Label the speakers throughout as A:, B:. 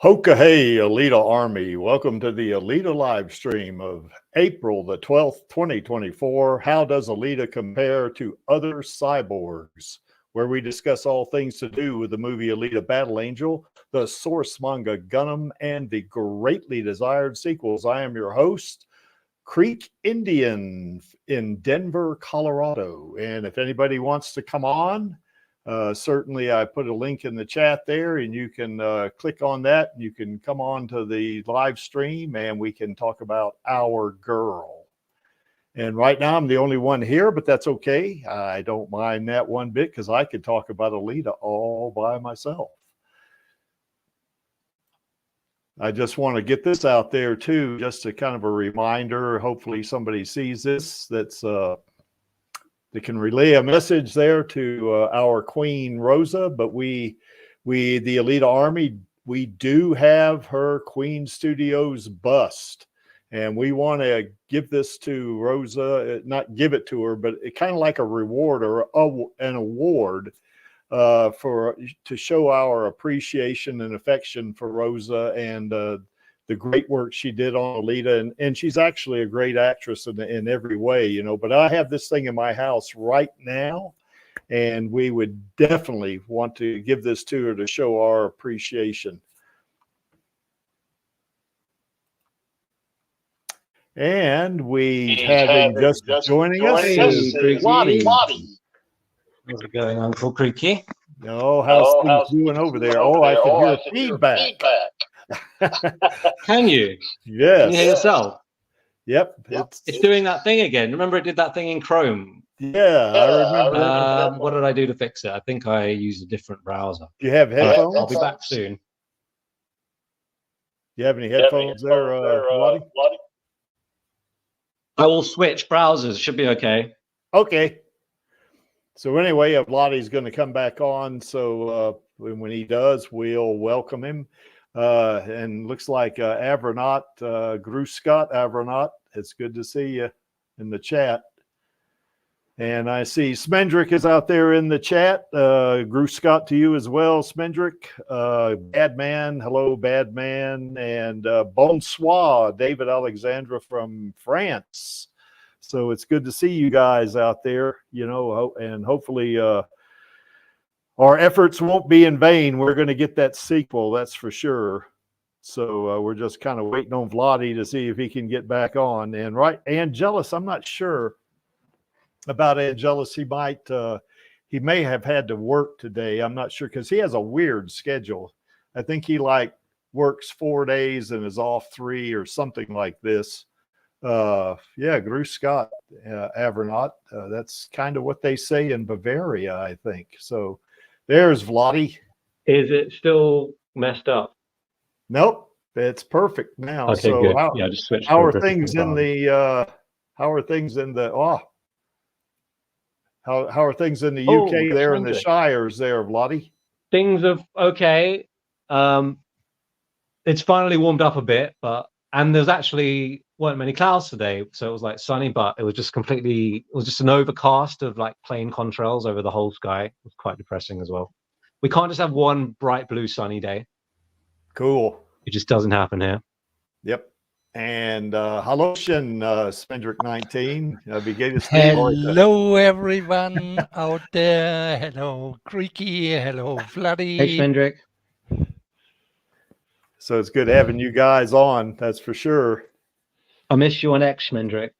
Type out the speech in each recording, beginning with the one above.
A: Hoka hey, Alita Army. Welcome to the Alita live stream of April the 12th, 2024. How does Alita compare to other cyborgs? Where we discuss all things to do with the movie Alita Battle Angel, the source manga Gundam, and the greatly desired sequels. I am your host, Creek Indian in Denver, Colorado. And if anybody wants to come on, certainly I put a link in the chat there, and you can click on that. You can come on to the live stream and we can talk about our girl. And right now I'm the only one here, but that's okay. I don't mind that one bit because I could talk about Alita all by myself. I just want to get this out there too, just a kind of a reminder. Hopefully somebody sees this that's that can relay a message there to our Queen Rosa. But we the Alita Army, we do have her Queen Studios bust, and we want to give this to Rosa, not give it to her, but it kind of like a reward or an award to show our appreciation and affection for Rosa and the great work she did on Alita. And she's actually a great actress in every way, you know. But I have this thing in my house right now, and we would definitely want to give this to her to show our appreciation. And we having just joining us is Lottie.
B: How's it going, Uncle Creaky?
A: No, how's things doing over there? Oh, I can hear feedback.
B: Can you?
A: Yes.
B: Can you hear yourself?
A: Yep.
B: It's doing that thing again. Remember it did that thing in Chrome
A: Yeah, I remember.
B: What did I do to fix it? I think I used a different browser.
A: Do you have headphones?
B: I'll be back soon.
A: You have any headphones there, Lottie?
B: I will switch browsers. Should be okay.
A: Okay. So anyway, Lottie's going to come back on. So when he does, we'll welcome him. And looks like Avronaut, Scott Avronaut. It's good to see you in the chat. And I see Smendrick is out there in the chat. Scott to you as well, Smendrick. Badman, hello, Badman. And Bonsoir, David Alexandra from France. So it's good to see you guys out there, you know, and hopefully our efforts won't be in vain. We're going to get that sequel, that's for sure. So we're just kind of waiting on Vladi to see if he can get back on. And Angelus, I'm not sure about Angelus. He may have had to work today. I'm not sure because he has a weird schedule. I think he works 4 days and is off 3 or something like this. Gruce Scott, Avronaut. That's kind of what they say in Bavaria, I think. So there's Vladi.
C: Is it still messed up?
A: Nope, it's perfect now.
C: Okay,
A: so
C: good.
A: how,
C: Yeah, I just switched.
A: how are things in the how are things in the UK there in the Shires there, Vladi?
C: Things are okay.
B: It's finally warmed up a bit, and there's actually weren't many clouds today, so it was like sunny, but it was just an overcast of like plain contrails over the whole sky. It was quite depressing as well. We can't just have one bright blue sunny day.
A: Cool.
B: It just doesn't happen here.
A: Yep. And Haloshin, Spendrick 19.
D: Hello, everyone out there. Hello, Creaky. Hello, Vladi.
C: Hey, Spendrick.
A: So it's good having you guys on. That's for sure.
C: I miss you on X, Spendrick.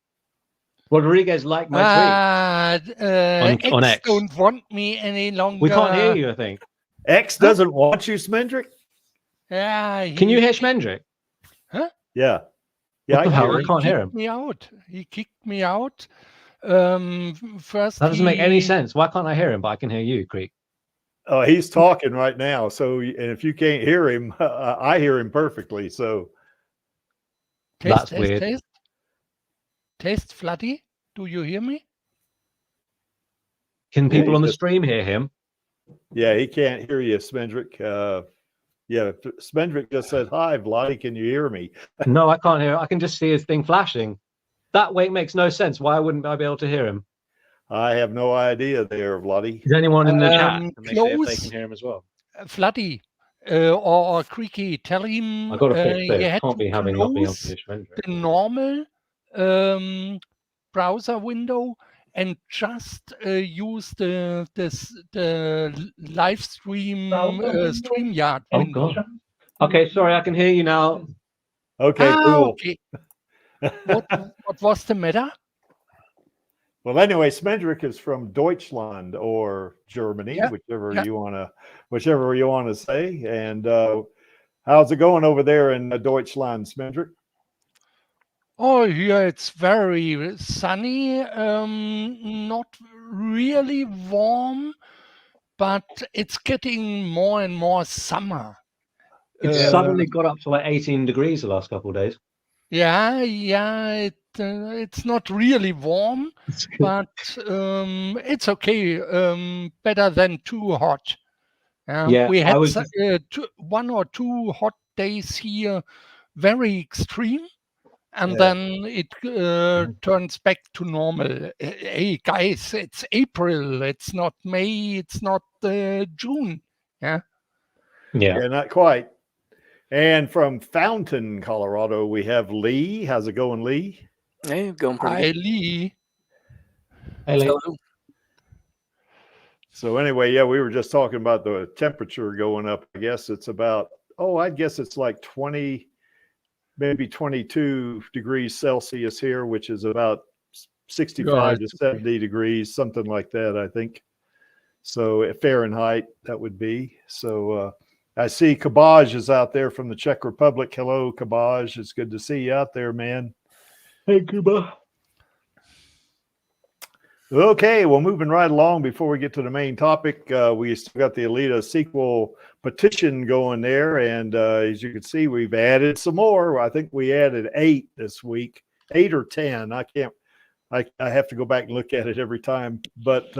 B: Rodriguez liked my tweet.
C: On X.
D: Don't want me any longer.
B: We can't hear you, I think.
A: X doesn't want you, Smendrick?
D: Yeah.
B: Can you hear Schmendrick?
D: Huh?
A: Yeah. Yeah,
B: I can't hear him.
D: He kicked me out. First,
B: that doesn't make any sense. Why can't I hear him, but I can hear you, Creek?
A: Oh, he's talking right now. So, and if you can't hear him, I hear him perfectly. So
B: that's weird.
D: Taste, Vladi. Do you hear me?
B: Can people on the stream hear him?
A: Yeah, he can't hear you, Smendrick. Yeah, Smendrick just said, "Hi, Vladi, can you hear me?"
B: No, I can't hear. I can just see his thing flashing. That way it makes no sense. Why wouldn't I be able to hear him?
A: I have no idea there, Vladi.
B: Is anyone in the chat?
D: Close,
B: if they can hear him as well.
D: Vladi or Creaky, tell him
B: I got to fix this.
D: can't
B: be having not being able to hear
D: the normal browser window and just use the live stream StreamYard window.
C: God. Okay, sorry, I can hear you now.
A: Okay, cool.
D: Okay. What was the matter?
A: Well, anyway, Smendrick is from Deutschland or Germany, whichever you want to say. And how's it going over there in Deutschland, Smendrick?
D: Oh, here it's very sunny, not really warm, but it's getting more and more summer.
B: It's suddenly got up to like 18 degrees the last couple of days.
D: Yeah, it's not really warm, but it's okay. Better than too hot. We had 1 or 2 hot days here, very extreme. And then it turns back to normal. Hey, guys, it's April. It's not May. It's not June. Yeah,
A: not quite. And from Fountain, Colorado, we have Lee. How's it going, Lee?
E: Hey, going pretty
D: good. Hi, Lee.
B: Hey, Lee.
A: So anyway, we were just talking about the temperature going up. I guess it's about, I guess it's like 20, maybe 22 degrees Celsius here, which is about 65 to 70 degrees, something like that, I think. So Fahrenheit, that would be. So I see Kabaj is out there from the Czech Republic. Hello, Kabaj. It's good to see you out there, man.
C: Hey, Kuba.
A: Okay, well, moving right along before we get to the main topic, we still got the Alita sequel petition going there. And as you can see, we've added some more. I think we added 8 this week, 8 or 10. I have to go back and look at it every time. But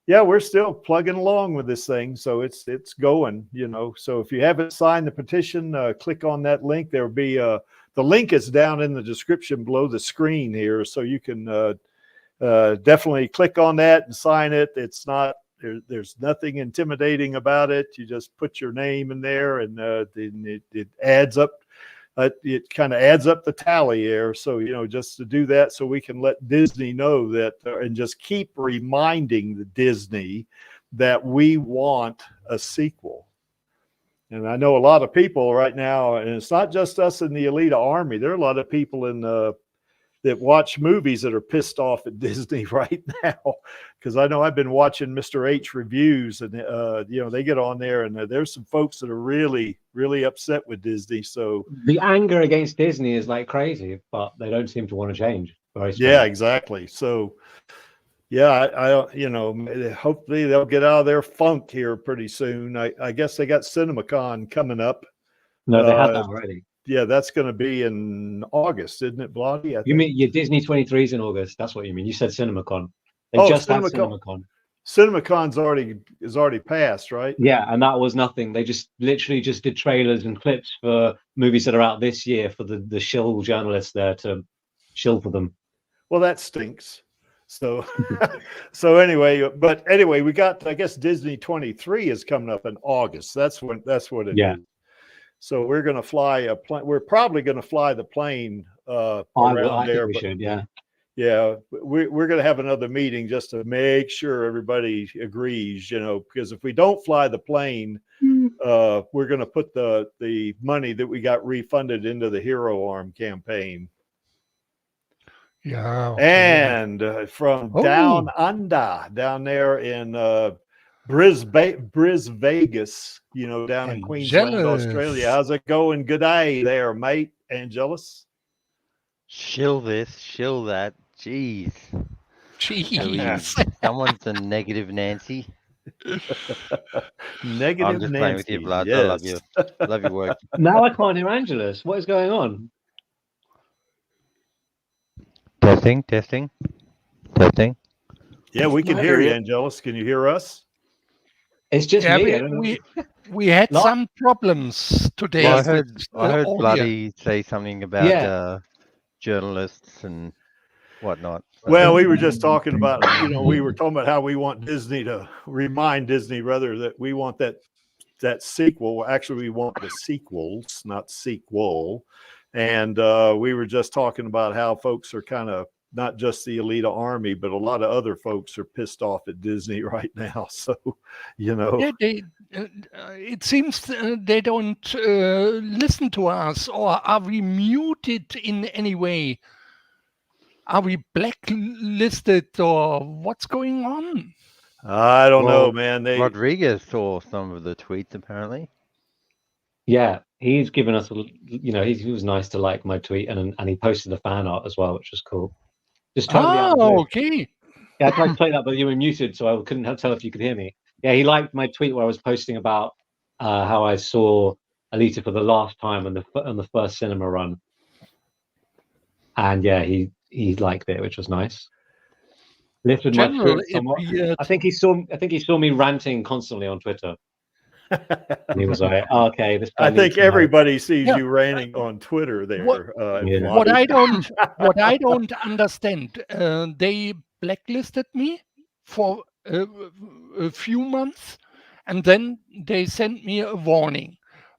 A: yeah, we're still plugging along with this thing. So it's going, you know. So if you haven't signed the petition, click on that link. There'll be the link is down in the description below the screen here. So you can definitely click on that and sign it. It's not there's nothing intimidating about it. You just put your name in there, and it adds up. It kind of adds up the tally there. So, you know, just to do that so we can let Disney know that, and just keep reminding the Disney that we want a sequel. And I know a lot of people right now, and it's not just us in the Alita Army. There are a lot of people in that watch movies that are pissed off at Disney right now. Because I know I've been watching Mr. H reviews, and you know, they get on there, and there's some folks that are really, really upset with Disney. So
B: the anger against Disney is like crazy, but they don't seem to want to change.
A: Yeah, exactly. So yeah, I you know, hopefully they'll get out of their funk here pretty soon. I guess they got CinemaCon coming up.
B: No, they had that already.
A: Yeah, that's going to be in August, isn't it, Blondie?
B: You mean your Disney 23's in August? That's what you mean. You said CinemaCon. They just had CinemaCon.
A: CinemaCon's already passed, right?
B: Yeah, and that was nothing. They just literally just did trailers and clips for movies that are out this year for the shill journalists there to shill for them.
A: Well, that stinks. So so anyway, we got, I guess Disney 23 is coming up in August. That's what it is. So we're going to fly a plane. We're probably going to fly the plane around there.
B: We should, yeah.
A: Yeah, we're going to have another meeting just to make sure everybody agrees, you know, because if we don't fly the plane, we're going to put the money that we got refunded into the Hero Arm campaign.
D: Yeah.
A: And from down under, down there in Brisbane, Vegas, you know, down in Queensland, Australia. How's it going? Good day there, mate. Angelus.
E: Shill this, shill that. Jeez. Someone's a negative Nancy.
A: Negative
E: I'm just
A: Nancy.
E: Playing with you, blood.
A: Yes.
E: I love you. Love your work.
B: Now I can't hear Angelus. What is going on?
E: Testing.
A: Yeah, we can hear you, Angelus. Can you hear us?
B: It's just me.
D: We had some problems today.
E: Well, I heard Bloody say something about journalists and whatnot.
A: Well, we were just talking about, you know, we were talking about how we want Disney to remind Disney rather that we want that sequel. Actually, we want the sequels, not sequel. And we were just talking about how folks are kind of, not just the Alita Army, but a lot of other folks are pissed off at Disney right now. So, you know.
D: Yeah, it seems they don't listen to us. Or are we muted in any way? Are we blacklisted or what's going on?
A: I don't know, man.
E: Rodriguez saw some of the tweets, apparently.
B: Yeah, he's given us, you know, he was nice to like my tweet, and he posted the fan art as well, which was cool. Just totally
D: okay.
B: Yeah, I tried to play that, but you were muted, so I couldn't tell if you could hear me. Yeah, he liked my tweet where I was posting about how I saw Alita for the last time on the first cinema run, and yeah, he liked it, which was nice. Lifted my spirits somewhat. I think he saw me ranting constantly on Twitter. And he was like, oh, "Okay, this."
A: I think everybody sees you ranting on Twitter there.
D: What I don't understand, they blacklisted me for a few months, and then they sent me a warning.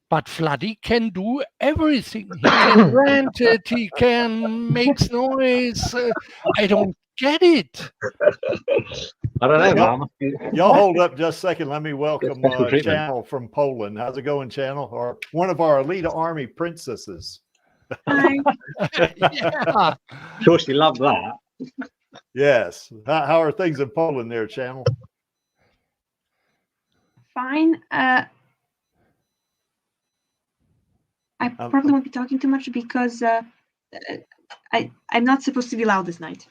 D: But Floody can do everything. He can rant it. He can make noise. I don't get it.
B: I don't know.
A: Y'all hold up just a second. Let me welcome Channel from Poland. How's it going, Channel? Or one of our Alita Army princesses.
F: Hi.
D: Yeah.
B: Sure, she loved that.
A: Yes. How are things in Poland there, Channel?
F: Fine. I probably won't be talking too much because I'm not supposed to be loud this night.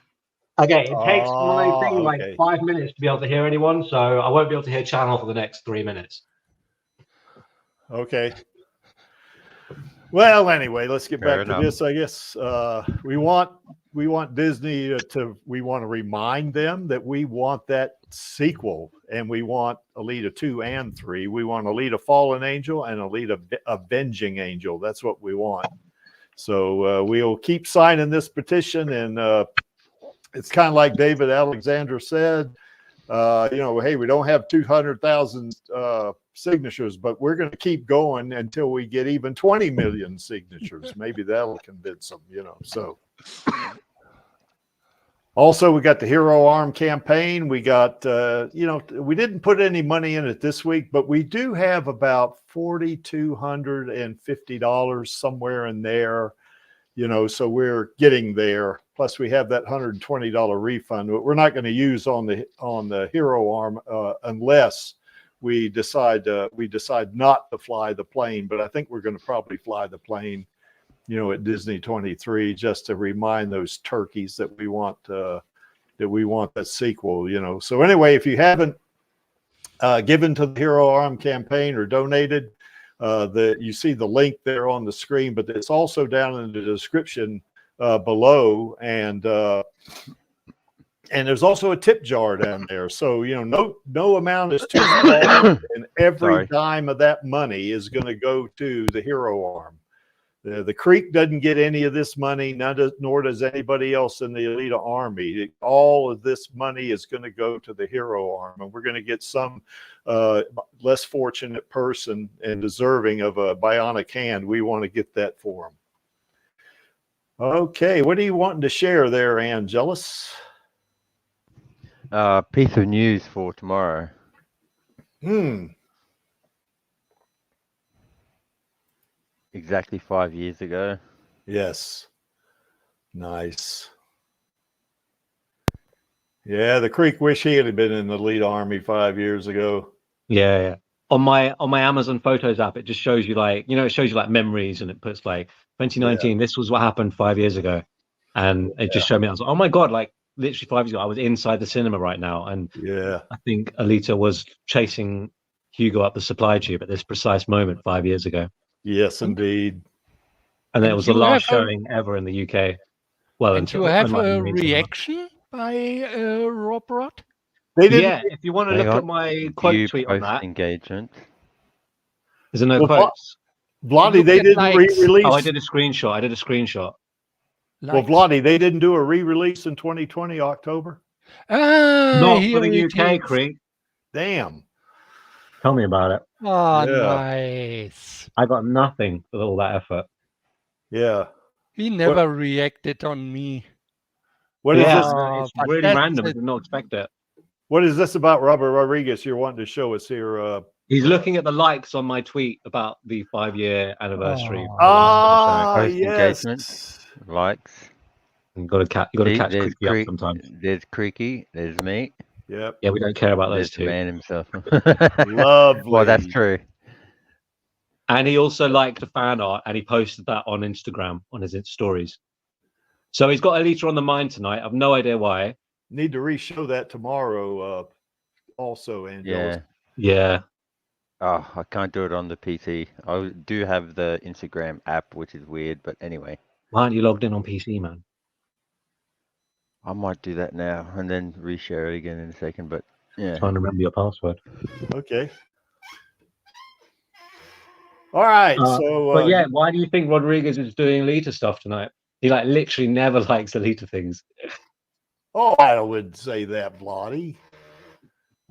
B: Okay, it takes my thing like
A: okay.
B: 5 minutes to be able to hear anyone, so I won't be able to hear channel for the next 3 minutes.
A: Okay. Well, anyway, let's get
E: Fair
A: back
E: enough.
A: to this. I guess we want Disney we want to remind them that we want that sequel, and we want Alita 2 and 3. We want Alita Fallen Angel and Alita Avenging Angel. That's what we want. So we'll keep signing this petition, and it's kind of like David Alexander said. Hey, we don't have 200,000 signatures, but we're going to keep going until we get even 20 million signatures. Maybe that'll convince them, so. Also, we got the Hero Arm campaign. We got, we didn't put any money in it this week, but we do have about $4,250 somewhere in there, so we're getting there. Plus, we have that $120 refund, but we're not going to use on the Hero Arm unless we decide not to fly the plane. But I think we're going to probably fly the plane, at Disney 23, just to remind those turkeys that we want that sequel. So anyway, if you haven't given to the Hero Arm campaign or donated, you see the link there on the screen, but it's also down in the description below, and there's also a tip jar down there. So no amount is too small, and every dime of that money is going to go to the Hero Arm. The Creek doesn't get any of this money, nor does anybody else in the Alita Army. All of this money is going to go to the Hero Arm, and we're going to get some less fortunate person and deserving of a bionic hand. We want to get that for them. Okay, what are you wanting to share there, Angelus?
E: Piece of news for tomorrow. Exactly 5 years ago.
A: Yes. Nice. Yeah, the Creek wish he had been in the Alita Army 5 years ago.
B: Yeah. On my Amazon Photos app, it just shows you it shows you memories, and it puts 2019. This was what happened 5 years ago, and it just showed me. I was like, oh my god, literally 5 years ago, I was inside the cinema right now, and I think Alita was chasing Hugo up the supply tube at this precise moment 5 years ago.
A: Yes, indeed.
B: And it was the last showing ever in the UK. Well,
D: and you have a reaction by Rob Rod?
B: If you want to look at my quote tweet on that.
E: Engagement.
B: Is there no quotes?
A: Vladdy, they didn't re-release.
B: Oh, I did a screenshot.
A: Well, Vladdy, they didn't do a re-release in 2020 October?
B: Not for the UK, Creek.
A: Damn.
B: Tell me about it.
D: Oh, nice.
B: I got nothing for all that effort.
A: Yeah.
D: He never reacted on me.
A: What is this?
B: It's really random. I did not expect it.
A: What is this about Robert Rodriguez you're wanting to show us here?
B: He's looking at the likes on my tweet about the 5-year anniversary.
A: Yes.
E: Engagement, likes.
B: You got to catch Creaky up sometimes.
E: There's Creaky. There's me.
A: Yep.
B: Yeah, we don't care about those two.
E: The man himself.
A: Lovely.
E: Well, that's true.
B: And he also liked a fan art, and he posted that on Instagram on his stories. So he's got Alita on the mind tonight. I've no idea why.
A: Need to re-show that tomorrow. Also, Angel.
B: Yeah.
E: Oh, I can't do it on the PC. I do have the Instagram app, which is weird, but anyway.
B: Why aren't you logged in on PC, man?
E: I might do that now and then reshare it again in a second, but yeah.
B: Trying to remember your password.
A: Okay. All right.
B: But yeah, why do you think Rodriguez is doing Alita stuff tonight? He literally never likes Alita things.
A: Oh, I wouldn't say that, Vladdy.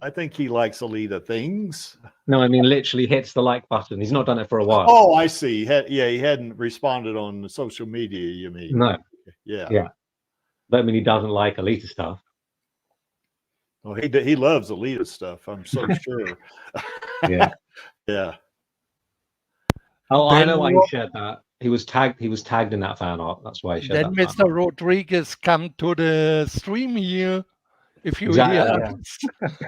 A: I think he likes Alita things.
B: No, I mean literally hits the like button. He's not done it for a while.
A: Oh, I see. He hadn't responded on social media, you mean?
B: No.
A: Yeah.
B: Don't mean he doesn't like Alita stuff.
A: Well, he loves Alita stuff, I'm so sure.
B: Yeah.
A: Yeah.
B: Oh, I know why he shared that. He was tagged in that fan art. That's why he shared that.
D: Then Mr. Rodriguez come to the stream here. If you hear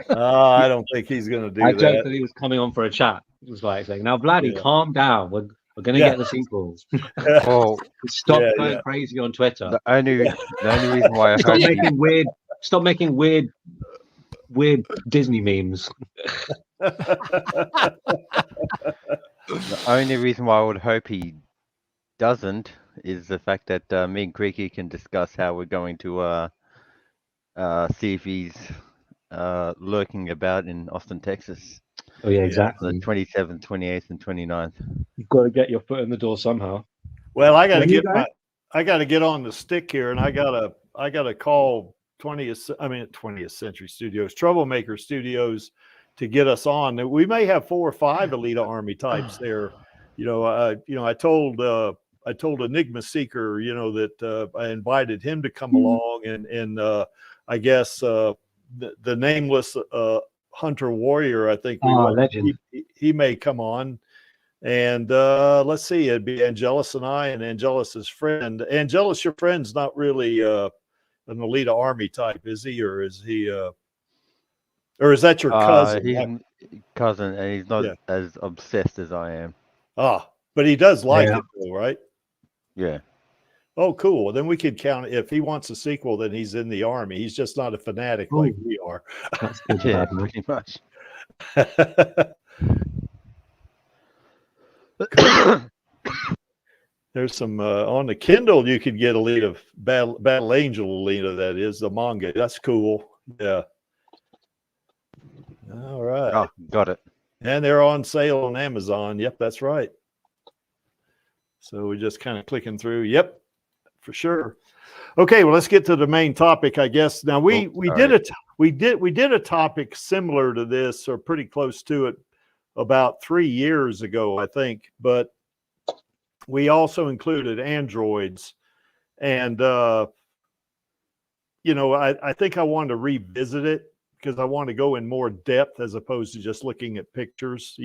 A: I don't think he's going to do that.
B: I joked that he was coming on for a chat. It was saying, now, Vladdy, calm down. We're gonna
A: Yeah.
B: get the sequels.
E: Well,
B: Stop
A: Yeah,
B: going
A: yeah.
B: crazy on Twitter.
E: the only reason why I
B: Stop
E: hope
B: making weird. Stop making weird Disney memes.
E: the only reason why I would hope he doesn't is the fact that me and Creaky can discuss how we're going to see if he's lurking about in Austin, Texas,
B: Oh yeah,
A: Yeah.
B: exactly.
E: the 27th, 28th, and 29th.
B: You've got to get your foot in the door somehow.
A: Well, I got to
B: When you
A: get
B: go-
A: I got to get on the stick here, and I gotta call 20th Century Studios, Troublemaker Studios, to get us on. We may have 4 or 5 Alita Army types there. I told Enigma Seeker, that I invited him to come along, and I guess the nameless Hunter Warrior, I think
B: legend.
A: he may come on. And let's see, it'd be Angelus and I, and Angelus's friend. Angelus, your friend's not really an Alita Army type, is he? Or is he or is that your cousin?
E: He's cousin, and he's not as obsessed as I am.
A: But he does like it though, right?
E: Yeah.
A: Oh, cool. Then we could count, if he wants a sequel, then he's in the Army. He's just not a fanatic like we are.
B: That's good.
E: Yeah,
B: Bad,
E: pretty much.
A: There's some on the Kindle. You could get Alita Battle Angel Alita. That is the manga. That's cool. Yeah. All right.
E: Oh, got it.
A: And they're on sale on Amazon. Yep, that's right. So we're just kind of clicking through. Yep, for sure. Okay, well, let's get to the main topic, I guess. Now we did a topic similar to this, or pretty close to it, about 3 years ago, I think. But we also included androids, and I think I wanted to revisit it because I want to go in more depth as opposed to just looking at pictures,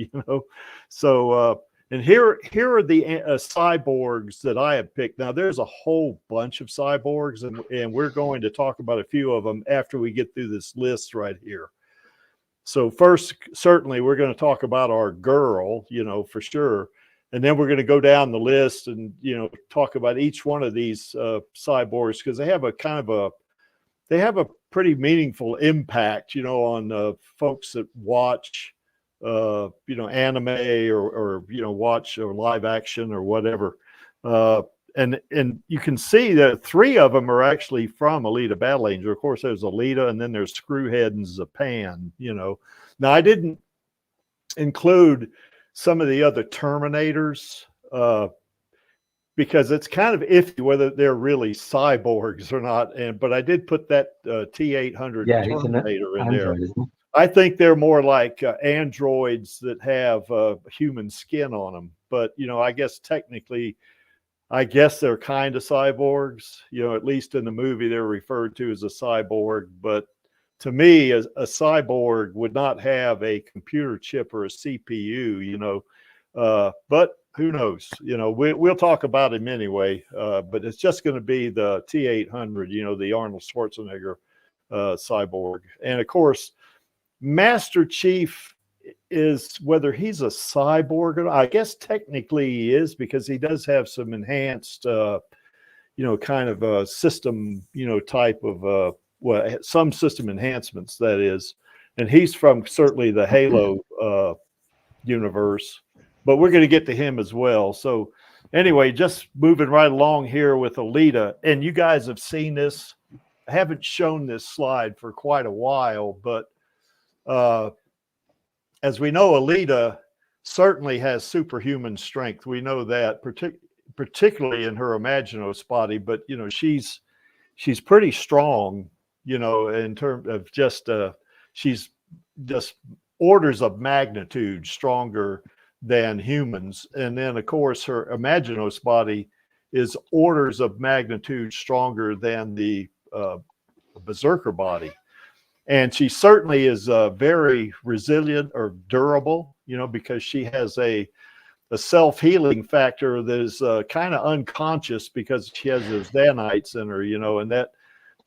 A: So, and here are the cyborgs that I have picked. Now, there's a whole bunch of cyborgs, and we're going to talk about a few of them after we get through this list right here. So first, certainly, we're going to talk about our girl, for sure. And then we're going to go down the list and, talk about each one of these cyborgs, because they have a pretty meaningful impact, on folks that watch, anime or watch or live action or whatever. And you can see that 3 of them are actually from Alita Battle Angel. Of course, there's Alita, and then there's Screwhead and Zapan, Now, I didn't include some of the other Terminators, because it's kind of iffy whether they're really cyborgs or not. But I did put that T-800 Terminator in there. I think they're more like androids that have human skin on them. But, I guess technically, they're kind of cyborgs. At least in the movie, they're referred to as a cyborg. But to me, a cyborg would not have a computer chip or a CPU, but who knows? We'll talk about him anyway. But it's just going to be the T-800, the Arnold Schwarzenegger cyborg. And of course, Master Chief is, whether he's a cyborg or not, I guess technically he is, because he does have some enhanced, kind of a system, type of, some system enhancements, that is. And he's from certainly the Halo universe, but we're going to get to him as well. So anyway, just moving right along here with Alita, and you guys have seen this. I haven't shown this slide for quite a while, but as we know, Alita certainly has superhuman strength. We know that, particularly in her Imaginos body, but she's pretty strong, in terms of just she's just orders of magnitude stronger than humans. And then of course her Imaginos body is orders of magnitude stronger than the Berserker body. And she certainly is very resilient or durable, because she has a self-healing factor that is kind of unconscious, because she has those nanites in her, and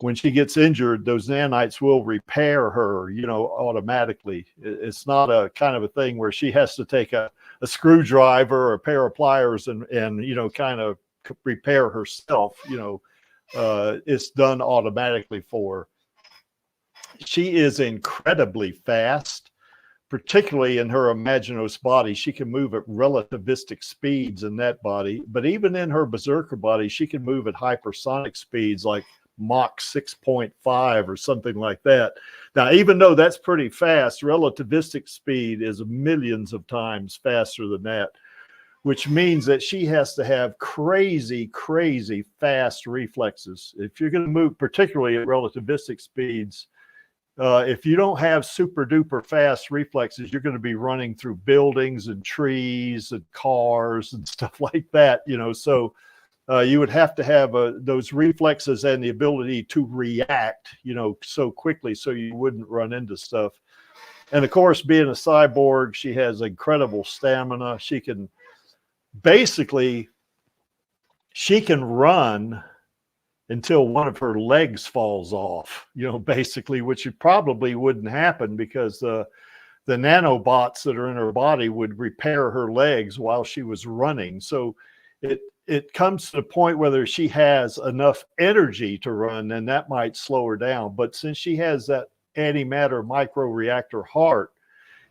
A: when she gets injured, those nanites will repair her, you know, automatically. It's not a kind of a thing where she has to take a screwdriver or a pair of pliers and you know, kind of repair herself. You know, it's done automatically for her. She is incredibly fast, particularly in her Imaginos body. She can move at relativistic speeds in that body, but even in her Berserker body, she can move at hypersonic speeds like Mach 6.5 or something like that. Now, even though that's pretty fast, relativistic speed is millions of times faster than that, which means that she has to have crazy, crazy fast reflexes. If you're going to move, particularly at relativistic speeds, if you don't have super duper fast reflexes, you're going to be running through buildings and trees and cars and stuff like that, you know. So you would have to have those reflexes and the ability to react, you know, so quickly so you wouldn't run into stuff. And of course, being a cyborg, she has incredible stamina. She can basically, she can run until one of her legs falls off, you know, basically, which probably wouldn't happen because the nanobots that are in her body would repair her legs while she was running. So it comes to the point whether she has enough energy to run, and that might slow her down. But since she has that antimatter microreactor heart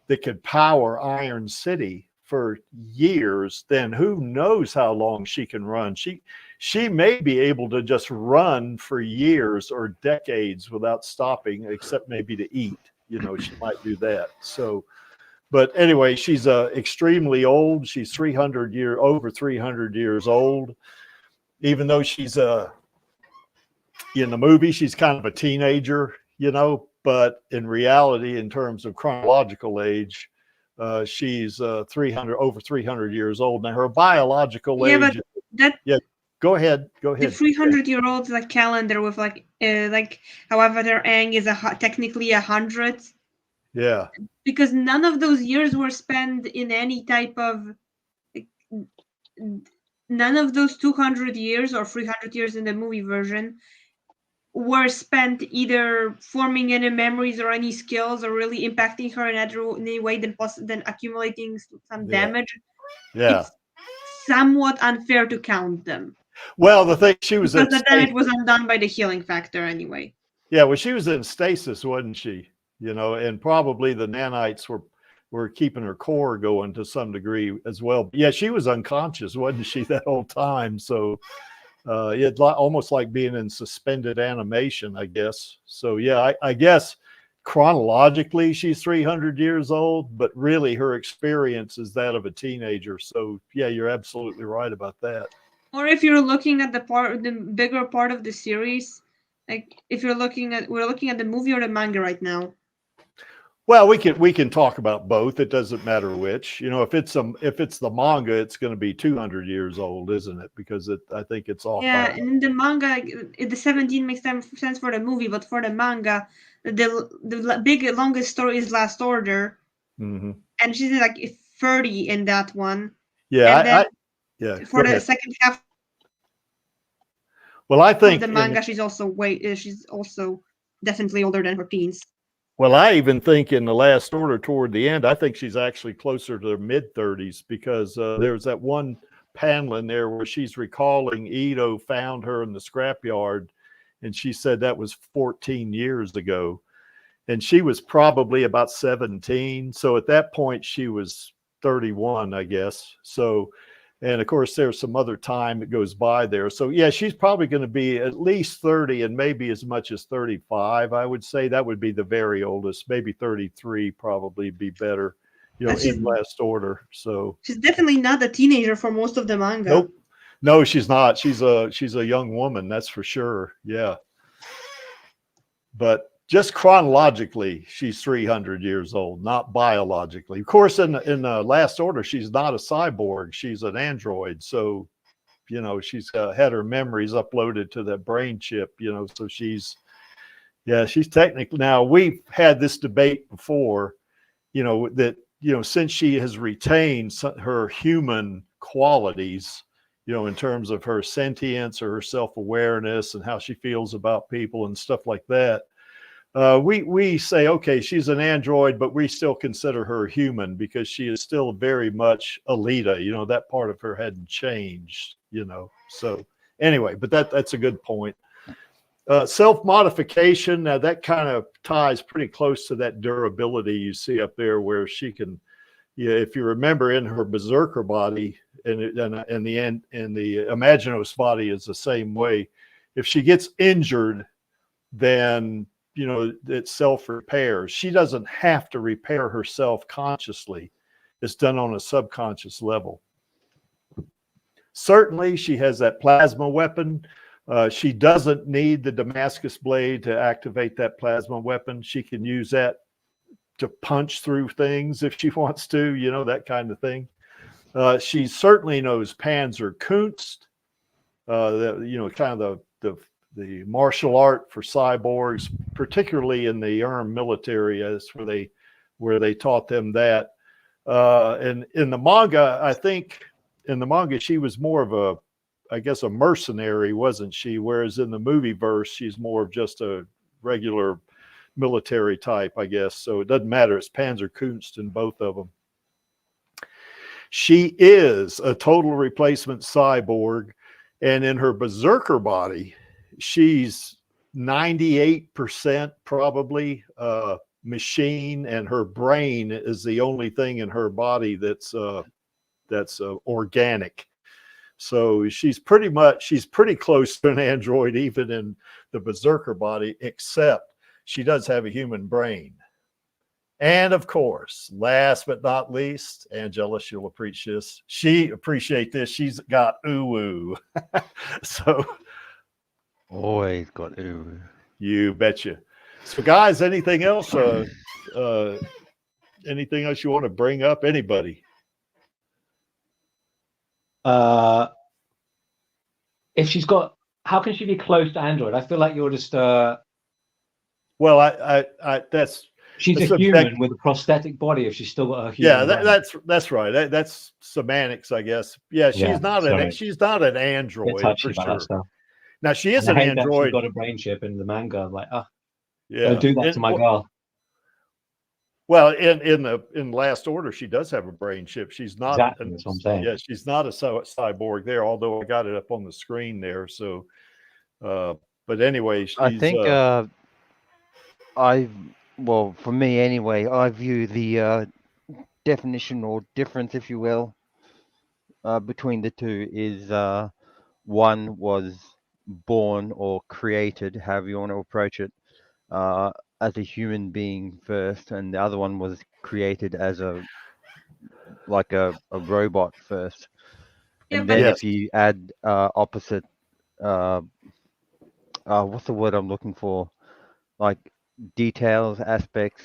A: that could power Iron City for years, then who knows how long she can run. She may be able to just run for years or decades without stopping, except maybe to eat. You know, she might do that. So, but anyway, she's extremely old. She's over 300 years old. Even though she's in the movie, she's kind of a teenager, you know, but in reality, in terms of chronological age, she's over 300 years old. Now her biological age.
F: But that.
A: Yeah. Go ahead.
F: The 300-year-old like calendar with like however their Aang is technically 100.
A: Yeah.
F: Because none of those years were spent in any type of. None of those 200 years or 300 years in the movie version were spent either forming any memories or any skills or really impacting her in any way than accumulating some damage.
A: Yeah.
F: It's somewhat unfair to count them.
A: Well, the thing, she was
F: then it was undone by the healing factor anyway.
A: Yeah, well, she was in stasis, wasn't she? You know, and probably the nanites were keeping her core going to some degree as well. Yeah, she was unconscious, wasn't she, that whole time? So it's almost like being in suspended animation, I guess. So yeah, I guess chronologically she's 300 years old, but really her experience is that of a teenager. So yeah, you're absolutely right about that.
F: Or if you're looking at the bigger part of the series, like if we're looking at the movie or the manga right now.
A: Well, we can talk about both. It doesn't matter which. You know, if it's the manga, it's going to be 200 years old, isn't it? Because I think it's off.
F: Yeah, and in the manga, the 17 makes sense for the movie, but for the manga, the big longest story is Last Order, and she's like 30 in that one.
A: Yeah,
F: for the second half.
A: Well, I think
F: the manga, she's also definitely older than her teens.
A: Well, I even think in The Last Order toward the end, I think she's actually closer to her mid-30s because there's that one panel in there where she's recalling Ito found her in the scrapyard, and she said that was 14 years ago. And she was probably about 17. So at that point, she was 31, I guess. So, and of course, there's some other time that goes by there. So yeah, she's probably going to be at least 30 and maybe as much as 35. I would say that would be the very oldest. Maybe 33 probably be better, you know, in Last Order. So
F: she's definitely not a teenager for most of the manga.
A: Nope. No, she's not. She's a young woman, that's for sure. Yeah. But just chronologically, she's 300 years old, not biologically. Of course, in the Last Order, she's not a cyborg. She's an android. So, you know, she's had her memories uploaded to that brain chip, you know, so she's technically, now we've had this debate before, you know, that, you know, since she has retained her human qualities, you know, in terms of her sentience or her self-awareness and how she feels about people and stuff like that. We say, okay, she's an android, but we still consider her human because she is still very much Alita. You know, that part of her hadn't changed, you know. So anyway, but that's a good point. Self-modification, now that kind of ties pretty close to that durability you see up there, where she can, yeah, if you remember, in her berserker body and the Imaginos body is the same way. If she gets injured, then, you know, it self-repairs. She doesn't have to repair herself consciously. It's done on a subconscious level. Certainly, she has that plasma weapon. She doesn't need the Damascus blade to activate that plasma weapon. She can use that to punch through things if she wants to, you know, that kind of thing. She certainly knows Panzerkunst, you know, kind of the martial art for cyborgs, particularly in the armed military, as where they taught them that. And in the manga, I think in the manga she was more of a, I guess, a mercenary, wasn't she? Whereas in the movie verse, she's more of just a regular military type, I guess. So it doesn't matter. It's Panzerkunst in both of them. She is a total replacement cyborg. And in her berserker body, she's 98% probably machine, and her brain is the only thing in her body that's organic. So she's pretty close to an android, even in the berserker body, except she does have a human brain. And of course, last but not least, Angela, she'll appreciate this. She's got uwu. So
E: always got uwu.
A: You betcha. So guys, anything else? Anything else you want to bring up? Anybody?
B: If she's got, how can she be close to Android? I feel like you're just
A: well, that's
B: she's a human with a prosthetic body. If she's still got a human,
A: yeah, that's right. That's semantics, I guess. Yeah, she's not an android for sure. Now she is an android. She's
B: got a brain chip in the manga. I'm like,
A: yeah,
B: don't do that to my girl.
A: Well, in Last Order, she does have a brain chip. She's not.
B: Exactly, that's what I'm saying.
A: Yeah, she's not a cyborg there. Although I got it up on the screen there. So, but anyway,
E: I think well, for me anyway, I view the definition or difference, if you will, between the two is one was born or created, however you want to approach it, as a human being first, and the other one was created as a robot first.
F: Yeah,
E: and then if you add opposite, what's the word I'm looking for? Like details, aspects.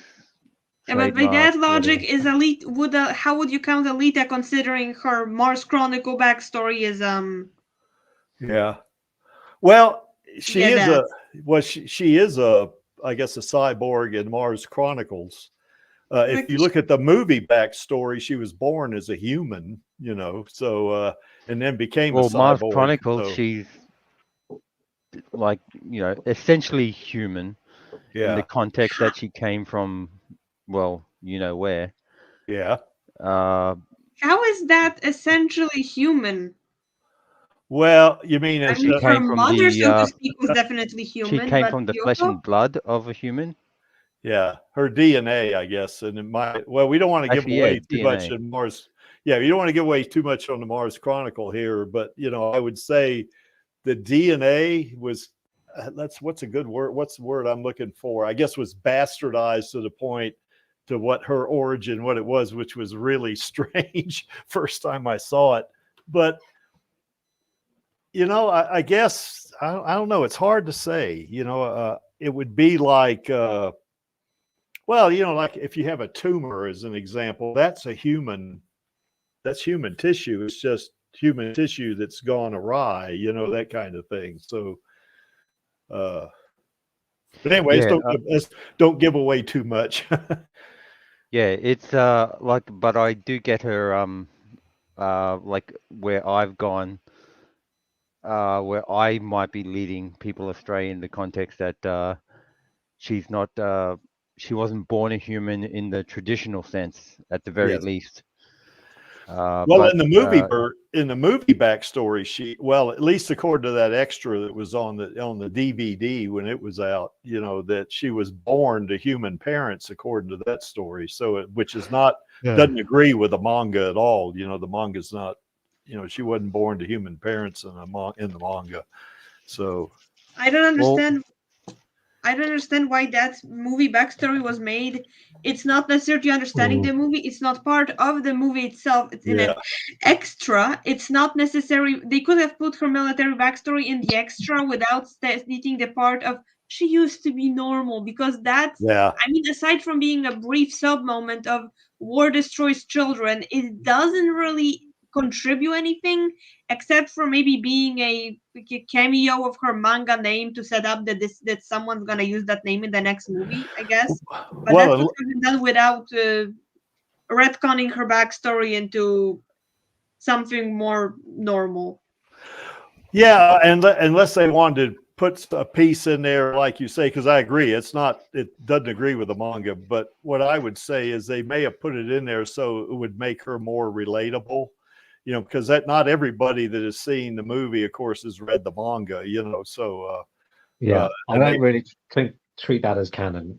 F: Yeah, but by that logic, is Alita how would you count Alita considering her Mars Chronicle backstory is
A: Yeah. Well, she is a I guess a cyborg in Mars Chronicles. If you look at the movie backstory, she was born as a human, you know, so and then became a cyborg.
E: Mars Chronicles, she's like, you know, essentially human.
A: Yeah.
E: In the context that she came from, well, you know where.
A: Yeah.
F: How is that essentially human?
A: Well, you mean
F: I mean, her mother, so to speak, was definitely human.
E: She came from the flesh and blood of a human.
A: Yeah, her DNA, I guess, and it might. Well, we don't want to give away too much in Mars. Yeah, you don't want to give away too much on the Mars Chronicle here, but you know, I would say the DNA was. What's a good word? What's the word I'm looking for? I guess was bastardized to the point to what her origin, what it was, which was really strange first time I saw it. But you know, I guess I don't know. It's hard to say. You know, it would be like, well, you know, like if you have a tumor as an example, that's human tissue. It's just human tissue that's gone awry. You know, that kind of thing. So. But anyways, don't give away too much.
E: Yeah, it's but I do get her like where I've gone where I might be leading people astray in the context that she's not, she wasn't born a human in the traditional sense, at the very
A: Yes.
E: least.
A: Well,
E: But,
A: in the movie backstory, at least according to that extra that was on the DVD when it was out, that she was born to human parents according to that story. So, which is not doesn't agree with the manga at all. The manga's not, she wasn't born to human parents in the manga. So,
F: I don't understand. I don't understand why that movie backstory was made. It's not necessarily understanding the movie. It's not part of the movie itself. It's in an extra. It's not necessary. They could have put her military backstory in the extra without stating the part of she used to be normal, because that's, I mean, aside from being a brief sub moment of war destroys children, it doesn't really contribute anything except for maybe being a cameo of her manga name to set up that someone's gonna use that name in the next movie, I guess. But that could have been done without retconning her backstory into something more normal.
A: Yeah, and unless they wanted to put a piece in there, like you say, because I agree, it doesn't agree with the manga. But what I would say is they may have put it in there so it would make her more relatable. Because not everybody that has seen the movie, of course, has read the manga, so.
B: I don't really treat that as canon.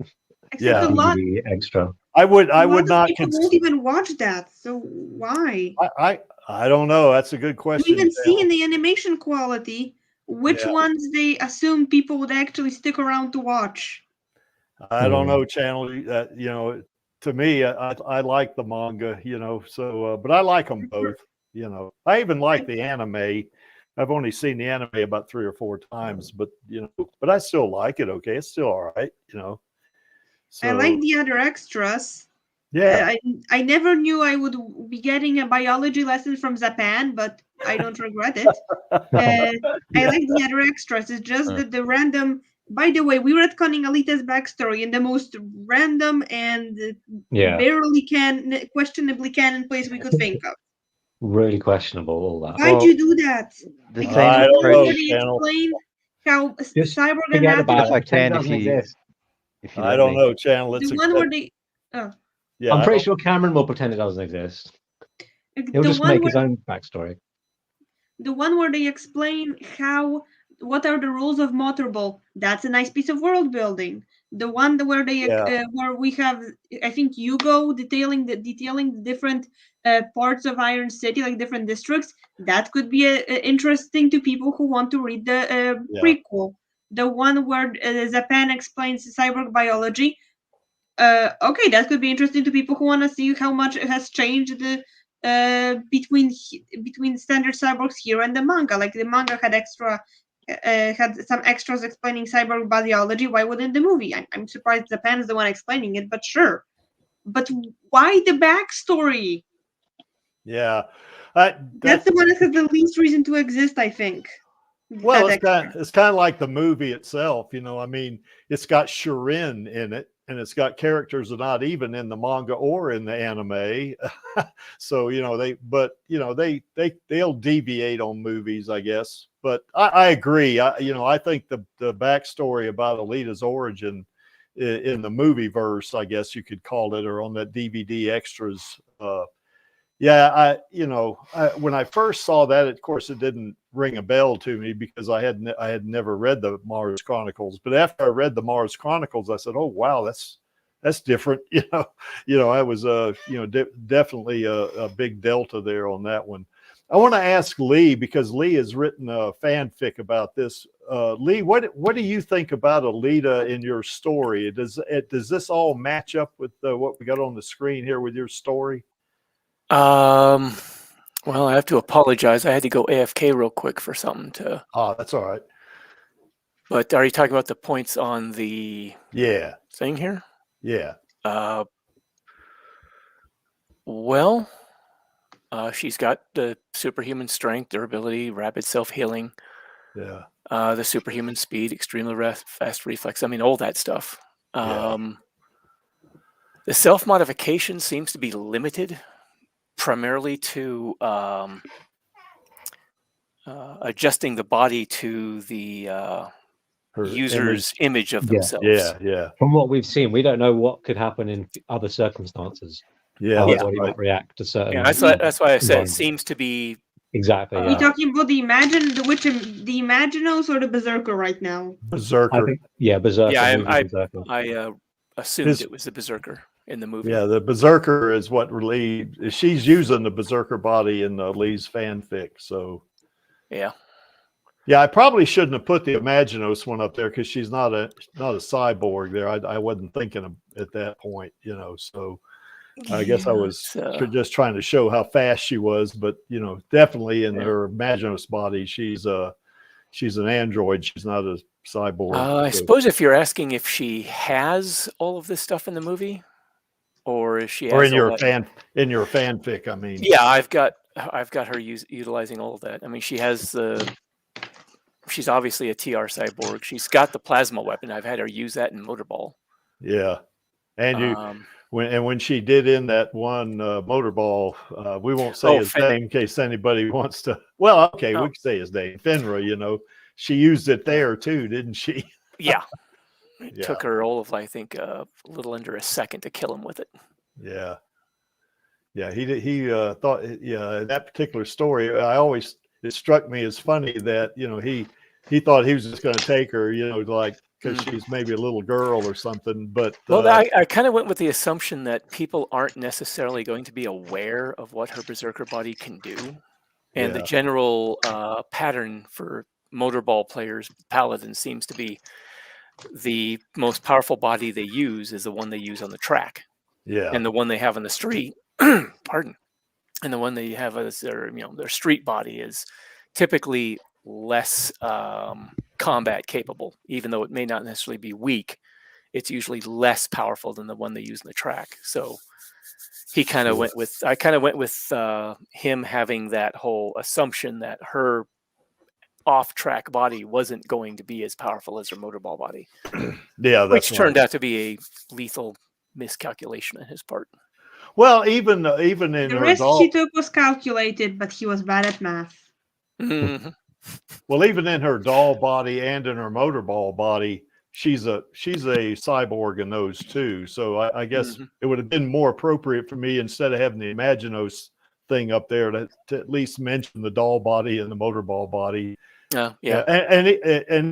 F: Except a lot.
B: Extra.
A: I would not.
F: People won't even watch that. So why?
A: I don't know. That's a good question.
F: You even see in the animation quality which ones they assume people would actually stick around to watch.
A: I don't know, Channel. To me, I like the manga, so, but I like them both. I even like the anime. I've only seen the anime about 3 or 4 times, but but I still like it. Okay, it's still all right. So,
F: I like the other extras.
A: Yeah,
F: I never knew I would be getting a biology lesson from Japan, but I don't regret it. I like the other extras. It's just that the random. By the way, we were retconning Alita's backstory in the most random and barely questionably canon place we could think of.
B: Really questionable, all that.
F: Why'd you do that?
E: The
A: I don't know,
F: explain how Cyborg and
B: forget about
E: it. Like
B: pretend it doesn't exist.
A: I don't know, Channel.
F: The one where they. Oh.
A: Yeah,
B: I'm pretty sure Cameron will pretend it doesn't exist. He'll just make his own backstory.
F: The one where they explain what are the rules of Motorball. That's a nice piece of world building. The one where they where we have, I think, Hugo detailing the different parts of Iron City, like different districts. That could be interesting to people who want to read the prequel. The one where Japan explains cyborg biology. Okay, that could be interesting to people who want to see how much it has changed between standard cyborgs here and the manga. Like the manga had had some extras explaining cyborg biology. Why wouldn't the movie? I'm surprised Japan is the one explaining it, but sure. But why the backstory?
A: Yeah,
F: that's the one that has the least reason to exist, I think.
A: Well, it's kind of like the movie itself. I mean, it's got Shirin in it, and it's got characters that are not even in the manga or in the anime. So they'll deviate on movies, I guess. But I agree. I think the backstory about Alita's origin in the movie verse, I guess you could call it, or on that DVD extras. When I first saw that, of course, it didn't ring a bell to me because I had never read the Mars Chronicles. But after I read the Mars Chronicles, I said, "Oh wow, that's different." I was definitely a big delta there on that one. I want to ask Lee, because Lee has written a fanfic about this. Lee, what do you think about Alita in your story? Does this all match up with what we got on the screen here with your story?
G: Well, I have to apologize. I had to go AFK real quick for something to.
A: Oh, that's all right.
G: But are you talking about the points on the thing here?
A: Yeah.
G: Well, she's got the superhuman strength, durability, rapid self-healing.
A: Yeah.
G: The superhuman speed, extremely fast reflex. I mean, all that stuff. The self-modification seems to be limited primarily to adjusting the body to the
A: Her
G: user's image of
B: Yeah.
G: themselves.
A: Yeah.
B: From what we've seen, we don't know what could happen in other circumstances.
A: Yeah.
B: How the
A: that's
B: body
A: right.
B: might react to certain.
G: Yeah, that's why I said it
B: environments.
G: seems to be.
B: Exactly.
F: Are
B: Yeah.
F: we talking about the the Imaginos or the Berserker right now?
A: Berserker.
B: I think. Yeah. Berserker.
G: Yeah,
B: movie Berserker.
G: I assumed it was the Berserker in the movie.
A: Yeah, the Berserker is what Lee. She's using the Berserker body in Lee's fanfic. So
G: Yeah.
A: yeah, I probably shouldn't have put the Imaginos one up there because she's not a cyborg there. I wasn't thinking of at that point, you know. So I guess I was just trying to show how fast she was, but you know, definitely in her Imaginos body, she's an android. She's not a cyborg.
G: I suppose if you're asking if she has all of this stuff in the movie, or if she has
A: or in
G: all
A: your
G: that...
A: fanfic, I mean.
G: Yeah, I've got her utilizing all of that. I mean, she has she's obviously a TR cyborg. She's got the plasma weapon. I've had her use that in Motorball.
A: Yeah, and when she did in that one Motorball, we won't say his name in case anybody wants to. Well, okay, we can say his name, Fenra. You know, she used it there too, didn't she?
G: Yeah, it took her all of I think a little under a second to kill him with it.
A: Yeah, yeah. He thought that particular story. It struck me as funny that you know he thought he was just going to take her, you know, like. Because she's maybe a little girl or something, but
G: well, I kind of went with the assumption that people aren't necessarily going to be aware of what her Berserker body can do, and the general pattern for Motorball players, Paladins, seems to be the most powerful body they use is the one they use on the track, and the one they have on the street, pardon, and the one they have as their street body is typically less combat capable, even though it may not necessarily be weak. It's usually less powerful than the one they use in the track. So I kind of went with him having that whole assumption that her off-track body wasn't going to be as powerful as her Motorball body.
A: Yeah,
G: which turned out to be a lethal miscalculation on his part.
A: Well, even in
F: the risk he took was calculated, but he was bad at math.
G: Mm-hmm.
A: Well, even in her doll body and in her Motorball body, she's a cyborg in those too. So I guess it would have been more appropriate for me, instead of having the Imaginos thing up there, to at least mention the doll body and the Motorball body.
G: Yeah.
A: And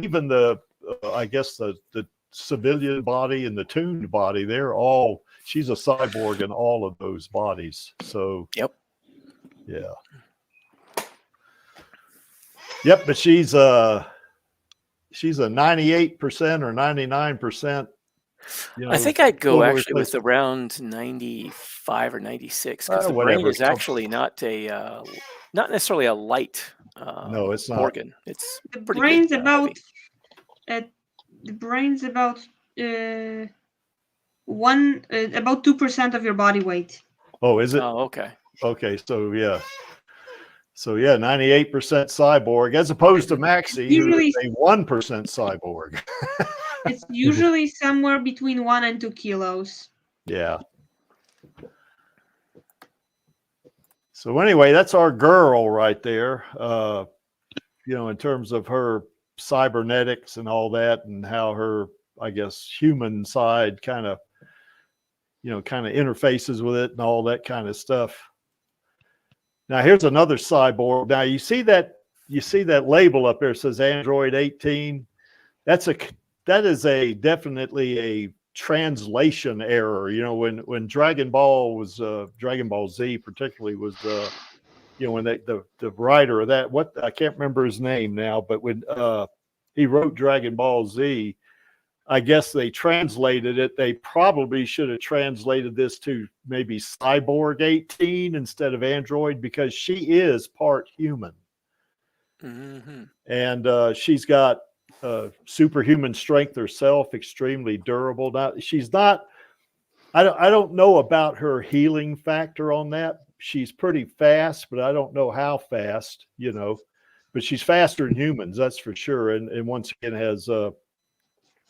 A: even the I guess the civilian body and the tuned body, she's a cyborg in all of those bodies. So
G: yeah.
A: Yep, but she's a 98% or 99%. You know,
G: I think I'd go actually with around 95 or 96, because the brain is actually not necessarily a light.
A: No, it's not.
G: Organ. It's
F: the
G: pretty
F: brain's
G: good,
F: about about 2% of your body weight.
A: Oh, is it?
G: Oh, okay.
A: Okay, so yeah. 98% cyborg, as opposed to Maxie,
F: usually
A: who's a 1% cyborg.
F: It's usually somewhere between 1 and 2 kilos.
A: Yeah. So anyway, that's our girl right there. In terms of her cybernetics and all that, and how her, I guess, human side kind of interfaces with it and all that kind of stuff. Now here's another cyborg. Now you see that label up there, it says Android 18. That is definitely a translation error. When Dragon Ball Z particularly was when the writer of that, I can't remember his name now, but when he wrote Dragon Ball Z, I guess they translated it. They probably should have translated this to maybe Cyborg 18 instead of Android, because she is part human.
G: Mm-hmm.
A: And she's got superhuman strength herself, extremely durable. Now, she's not, I don't know about her healing factor on that. She's pretty fast, but I don't know how fast, but she's faster than humans, that's for sure. And once again,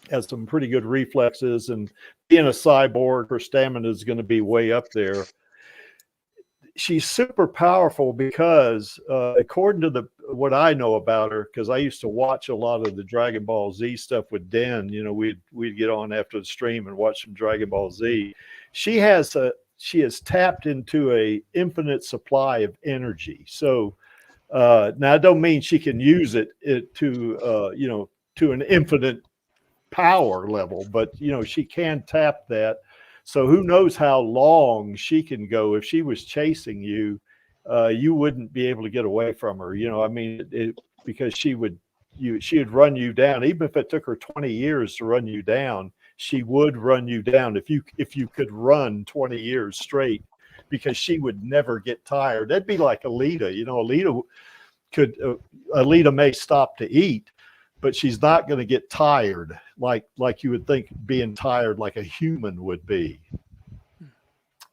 A: has some pretty good reflexes, and being a cyborg, her stamina is going to be way up there. she's super powerful because according to what I know about her, because I used to watch a lot of the Dragon Ball Z stuff with Den, you know, we'd get on after the stream and watch some Dragon Ball Z. She has tapped into a infinite supply of energy. So now I don't mean she can use it to you know, to an infinite power level, but you know, she can tap that. So who knows how long she can go. If she was chasing you, you wouldn't be able to get away from her. You know, I mean, because she would run you down. Even if it took her 20 years to run you down, she would run you down if you could run 20 years straight, because she would never get tired. That'd be like Alita. You know, Alita may stop to eat, but she's not going to get tired like you would think being tired like a human would be.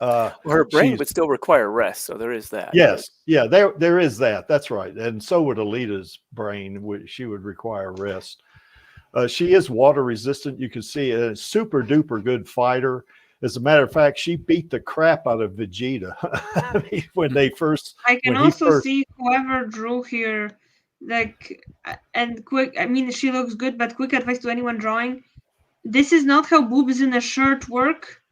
G: Well, her brain would still require rest, so there is that.
A: Yes, yeah, there is that. That's right, and so would Alita's brain. She would require rest. She is water resistant. You can see a super duper good fighter. As a matter of fact, she beat the crap out of Vegeta. I mean, when they first.
F: I can also see whoever drew here. Like, and quick, I mean, she looks good, but quick advice to anyone drawing: this is not how boobs in a shirt work.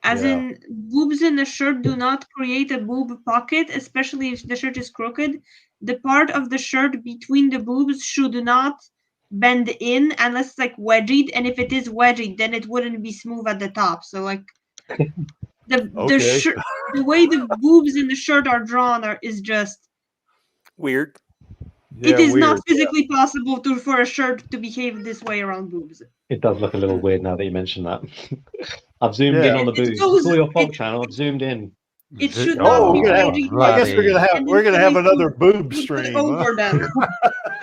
F: As in, boobs in a shirt do not create a boob pocket, especially if the shirt is crooked. The part of the shirt between the boobs should not bend in unless it's like wedged, and if it is wedged, then it wouldn't be smooth at the top. So like the way the boobs in the shirt are drawn is just
G: weird.
F: Yeah, it is not physically possible for a shirt to behave this way around boobs.
B: It does look a little weird now that you mention that. I've zoomed in on the boobs. It's all your fault, channel. I've zoomed in.
F: It should not be
A: wedged. I guess we're gonna have another boob stream.
F: Over them,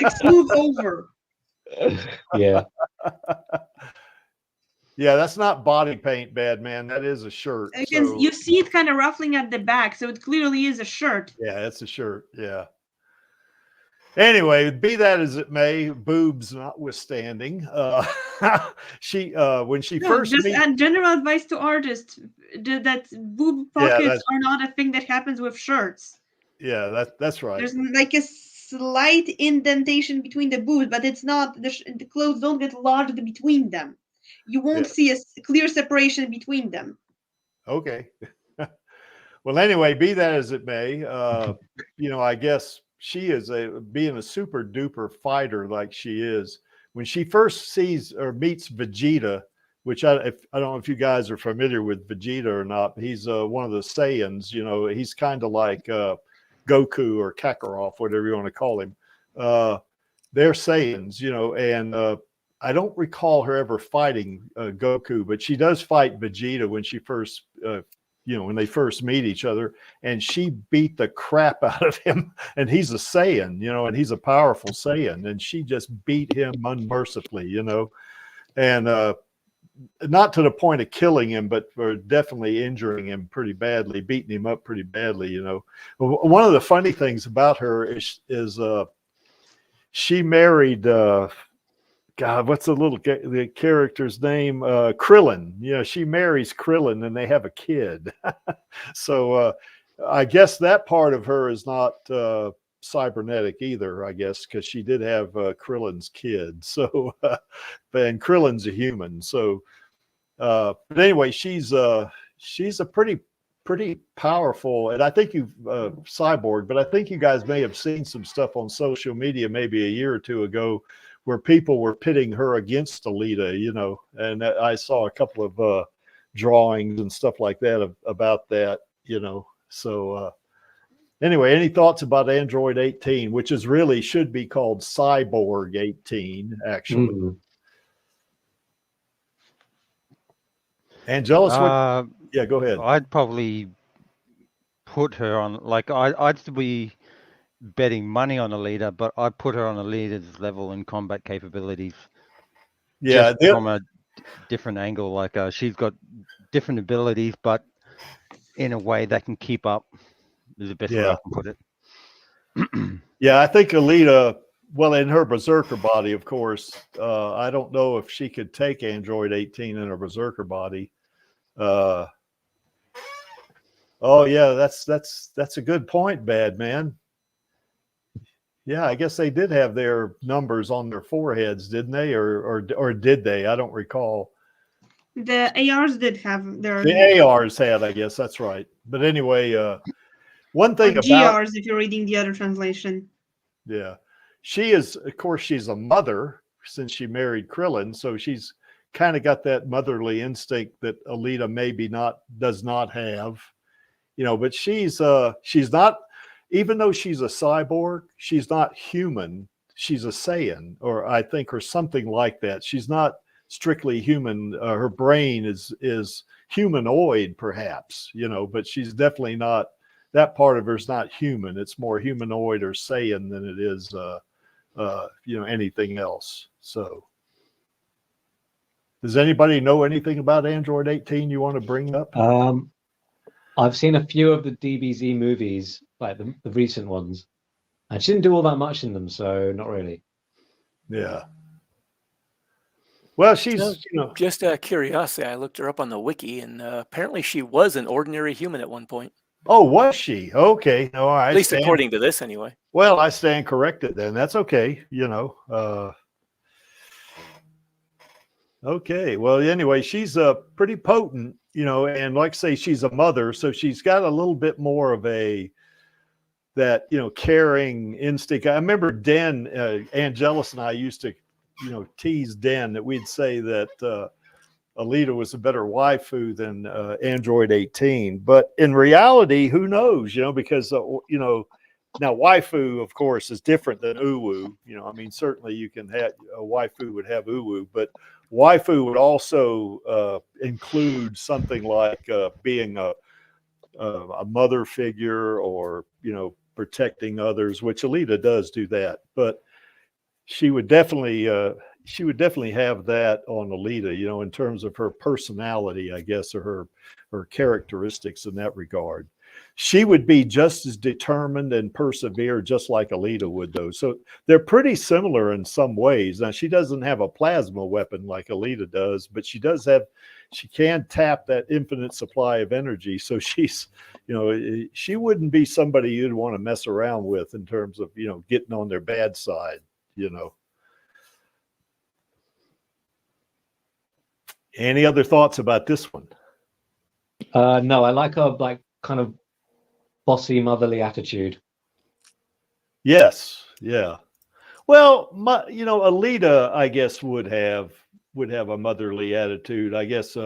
F: like smooth over.
B: Yeah.
A: Yeah, that's not body paint, bad man. That is a shirt.
F: Because you see it kind of ruffling at the back, so it clearly is a shirt.
A: Yeah, it's a shirt. Yeah. Anyway, be that as it may, boobs notwithstanding, when she first
F: general advice to artists that boob pockets are not a thing that happens with shirts.
A: Yeah, that's right.
F: There's like a slight indentation between the boobs, but it's not the clothes don't get lodged between them. You won't see a clear separation between them.
A: Okay. Well, anyway, be that as it may, you know, I guess she is being a super duper fighter like she is. When she first sees or meets Vegeta, which I don't know if you guys are familiar with Vegeta or not, but he's one of the Saiyans. You know, he's kind of like Goku or Kakarot, whatever you want to call him. They're Saiyans, you know, and I don't recall her ever fighting Goku, but she does fight Vegeta when she first, you know, when they first meet each other, and she beat the crap out of him. And he's a Saiyan, you know, and he's a powerful Saiyan, and she just beat him unmercifully, you know, and not to the point of killing him, but for definitely injuring him pretty badly, beating him up pretty badly, you know. One of the funny things about her is she married God, what's the character's name? Krillin. You know, she marries Krillin and they have a kid. So I guess that part of her is not cybernetic either, I guess, because she did have Krillin's kid. So, and Krillin's a human. So, but anyway, she's a pretty powerful, and I think you've Cyborg, but I think you guys may have seen some stuff on social media maybe a year or two ago where people were pitting her against Alita, you know, and I saw a couple of drawings and stuff like that about that, you know. So anyway, any thoughts about Android 18, which is really should be called Cyborg 18, actually? Mm-hmm. Angelus, yeah, go ahead.
E: I'd probably put her on, like, I'd still be betting money on Alita, but I put her on Alita's level in combat capabilities.
A: Yeah,
E: from a different angle. Like she's got different abilities, but in a way that can keep up. Is the best way I can put it.
A: Yeah, I think Alita, well, in her Berserker body, of course. I don't know if she could take Android 18 in her Berserker body. Oh yeah, that's a good point, Bad Man. Yeah, I guess they did have their numbers on their foreheads, didn't they? Or did they? I don't recall.
F: The ARs did have their
A: The ARs had, I guess that's right. But anyway, one thing
F: or
A: about
F: GRs if you're reading the other translation.
A: yeah, she is, of course, she's a mother since she married Krillin, so she's kind of got that motherly instinct that Alita maybe does not have, you know. But she's not, even though she's a cyborg, she's not human. She's a Saiyan, or I think, or something like that. She's not strictly human. Her brain is humanoid, perhaps, you know, but she's definitely not. That part of her is not human. It's more humanoid or Saiyan than it is, you know, anything else. So, does anybody know anything about Android 18 you want to bring up?
B: I've seen a few of the DBZ movies, like the recent ones, and she didn't do all that much in them, so not really.
A: Yeah. Well, she's, you know,
G: just out of curiosity, I looked her up on the wiki, and apparently she was an ordinary human at one point.
A: Oh, was she? Okay. No,
G: At least according to this, anyway.
A: Well, I stand corrected then. That's okay. You know. Okay. Well, anyway, she's pretty potent, you know, and like I say, she's a mother, so she's got a little bit more of that, you know, caring instinct. I remember Den, Angelus and I used to, you know, tease Den that we'd say that Alita was a better waifu than Android 18. But in reality, who knows, you know, because, you know, now waifu, of course, is different than uwu. You know, I mean, certainly you can have, a waifu would have uwu, but waifu would also include something like being a mother figure, or, you know, protecting others, which Alita does do that. But she would definitely have that on Alita, you know, in terms of her personality, I guess, or her characteristics in that regard. She would be just as determined and persevere, just like Alita would, though. So they're pretty similar in some ways. Now, she doesn't have a plasma weapon like Alita does, but she can tap that infinite supply of energy. So she's, you know, she wouldn't be somebody you'd want to mess around with in terms of, you know, getting on their bad side, you know. Any other thoughts about this one?
B: No, I like her, like, kind of bossy, motherly attitude.
A: Yes, yeah. Well, you know, Alita, I guess, would have a motherly attitude. I guess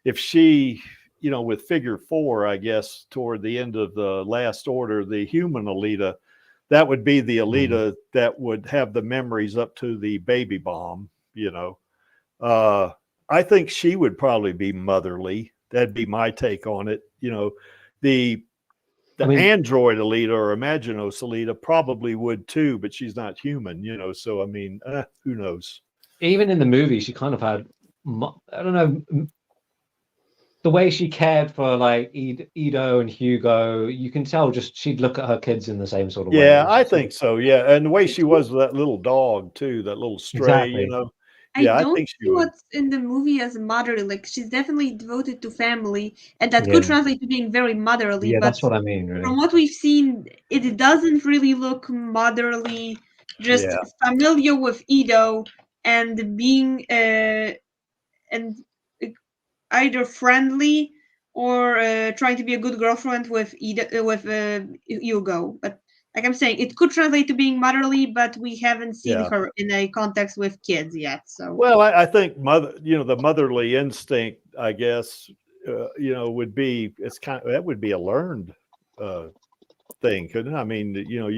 A: if she, you know, with Figure 4, I guess, toward the end of the Last Order, the human Alita, that would be the Alita that would have the memories up to the baby bomb, you know. I think she would probably be motherly. That'd be my take on it. You know, the android Alita or Imaginos Alita probably would too, but she's not human, you know. So I mean, who knows?
B: Even in the movie, she kind of had, I don't know, the way she cared for like Ido and Hugo. You can tell just she'd look at her kids in the same sort of way.
A: Yeah, I think so. Yeah, and the way she was with that little dog too, that little stray,
B: exactly.
A: You know.
F: Yeah, I don't
A: think
F: see what's in the movie as motherly. Like, she's definitely devoted to family, and that could translate to being very motherly.
B: Yeah,
F: but
B: that's what I mean, really.
F: From what we've seen, it doesn't really look motherly. Just familiar with Ido and being and either friendly or trying to be a good girlfriend with Hugo. But like I'm saying, it could translate to being motherly, but we haven't seen her in a context with kids yet. So,
A: well, I think the motherly instinct, I guess, you know, would be, that would be a learned thing, couldn't it? I mean, you know,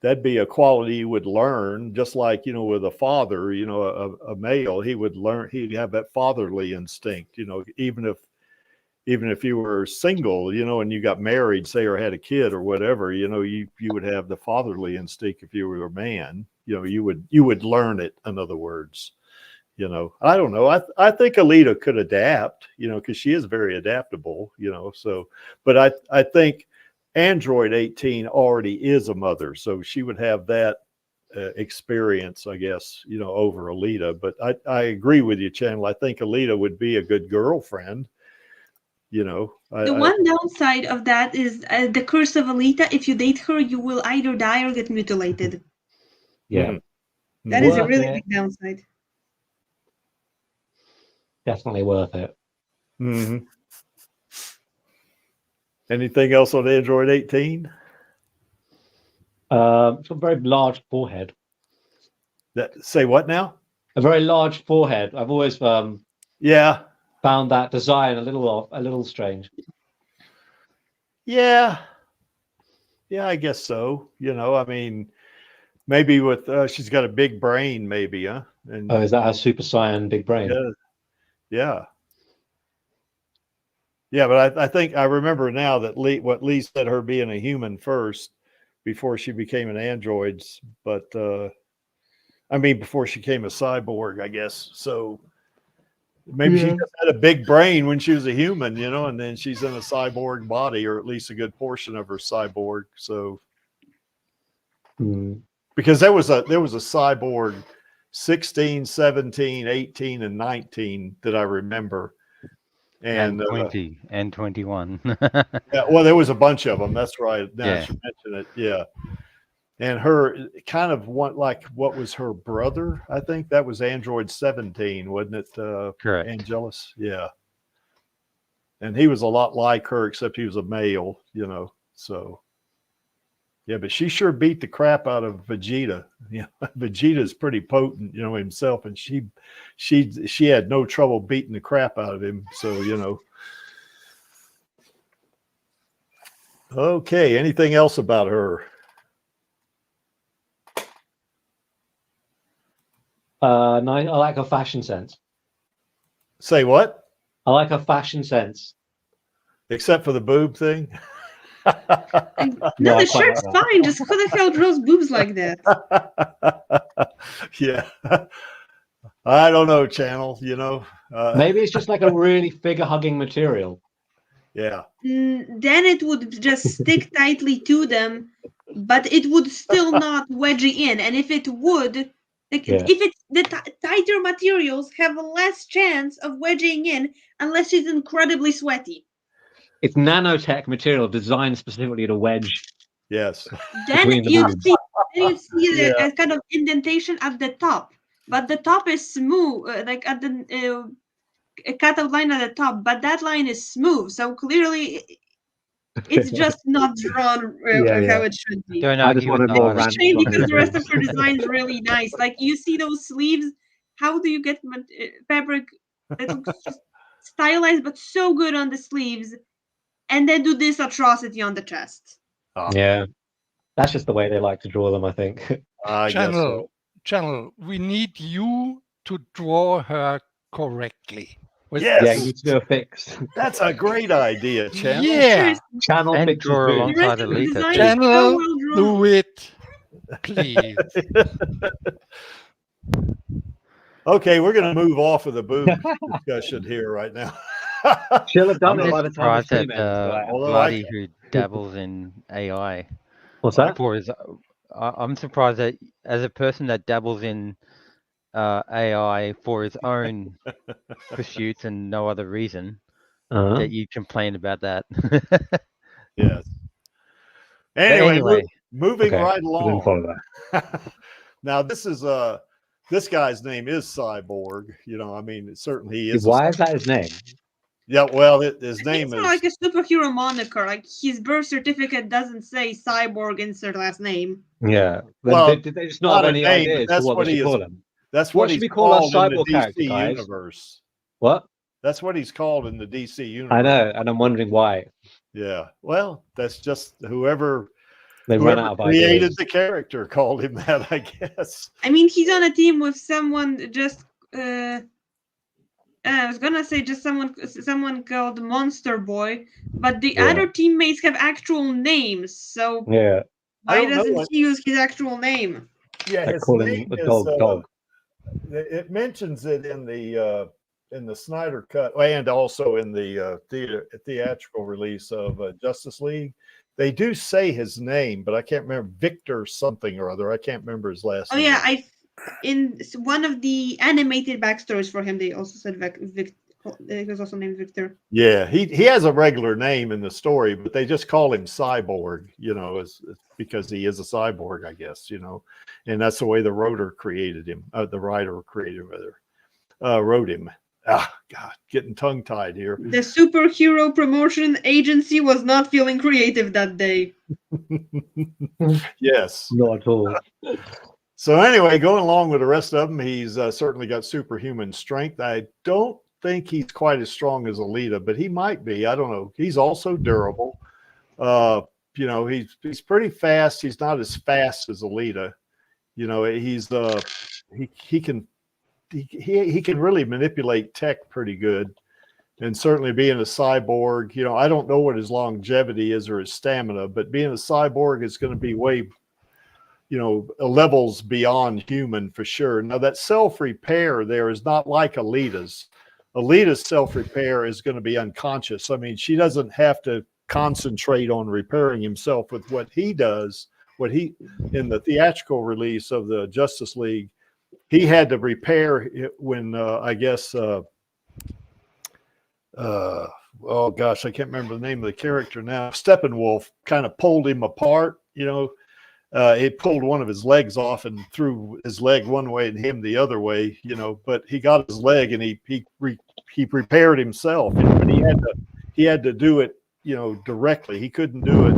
A: that'd be a quality you would learn, just like, you know, with a father, you know, a male, he'd have that fatherly instinct, you know, even if you were single, you know, and you got married, say, or had a kid or whatever, you know, you would have the fatherly instinct. If you were a man, you know, you would learn it, in other words, you know. I don't know. I think Alita could adapt, you know, because she is very adaptable, you know. So, but I think Android 18 already is a mother, so she would have that experience, I guess, you know, over Alita. But I agree with you, Channel. I think Alita would be a good girlfriend.
F: The one downside of that is the curse of Alita. If you date her, you will either die or get mutilated.
B: Yeah.
F: That is a
B: Worth
F: really
B: it.
F: big downside.
B: Definitely worth it.
A: Mm-hmm. Anything else on Android 18?
B: It's got a very large forehead.
A: Say what now?
B: A very large forehead. I've always
A: Yeah.
B: found that design a little strange.
A: Yeah. Yeah, I guess so. I mean, maybe with she's got a big brain, maybe, huh? And
B: Oh, is that her Super Saiyan big brain?
A: yeah. Yeah, but I think I remember now that what Lee said, her being a human first before she became an android, but I mean before she became a cyborg, I guess. So maybe she just had a big brain when she was a human, and then she's in a cyborg body, or at least a good portion of her cyborg. So because there was a cyborg 16, 17, 18, and 19 that I remember. And
E: 20 and 21.
A: Yeah, well, there was a bunch of them. That's right. Now
E: Yeah.
A: you mention it. Yeah. And her kind of what was her brother? I think that was Android 17, wasn't it?
E: Correct.
A: Angelus. Yeah. And he was a lot like her, except he was a male, so. Yeah, but she sure beat the crap out of Vegeta. Vegeta's pretty potent, himself, and she had no trouble beating the crap out of him. So, Okay, anything else about her?
B: No, I like her fashion sense.
A: Say what?
B: I like her fashion sense.
A: Except for the boob thing.
F: No, the shirt's fine. Just who the hell draws boobs like that?
A: Yeah. I don't know, Channel,
B: Maybe it's just like a really figure-hugging material.
A: Yeah.
F: Then it would just stick tightly to them, but it would still not wedge in. And if it would, if it's the tighter materials have less chance of wedging in unless it's incredibly sweaty.
B: It's nanotech material designed specifically to wedge.
A: Yes.
F: Then you see
A: Yeah.
F: a kind of indentation at the top, but the top is smooth, like at the a cutout line at the top, but that line is smooth, so clearly it's just not drawn how it should be.
E: Don't
B: I just
E: argue with
B: wanted more
E: the
F: It's a shame
B: random.
F: because the rest of her design is really nice. Like you see those sleeves. How do you get fabric that looks just stylized but so good on the sleeves, and then do this atrocity on the chest?
B: Yeah, that's just the way they like to draw them, I think.
A: I guess so.
D: Channel, we need you to draw her correctly.
A: Yes.
B: Yeah, you need to do a fix.
A: That's a great idea, Channel.
D: Yeah.
B: Channel
E: And
B: fixes
E: draw
B: boobs.
E: alongside
F: The rest of the
E: Alita.
F: design
E: too.
F: is
D: Channel,
F: well drawn.
D: do it, please.
A: Okay, we're going to move off of the boob discussion here right now.
B: She'll have done
E: I'm
B: it by
E: just
B: the time the
E: surprised
B: stream
E: that
B: ends. Right?
A: although
E: Bloody who dabbles in AI.
B: What's that?
E: I'm surprised that as a person that dabbles in AI for his own pursuits and no other reason, that you complain about that.
A: Yes.
E: But
A: Anyway, moving
B: Okay,
A: right
B: I didn't
A: along.
B: follow that.
A: Now, this guy's name is Cyborg. I mean, certainly he is.
B: Why is that his name?
A: Yeah, well, his
F: It's
A: name
F: not
A: is.
F: like a superhero moniker. Like his birth certificate doesn't say Cyborg insert last name.
B: Yeah.
A: Well,
B: did they just not have
A: not a
B: any
A: name, but
B: ideas
A: that's
B: for what
A: what
B: they
A: he
B: should
A: is.
B: call him?
A: That's
B: What
A: what
B: should
A: he's
B: we call our
A: called in
B: cyborg
A: the
B: character,
A: DC
B: guys?
A: universe.
B: What?
A: That's what he's called in the DC universe.
B: I know, and I'm wondering why.
A: Yeah. Well, that's just whoever
B: They run out of
A: created
B: ideas.
A: the character called him that, I guess.
F: I mean, he's on a team with someone just. I was gonna say just someone called Monster Boy, but the other teammates have actual names. So
B: Yeah.
F: why doesn't he use his actual name?
A: Yeah,
B: They
A: his
B: call him
A: name
B: the
A: is,
B: dog.
A: It mentions it in the Snyder cut and also in the theatrical release of Justice League. They do say his name, but I can't remember. Victor something or other. I can't remember his last name.
F: Oh yeah, in one of the animated backstories for him, they also said He was also named Victor.
A: Yeah, he has a regular name in the story, but they just call him Cyborg, it's because he is a cyborg, I guess, and that's the way the writer created him. The writer created wrote him. Ah, God, getting tongue tied here.
F: The superhero promotion agency was not feeling creative that day.
A: Yes.
B: Not at all.
A: So anyway, going along with the rest of them, he's certainly got superhuman strength. I don't think he's quite as strong as Alita, but he might be. I don't know. He's also durable. He's pretty fast. He's not as fast as Alita. He's he can really manipulate tech pretty good, and certainly being a cyborg, I don't know what his longevity is or his stamina, but being a cyborg is going to be way, levels beyond human for sure. Now that self-repair there is not like Alita's. Alita's self-repair is going to be unconscious. I mean, she doesn't have to concentrate on repairing himself with what he does. In the theatrical release of the Justice League, he had to repair it when I guess oh gosh, I can't remember the name of the character now. Steppenwolf kind of pulled him apart. It pulled one of his legs off and threw his leg one way and him the other way. But he got his leg and he repaired himself. But he had to do it directly. He couldn't do it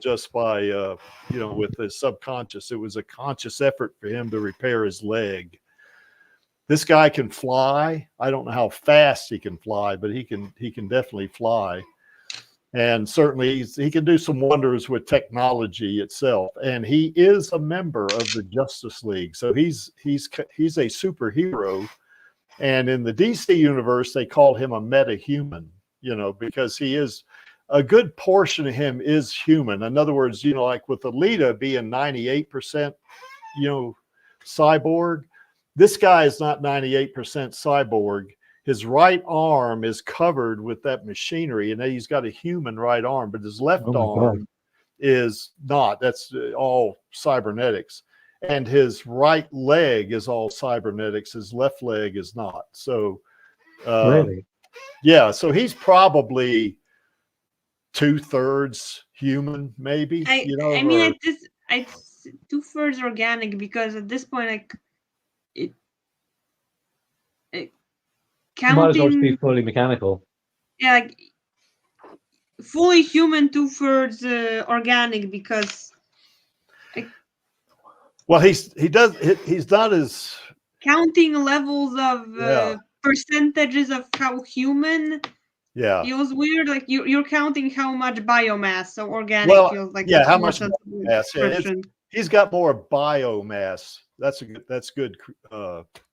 A: just by with his subconscious. It was a conscious effort for him to repair his leg. This guy can fly. I don't know how fast he can fly, but he can definitely fly, and certainly he can do some wonders with technology itself. And he is a member of the Justice League, so he's a superhero. And in the DC universe, they call him a meta-human, because he is. A good portion of him is human. In other words, like with Alita being 98%, cyborg, this guy is not 98% cyborg. His right arm is covered with that machinery, and he's got a human right arm, but his left arm is not. That's all cybernetics. And his right leg is all cybernetics. His left leg is not. So,
B: Really?
A: Yeah. So he's probably 2/3 human, maybe.
F: I mean, it's 2/3 organic, because at this point,
B: Might as well
F: counting,
B: be fully mechanical.
F: yeah, fully human, 2/3 organic, because
A: well, he's not as
F: counting levels of percentages of how human.
A: Yeah,
F: feels weird. Like you're counting how much biomass. So organic feels like
A: how much biomass. Yeah, he's got more biomass. That's good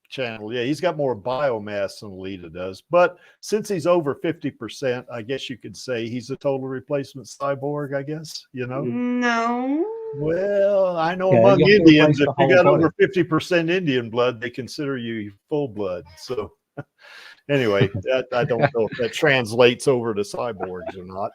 A: channel. Yeah, he's got more biomass than Alita does. But since he's over 50%, I guess you could say he's a total replacement cyborg. I guess
F: No.
A: Well, I know among Indians, if you got over 50% Indian blood, they consider you full blood. So. Anyway, I don't know if that translates over to cyborgs or not,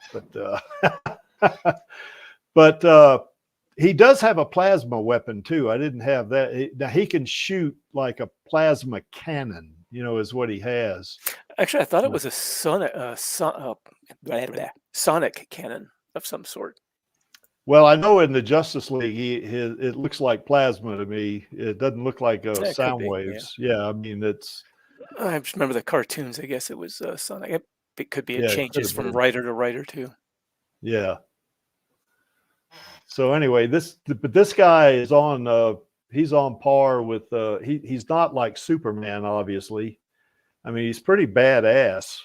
A: but he does have a plasma weapon too. I didn't have that. Now he can shoot like a plasma cannon, is what he has.
G: Actually, I thought it was a sonic cannon of some sort.
A: Well, I know in the Justice League, it looks like plasma to me. It doesn't look like sound waves. Yeah, I mean it's.
G: I just remember the cartoons. I guess it was Sonic. It could be. It changes from writer to writer too.
A: Yeah. So anyway, this guy is on. He's on par with. He's not like Superman, obviously. I mean, he's pretty badass.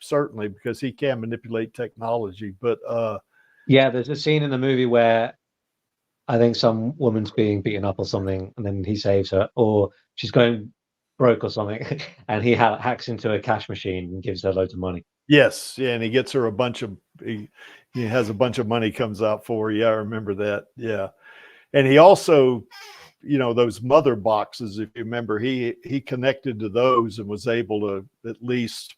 A: Certainly because he can manipulate technology. But
B: yeah, there's a scene in the movie where I think some woman's being beaten up or something, and then he saves her, or she's going broke or something, and he hacks into a cash machine and gives her loads of money.
A: Yes, yeah, and he gets her a bunch of. He has a bunch of money comes out for her. Yeah, I remember that. Yeah, and he also, those mother boxes. If you remember, he connected to those and was able to at least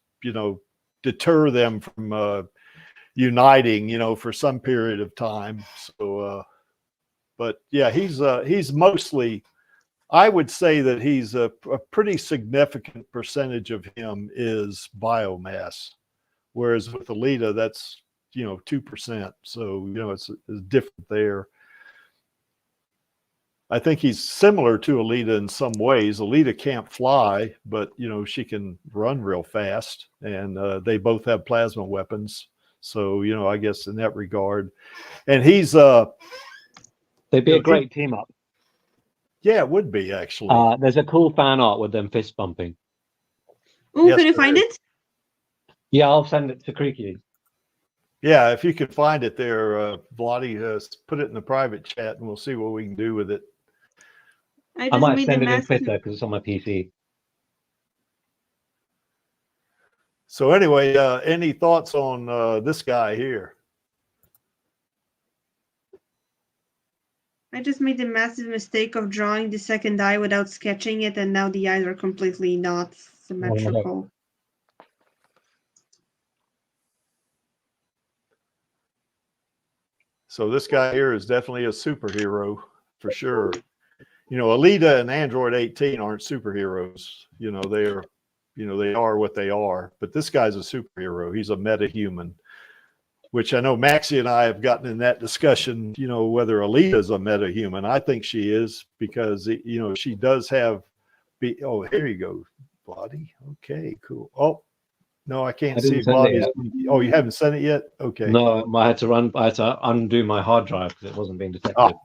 A: deter them from uniting. For some period of time. So, but yeah, he's mostly I would say that he's a pretty significant percentage of him is biomass, whereas with Alita, that's 2%. So it's different there. I think he's similar to Alita in some ways. Alita can't fly, but she can run real fast, and they both have plasma weapons. So I guess in that regard, and he's
B: they'd be a great team up.
A: Yeah, it would be actually.
B: There's a cool fan art with them fist bumping.
F: Oh,
A: Yes,
F: can you
A: there
F: find
A: is.
F: it?
B: Yeah, I'll send it to Creaky.
A: Yeah, if you could find it there, Vladi, put it in the private chat, and we'll see what we can do with it.
B: I might send it in Twitter because it's on my PC.
A: So anyway, any thoughts on this guy here?
F: I just made the massive mistake of drawing the second eye without sketching it, and now the eyes are completely not symmetrical.
A: So this guy here is definitely a superhero for sure. Alita and Android 18 aren't superheroes. They're, they are what they are. But this guy's a superhero. He's a meta-human, which I know Maxie and I have gotten in that discussion, whether Alita is a meta-human. I think she is because, she does have, oh, here you go, Vladi. Okay, cool. Oh, no, I can't see Vladi's. Oh, you haven't sent it yet? Okay.
B: No, I had to undo my hard drive because it wasn't being detected. Oh.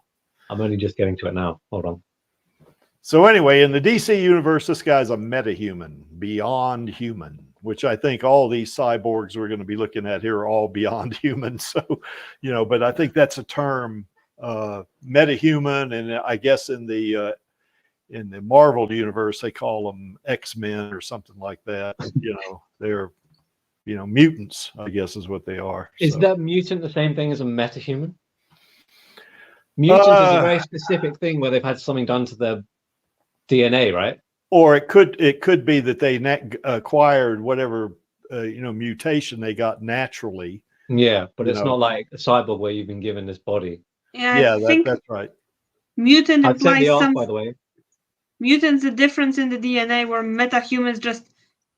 B: I'm only just getting to it now. Hold on.
A: So anyway, in the DC universe, this guy's a meta-human, beyond human, which I think all these cyborgs we're going to be looking at here are all beyond human. So, but I think that's a term, meta-human, and I guess in the Marvel universe they call them X-Men or something like that. They're mutants, I guess is what they are.
B: Is that mutant the same thing as a meta-human? Mutant is a very specific thing where they've had something done to their DNA, right?
A: Or it could be that they acquired whatever mutation they got naturally.
B: Yeah, but it's not like a cyborg where you've been given this body.
F: Yeah, I think
A: that's right.
F: Mutant
B: I'd send
F: implies
B: the art,
F: some.
B: by the way.
F: Mutant's a difference in the DNA where meta-humans just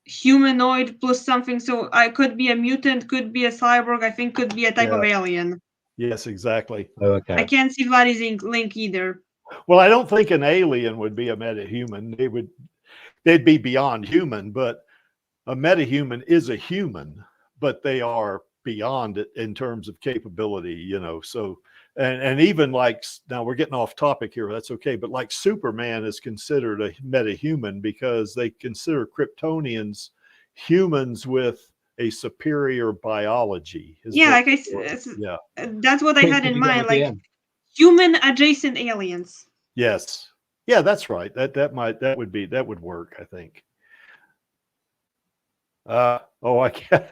F: humanoid plus something. So I could be a mutant, could be a cyborg. I think could be a type of alien.
A: Yes, exactly.
B: Oh, okay.
F: I can't see Vladi's link either.
A: Well, I don't think an alien would be a meta-human. They'd be beyond human, but a meta-human is a human, but they are beyond it in terms of capability, so and even like, now we're getting off topic here, that's okay, but like Superman is considered a meta-human because they consider Kryptonians humans with a superior biology. That's
F: what I had in mind, like human adjacent aliens.
A: Yes. Yeah, that's right. That would work, I think. I can't.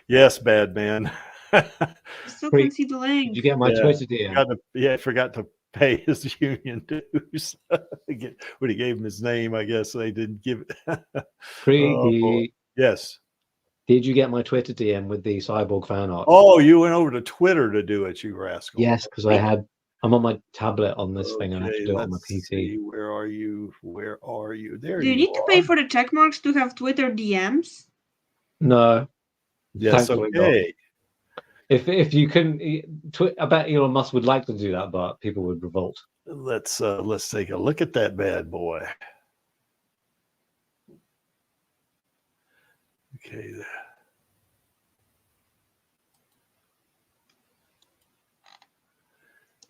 A: Yes, bad man.
F: I still can't see the link.
B: Did you get my Twitter DM?
A: I forgot to pay his union dues. When he gave him his name, I guess they didn't give it. Yes.
B: Did you get my Twitter DM with the cyborg fan art?
A: Oh, you went over to Twitter to do it, you rascal.
B: Yes, because I'm on my tablet on this thing and I have to do it on my PC.
A: See, where are you? There
F: do you need to pay for the check marks to have Twitter DMs?
B: No.
A: Yes, okay.
B: If you couldn't, I bet Elon Musk would like to do that, but people would revolt.
A: Let's take a look at that bad boy. Okay.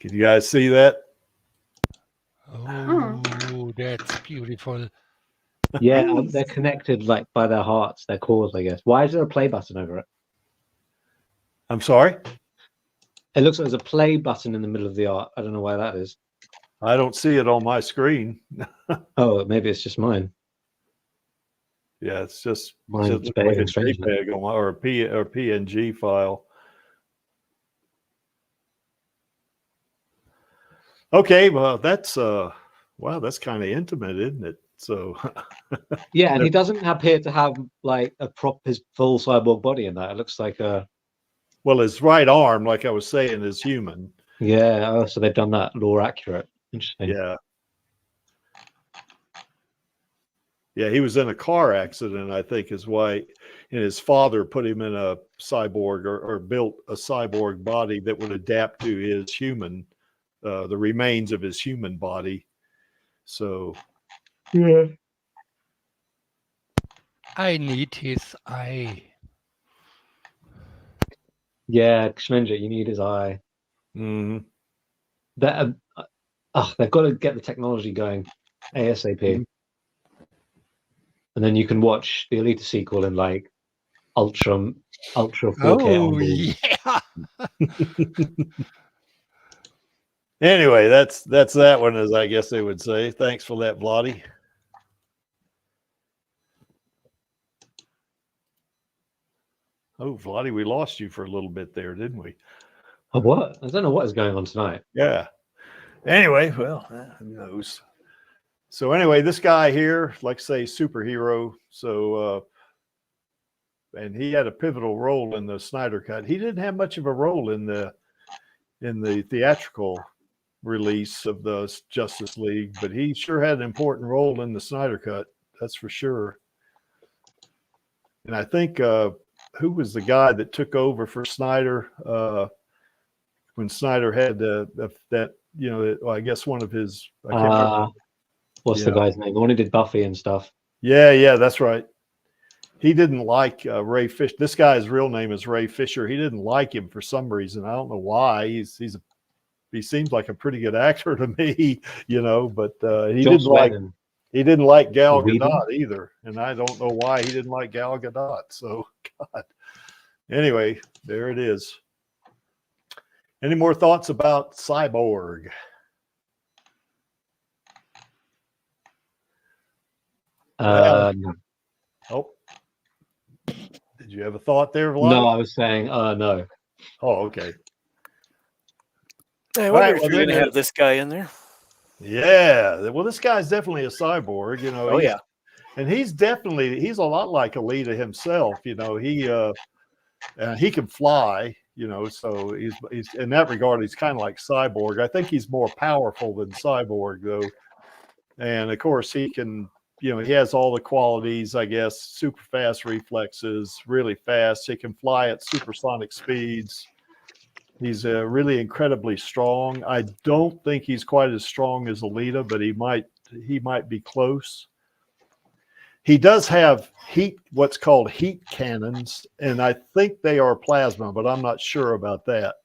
A: Can you guys see that?
D: Oh, that's beautiful.
B: Yeah, they're connected like by their hearts, their cores, I guess. Why is there a play button over it?
A: I'm sorry?
B: It looks like there's a play button in the middle of the art. I don't know why that is.
A: I don't see it on my screen.
B: Oh, maybe it's just mine.
A: Yeah, it's just
B: like a
A: JPEG or a PNG file. Okay, well, that's wow, that's kind of intimate, isn't it? So
B: yeah, and he doesn't appear to have like his full cyborg body in that. It looks like a
A: his right arm, like I was saying, is human.
B: Yeah, so they've done that lore accurate. Interesting.
A: Yeah. Yeah, he was in a car accident, I think, is why. And his father put him in a cyborg or built a cyborg body that would adapt to his human, the remains of his human body. So,
D: yeah. I need his eye.
B: Yeah, Schmendrick, you need his eye.
A: mhm.
B: That they've got to get the technology going ASAP.
A: Mhm.
B: And then you can watch the Alita sequel in like ultra 4K.
D: Oh,
B: onboard.
D: yeah.
A: Anyway, that's that one, as I guess they would say. Thanks for that, Vladdy. Oh, Vladdy, we lost you for a little bit there, didn't we?
B: Oh, what? I don't know what is going on tonight.
A: Yeah. Anyway, well, who knows? So anyway, this guy here, like I say, superhero. So, and he had a pivotal role in the Snyder Cut. He didn't have much of a role in the theatrical release of the Justice League, but he sure had an important role in the Snyder Cut. That's for sure. And I think who was the guy that took over for Snyder when Snyder had that, you know, well, I guess one of his, I can't remember.
B: What's the guy's name? The one who did Buffy and stuff.
A: Yeah, that's right. He didn't like Ray Fisher. This guy's real name is Ray Fisher. He didn't like him for some reason. I don't know why. He seems like a pretty good actor to me, you know, but he didn't like Gal Gadot either. And I don't know why he didn't like Gal Gadot. So, God. Anyway, there it is. Any more thoughts about Cyborg?
B: No.
A: Oh, did you have a thought there, Vlad?
B: No, I was saying no.
A: Oh, okay.
G: I wonder if you're going to have this guy in there.
A: Yeah, well, this guy's definitely a cyborg, you know.
G: Oh, yeah.
A: And he's a lot like Alita himself, you know. He can fly, you know, so he's in that regard, he's kind of like Cyborg. I think he's more powerful than Cyborg, though. And of course, he can, you know, he has all the qualities, I guess, super fast reflexes, really fast. He can fly at supersonic speeds. He's really incredibly strong. I don't think he's quite as strong as Alita, but he might be close. He does have what's called heat cannons, and I think they are plasma, but I'm not sure about that.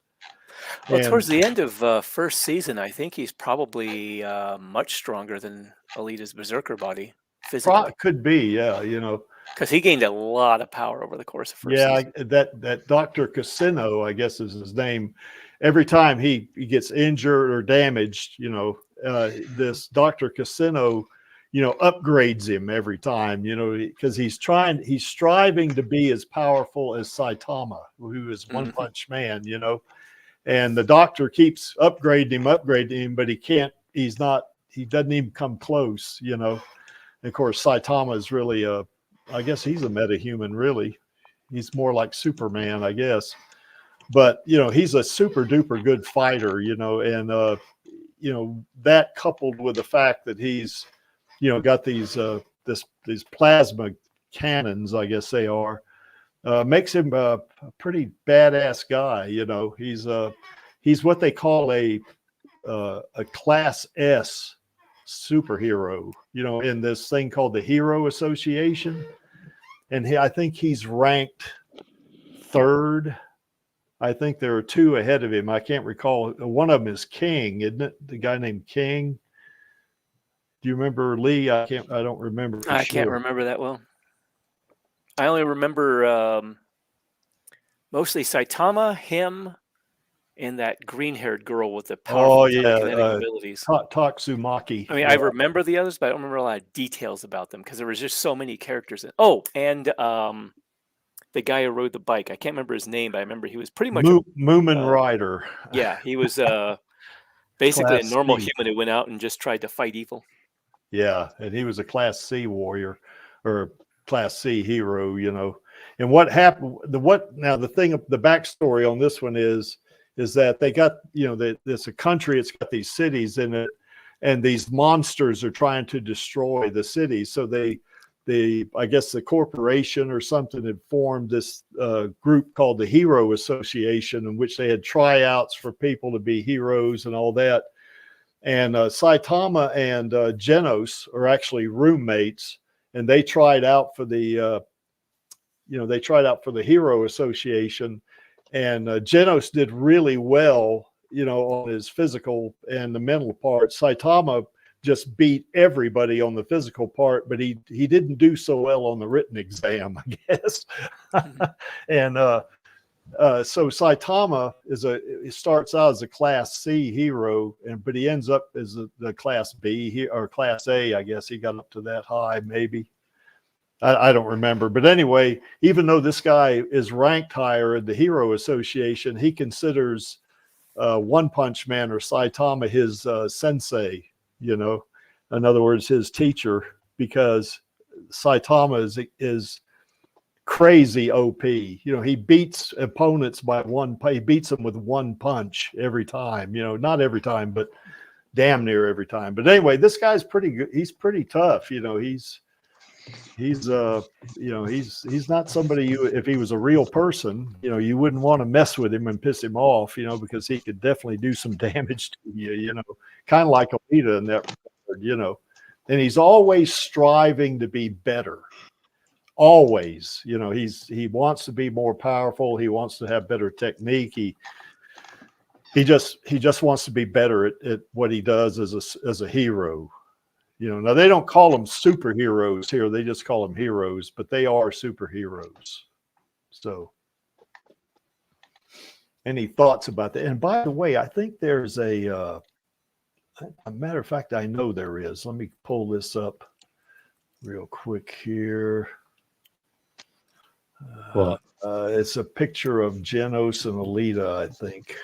G: Well, towards the end of first season, I think he's probably much stronger than Alita's Berserker body physically.
A: Could be, yeah, you know.
G: Because he gained a lot of power over the course of first season.
A: That Dr. Casino, I guess is his name. Every time he gets injured or damaged, you know, this Dr. Casino, you know, upgrades him every time, you know, because he's striving to be as powerful as Saitama, who is One Punch Man, you know, and the doctor keeps upgrading him, but he doesn't even come close, you know. And of course, Saitama is really I guess he's a metahuman, really. He's more like Superman, I guess. But, you know, he's a super duper good fighter, you know, and, you know, that coupled with the fact that he's, you know, got these plasma cannons, I guess they are, makes him a pretty badass guy. You know, he's what they call a Class S superhero, you know, in this thing called the Hero Association. And I think he's ranked 3rd. I think there are 2 ahead of him. I can't recall. One of them is King, isn't it? The guy named King. Do you remember Lee? I don't remember.
G: I can't remember that well. I only remember mostly Saitama, him, and that green-haired girl with the powerful abilities.
A: Tatsumaki.
G: I mean, I remember the others, but I don't remember a lot of details about them because there was just so many characters. And the guy who rode the bike. I can't remember his name, but I remember he was pretty much
A: Moomin Rider.
G: Yeah, he was basically a normal human who went out and just tried to fight evil.
A: Yeah, and he was a Class C warrior or Class C hero, you know. And what happened? The backstory on this one is that they got, you know, it's a country. It's got these cities in it, and these monsters are trying to destroy the cities. So they I guess the corporation or something had formed this group called the Hero Association, in which they had tryouts for people to be heroes and all that. And Saitama and Genos are actually roommates, and they tried out for the Hero Association, and Genos did really well, on his physical and the mental part. Saitama just beat everybody on the physical part, but he didn't do so well on the written exam, I guess. And so Saitama he starts out as a Class C hero, but he ends up as the Class B or Class A, I guess. He got up to that high, maybe. I don't remember. But anyway, even though this guy is ranked higher in the Hero Association, he considers One Punch Man or Saitama his sensei, in other words, his teacher, because Saitama is crazy OP. He beats opponents he beats them with one punch every time, not every time, but damn near every time. But anyway, this guy's pretty good. He's pretty tough. He's not somebody if he was a real person, you wouldn't want to mess with him and piss him off, because he could definitely do some damage to you, kind of like Alita in that regard, and he's always striving to be better. Always, he wants to be more powerful. He wants to have better technique. He just wants to be better at what he does as a hero. Now they don't call them superheroes here. They just call them heroes, but they are superheroes. So any thoughts about that? And by the way, I think there's a matter of fact, I know there is. Let me pull this up real quick here.
B: What?
A: It's a picture of Genos and Alita, I think.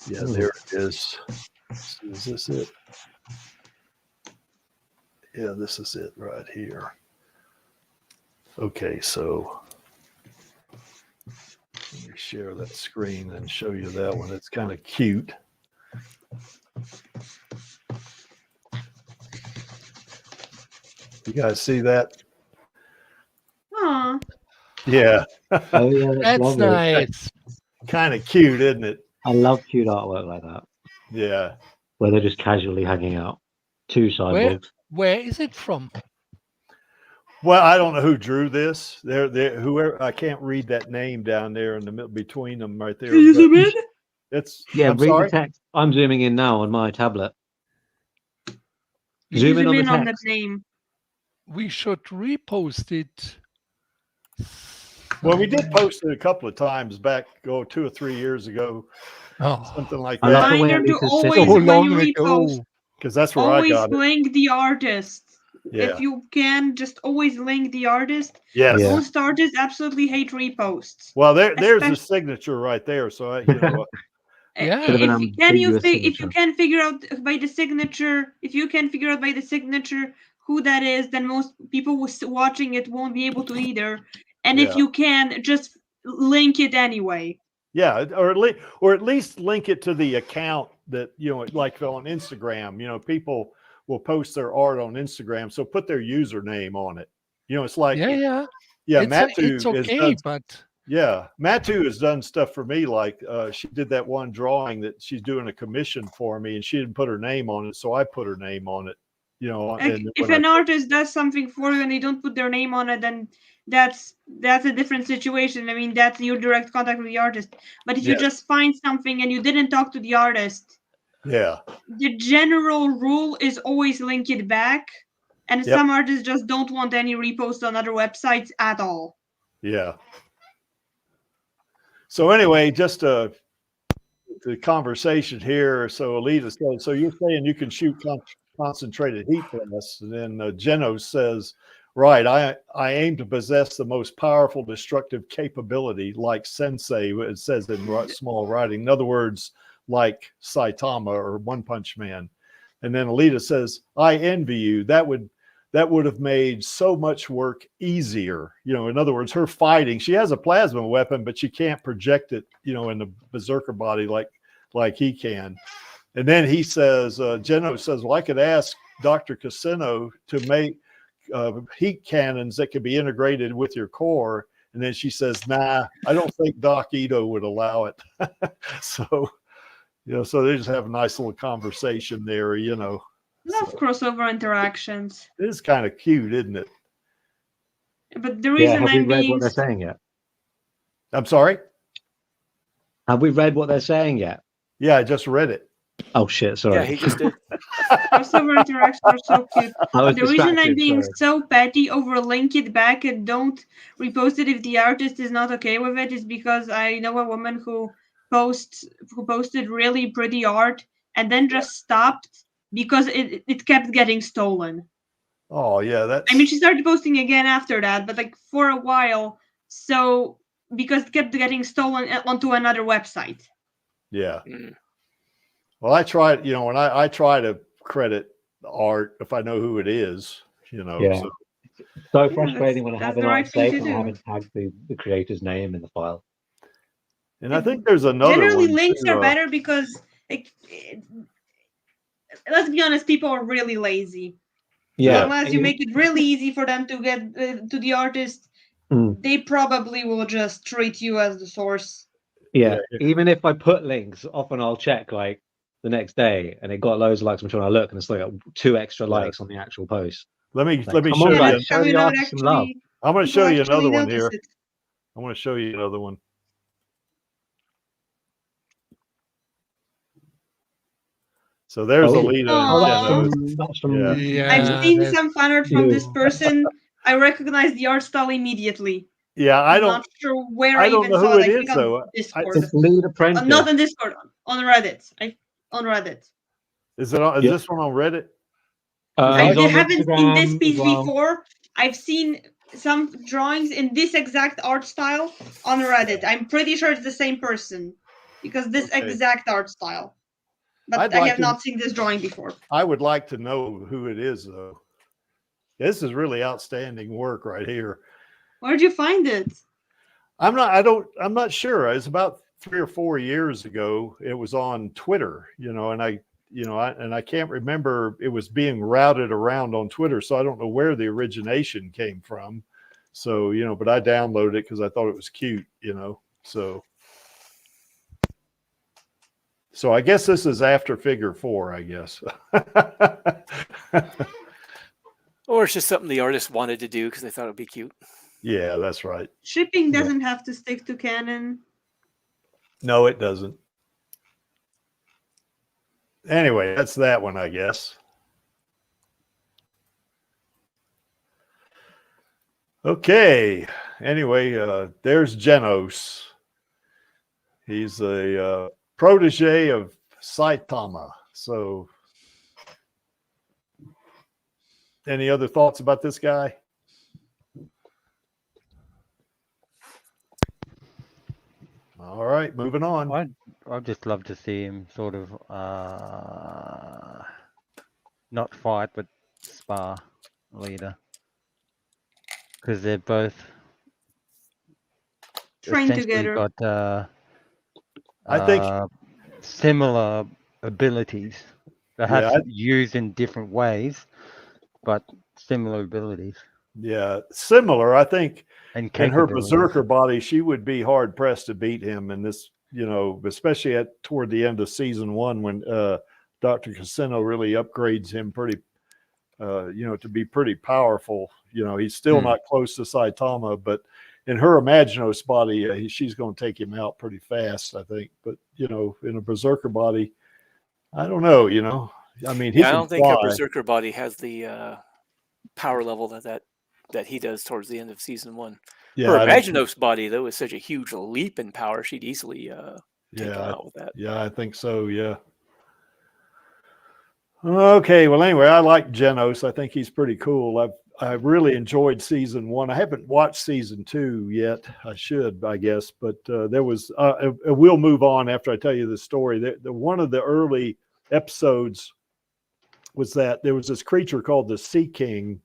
A: Yeah, there it is. Is this it? Yeah, this is it right here. Okay, so let me share that screen and show you that one. It's kind of cute. You guys see that?
F: Aw.
A: Yeah.
B: Oh, yeah,
D: That's
B: lovely.
D: nice.
A: Kind of cute, isn't it?
B: I love cute artwork like that,
A: Yeah.
B: where they're just casually hanging out. Two cyborgs.
D: Where is it from?
A: Well, I don't know who drew this. Whoever, I can't read that name down there in the middle between them right there.
F: Can you zoom in?
A: It's
B: Yeah,
A: I'm
B: read
A: sorry.
B: the text. I'm zooming in now on my tablet.
F: You
B: Zoom in on the
F: on the
B: text.
F: name.
D: We should repost it.
A: Well, we did post it a couple of times back, 2 or 3 years ago,
D: Oh,
A: something like
B: I love
A: that.
B: the way
F: Reminder to
B: Alita's
F: always,
B: system-
D: so
F: when
D: long
F: you
D: ago.
F: repost,
A: Because that's where I
F: always
A: got it.
F: link the artist.
A: Yeah.
F: If you can, just always link the artist.
A: Yes.
B: Yeah.
F: Most artists absolutely hate reposts.
A: Well, there's the
F: Especially-
A: signature right there. So
D: Yeah.
B: Bit of an
F: If you
B: ambiguous
F: can figure out by the signature, who that is, then most people watching it won't be able to either. And if
A: Yeah.
F: you can, just link it anyway.
A: yeah, or at least link it to the account that like on Instagram. People will post their art on Instagram, so put their username on it. It's like
D: Yeah.
A: Matu
D: It's okay, but
A: Matu has done stuff for me. Like she did that one drawing that she's doing a commission for me, and she didn't put her name on it, so I put her name on it.
F: If an artist does something for you and they don't put their name on it, then that's a different situation. I mean, that's your direct contact with the artist. But if you just find something and you didn't talk to the artist,
A: yeah,
F: the general rule is always link it back. And some artists just don't want any reposts on other websites at all.
A: yeah. So anyway, just the conversation here. So Alita said, so you're saying you can shoot concentrated heat blasts, and then Genos says, right, I aim to possess the most powerful destructive capability, like Sensei, it says in small writing. In other words, like Saitama or One Punch Man. And then Alita says, I envy you. That would have made so much work easier. In other words, her fighting, she has a plasma weapon, but she can't project it, in the berserker body like he can. And then he says, Genos says, well, I could ask Dr. Casino to heat cannons that could be integrated with your core. And then she says, nah, I don't think Doc Ito would allow it. So, so they just have a nice little conversation there,
F: Love crossover interactions.
A: It is kind of cute, isn't it?
F: But the reason
B: have we
F: I'm
B: read
F: being
B: what they're saying yet?
A: I'm sorry?
B: Have we read what they're saying yet?
A: Yeah, I just read it.
B: Oh shit! Sorry.
G: Yeah, he just did.
F: crossover interactions are so cute.
B: I was
F: The reason I'm
B: distracted,
F: being
B: sorry.
F: so petty over link it back and don't repost it if the artist is not okay with it is because I know a woman who posted really pretty art and then just stopped because it kept getting stolen.
A: Oh yeah, that's.
F: I mean, she started posting again after that, but like for a while, so because it kept getting stolen onto another website.
A: Yeah. Well, I try, when I try to credit the art if I know who it is,
B: Yeah.
A: So.
B: So frustrating when I
F: that's
B: have
F: the
B: an
F: right
B: art
F: thing
B: saved
F: to
B: and I
F: do.
B: haven't tagged the creator's name in the file.
A: And I think there's another
F: Generally,
A: one
F: links
A: too,
F: are better because, let's be honest, people are really lazy.
B: Yeah.
F: Unless you make it really easy for them to get to the artist, they probably will just treat you as the source.
B: Yeah. Even if I put links, often I'll check like the next day and it got loads of likes. I'm trying to look and it's like 2 extra likes on the actual post.
A: Let me
B: Like,
A: show you.
B: guys, show the artist some love.
A: I'm going to show you another one here.
F: It.
A: I want to show you another one. So there's Alita.
F: I've seen some fan art from this person. I recognize the art style immediately.
A: Yeah,
F: I'm not sure where I even
A: know
F: saw
A: who
F: it.
A: it
F: I
A: is
F: think
A: though.
F: on Discord.
B: It's Lead Apprentice.
F: Not on Discord, on Reddit. On Reddit.
A: Is this one on Reddit?
F: I haven't seen this piece before. I've seen some drawings in this exact art style on Reddit. I'm pretty sure it's the same person because this exact art style. But I have not seen this drawing before. I
A: would like to know who it is though. This is really outstanding work right here.
F: Where'd you find it?
A: I'm not sure. It was about 3 or 4 years ago. It was on Twitter, and I can't remember. It was being routed around on Twitter, so I don't know where the origination came from. So, but I downloaded it because I thought it was cute, So I guess this is after figure 4, I guess.
G: Or it's just something the artist wanted to do because they thought it would be cute.
A: Yeah, that's right.
F: Shipping doesn't have to stick to canon.
A: No, it doesn't. Anyway, that's that one, I guess. Okay. Anyway, there's Genos. He's a protege of Saitama. So, any other thoughts about this guy? All right, moving on.
E: I'd just love to see him sort of not fight but spar Alita, because they're both
F: trained together.
E: Got
A: I think
E: similar abilities, perhaps used in different ways, but similar abilities.
A: Yeah, similar. I think
E: in
A: her berserker body, she would be hard pressed to beat him in this, especially toward the end of season 1 when Dr. Casino really upgrades him pretty, to be pretty powerful. He's still not close to Saitama, but in her Imaginos body, she's going to take him out pretty fast, I think. But, in a berserker body, I don't know, I mean,
G: I don't think a berserker body has the power level that he does towards the end of season 1.
A: Yeah,
G: her Imaginos body, though, is such a huge leap in power. She'd easily take him out with that.
A: Yeah, I think so. Yeah. Okay. Well, anyway, I like Genos. I think he's pretty cool. I really enjoyed season 1. I haven't watched season 2 yet. I should, I guess. But there was. We'll move on after I tell you the story. One of the early episodes was that there was this creature called the Sea King.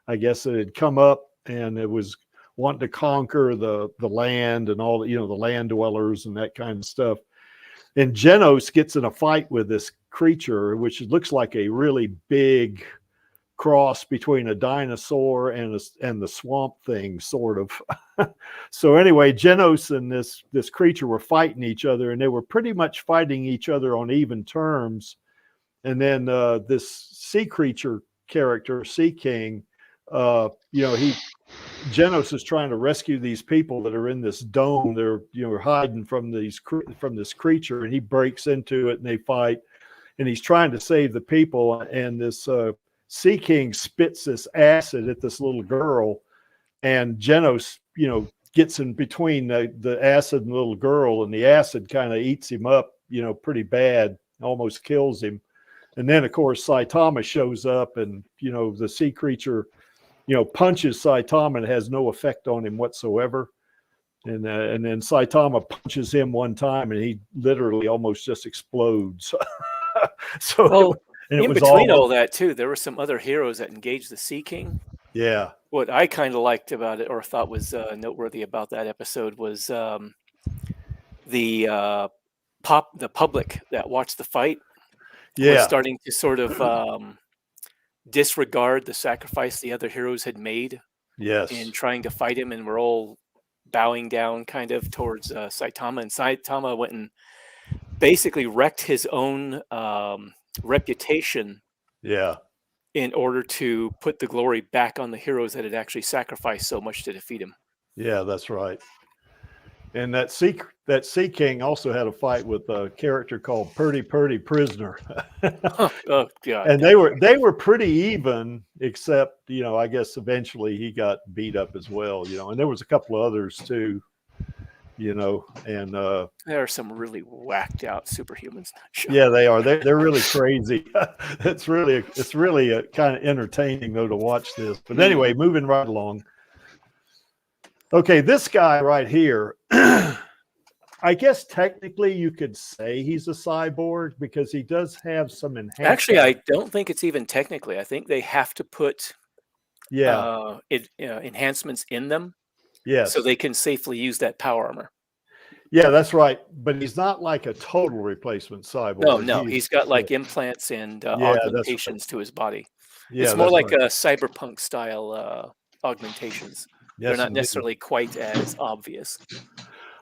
A: I guess it had come up and it was wanting to conquer the land and all, the land dwellers and that kind of stuff. And Genos gets in a fight with this creature, which looks like a really big cross between a dinosaur and the Swamp Thing, sort of. So anyway, Genos and this creature were fighting each other, and they were pretty much fighting each other on even terms. And then this sea creature character, Sea King, Genos is trying to rescue these people that are in this dome. They're hiding from this creature, and he breaks into it, and they fight. And he's trying to save the people. And this Sea King spits this acid at this little girl, and Genos, gets in between the acid and the little girl, and the acid kind of eats him up, pretty bad, almost kills him. And then, of course, Saitama shows up, and, the sea creature, punches Saitama, and it has no effect on him whatsoever. And then Saitama punches him one time, and he literally almost just explodes. So,
G: in between all that, too, there were some other heroes that engaged the Sea King.
A: Yeah.
G: What I kind of liked about it, or thought was noteworthy about that episode, was the public that watched the fight. Was starting to sort of disregard the sacrifice the other heroes had made.
A: Yes.
G: In trying to fight him, and we're all bowing down kind of towards Saitama. And Saitama went and basically wrecked his own reputation.
A: Yeah.
G: In order to put the glory back on the heroes that had actually sacrificed so much to defeat him. Yeah,
A: that's right. And that Sea King also had a fight with a character called Purdy Prisoner.
G: Oh God!
A: And they were pretty even, except I guess eventually he got beat up as well. And there was a couple of others too. And
G: there are some really whacked out superhumans.
A: Yeah, they are. They're really crazy. It's really kind of entertaining though to watch this. But anyway, moving right along. Okay, this guy right here, I guess technically you could say he's a cyborg because he does have some enhancements.
G: Actually, I don't think it's even technically. I think they have to put enhancements in them.
A: Yes.
G: So they can safely use that power armor.
A: Yeah, that's right. But he's not like a total replacement cyborg.
G: No, he's got like implants and augmentations to his body.
A: Yeah,
G: it's more like a cyberpunk style augmentations.
A: Yes,
G: they're not necessarily quite as obvious.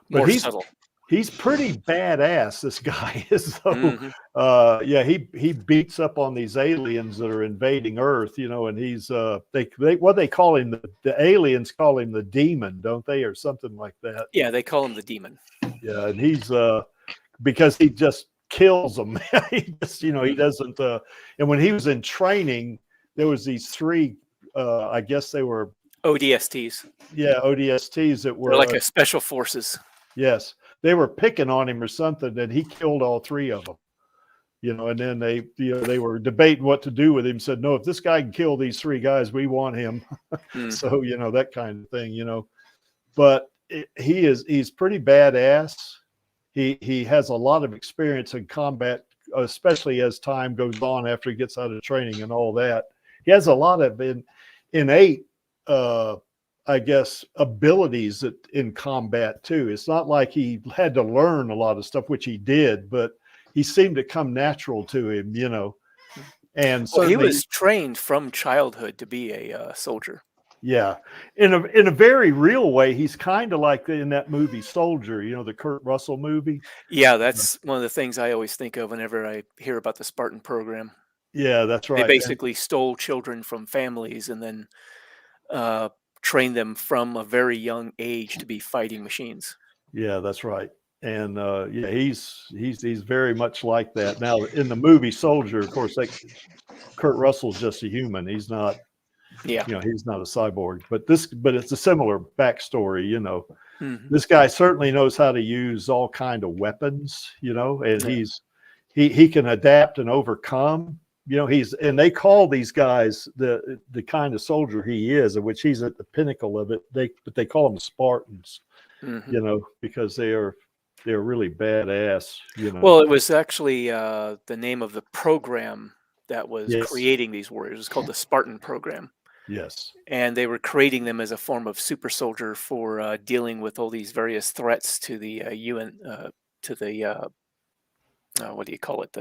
A: But
G: more subtle.
A: He's pretty badass, this guy is. So, he beats up on these aliens that are invading Earth, and he's they call him the aliens call him the demon, don't they, or something like that?
G: Yeah, they call him the demon.
A: Yeah, and he's because he just kills them. He just he doesn't. And when he was in training, there was these three. I guess they were
G: ODSTs.
A: Yeah, ODSTs that were
G: they're like a special forces.
A: Yes. They were picking on him or something, and he killed all three of them. And then they were debating what to do with him. Said, no, if this guy can kill these three guys, we want him. So that kind of thing. But he's pretty badass. He has a lot of experience in combat, especially as time goes on after he gets out of training and all that. He has a lot of innate I guess abilities in combat too. It's not like he had to learn a lot of stuff, which he did, but he seemed to come natural to him, And so
G: he was trained from childhood to be a soldier.
A: Yeah, in a very real way, he's kind of like in that movie Soldier, the Kurt Russell movie.
G: Yeah, that's one of the things I always think of whenever I hear about the Spartan program.
A: Yeah, that's right.
G: They basically stole children from families and then train them from a very young age to be fighting machines.
A: Yeah, that's right. And he's very much like that. Now in the movie Soldier, of course, Kurt Russell's just a human. He's not, he's not a cyborg. But it's a similar backstory. This guy certainly knows how to use all kind of weapons. And he can adapt and overcome. And they call these guys the kind of soldier he is, of which he's at the pinnacle of it. But they call them Spartans, because they're really badass.
G: Well, it was actually the name of the program that was creating these warriors. It's called the Spartan program.
A: Yes.
G: And they were creating them as a form of super soldier for dealing with all these various threats to the UN, to the what do you call it?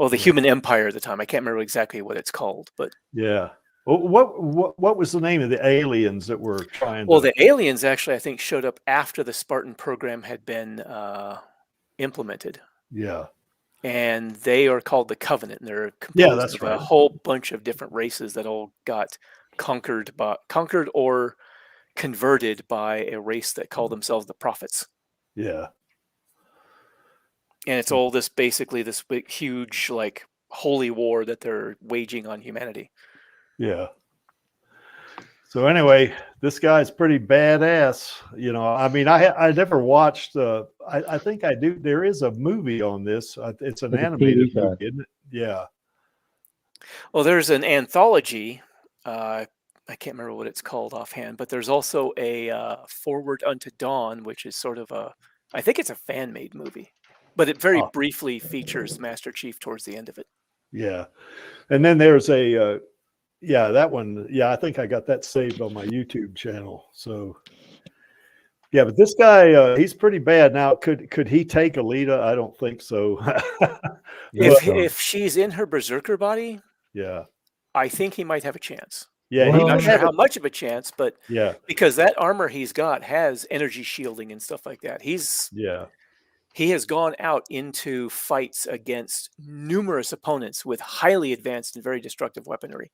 G: well, the Human Empire at the time. I can't remember exactly what it's called, but
A: yeah. What was the name of the aliens that were trying?
G: Well, the aliens actually, I think, showed up after the Spartan program had been implemented.
A: Yeah.
G: And they are called the Covenant, and they're composed of a whole bunch of different races that all got conquered or converted by a race that called themselves the Prophets.
A: Yeah.
G: And it's all basically this big, huge, like, holy war that they're waging on humanity.
A: Yeah. So anyway, this guy's pretty badass. You know, I mean, I never watched. I think I do. There is a movie on this. It's an animated movie, isn't it? Yeah.
G: Well, there's an anthology. I can't remember what it's called offhand, but there's also a Forward Unto Dawn, which is sort of I think it's a fan-made movie, but it very briefly features Master Chief towards the end of it.
A: Yeah. And then there's yeah, that one. Yeah, I think I got that saved on my YouTube channel. So, yeah, but this guy, he's pretty bad. Now, could he take Alita? I don't think so.
G: If she's in her berserker body,
A: yeah,
G: I think he might have a chance.
A: Yeah,
G: I'm not sure how much of a chance, but
A: yeah,
G: because that armor he's got has energy shielding and stuff like that. He has gone out into fights against numerous opponents with highly advanced and very destructive weaponry.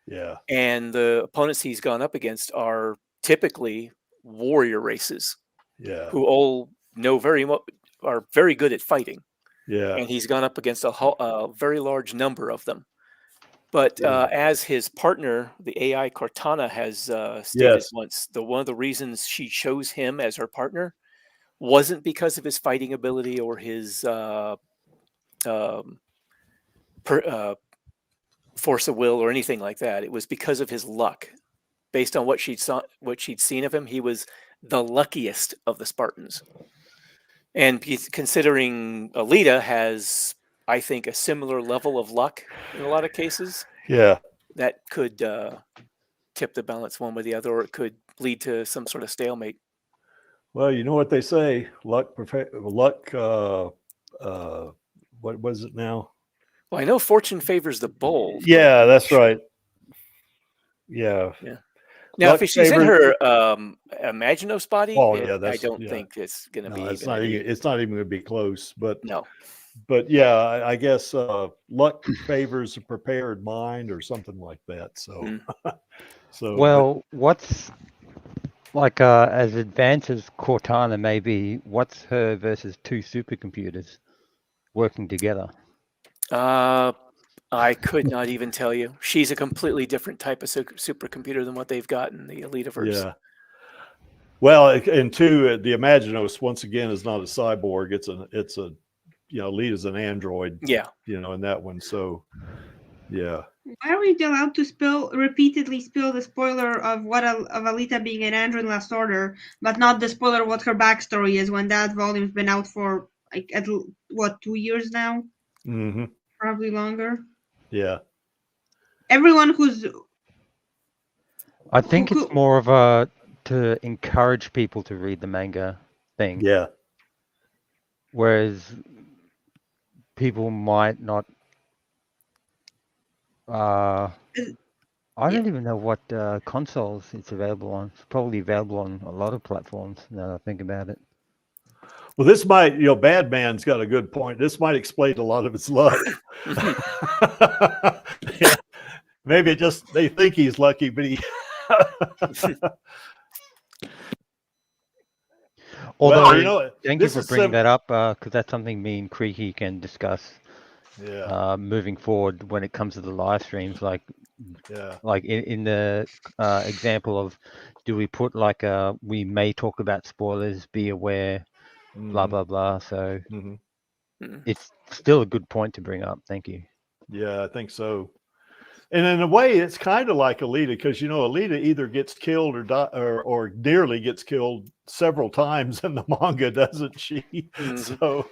A: Yeah.
G: And the opponents he's gone up against are typically warrior races.
A: Yeah.
G: Who all know are very good at fighting.
A: Yeah.
G: And he's gone up against a very large number of them. But as his partner, the AI Cortana has stated once, one of the reasons she chose him as her partner wasn't because of his fighting ability or his force of will or anything like that. It was because of his luck. Based on what she'd seen of him, he was the luckiest of the Spartans. And considering Alita has, I think, a similar level of luck in a lot of cases,
A: yeah,
G: that could tip the balance one way or the other, or it could lead to some sort of stalemate.
A: Well, you know what they say, luck. What was it now?
G: Well, I know fortune favors the bold.
A: Yeah, that's right. Yeah.
G: Yeah. Now, if she's in her Imaginos body, I don't think it's going to be.
A: It's not even going to be close. But
G: no.
A: But yeah, I guess luck favors a prepared mind or something like that. So,
E: what's like as advanced as Cortana may be, what's her versus two supercomputers working together?
G: I could not even tell you. She's a completely different type of supercomputer than what they've got in the Alitaverse.
A: Yeah. Well, and two, the Imaginos once again is not a cyborg. It's a Alita's an android.
G: Yeah.
A: In that one. So, yeah.
F: Why are we allowed to repeatedly spill the spoiler of Alita being an android in Last Order, but not the spoiler of what her backstory is when that volume's been out for 2 years now?
A: Mm-hmm.
F: Probably longer.
A: Yeah.
F: Everyone who's...
E: I think it's more of to encourage people to read the manga thing.
A: Yeah.
E: Whereas people might not... I don't even know what consoles it's available on. It's probably available on a lot of platforms now that I think about it.
A: Well, this might, Bad Man's got a good point. This might explain a lot of his luck. Yeah. Maybe they think he's lucky, but he.
E: Although, thank you for bringing that up, because that's something me and Creaky can discuss.
A: Yeah.
E: Moving forward when it comes to the live streams, like in the example of, do we put we may talk about spoilers, be aware. Blah blah blah. So it's still a good point to bring up. Thank you.
A: Yeah, I think so. And in a way, it's kind of like Alita, because Alita either gets killed or nearly gets killed several times in the manga, doesn't she? So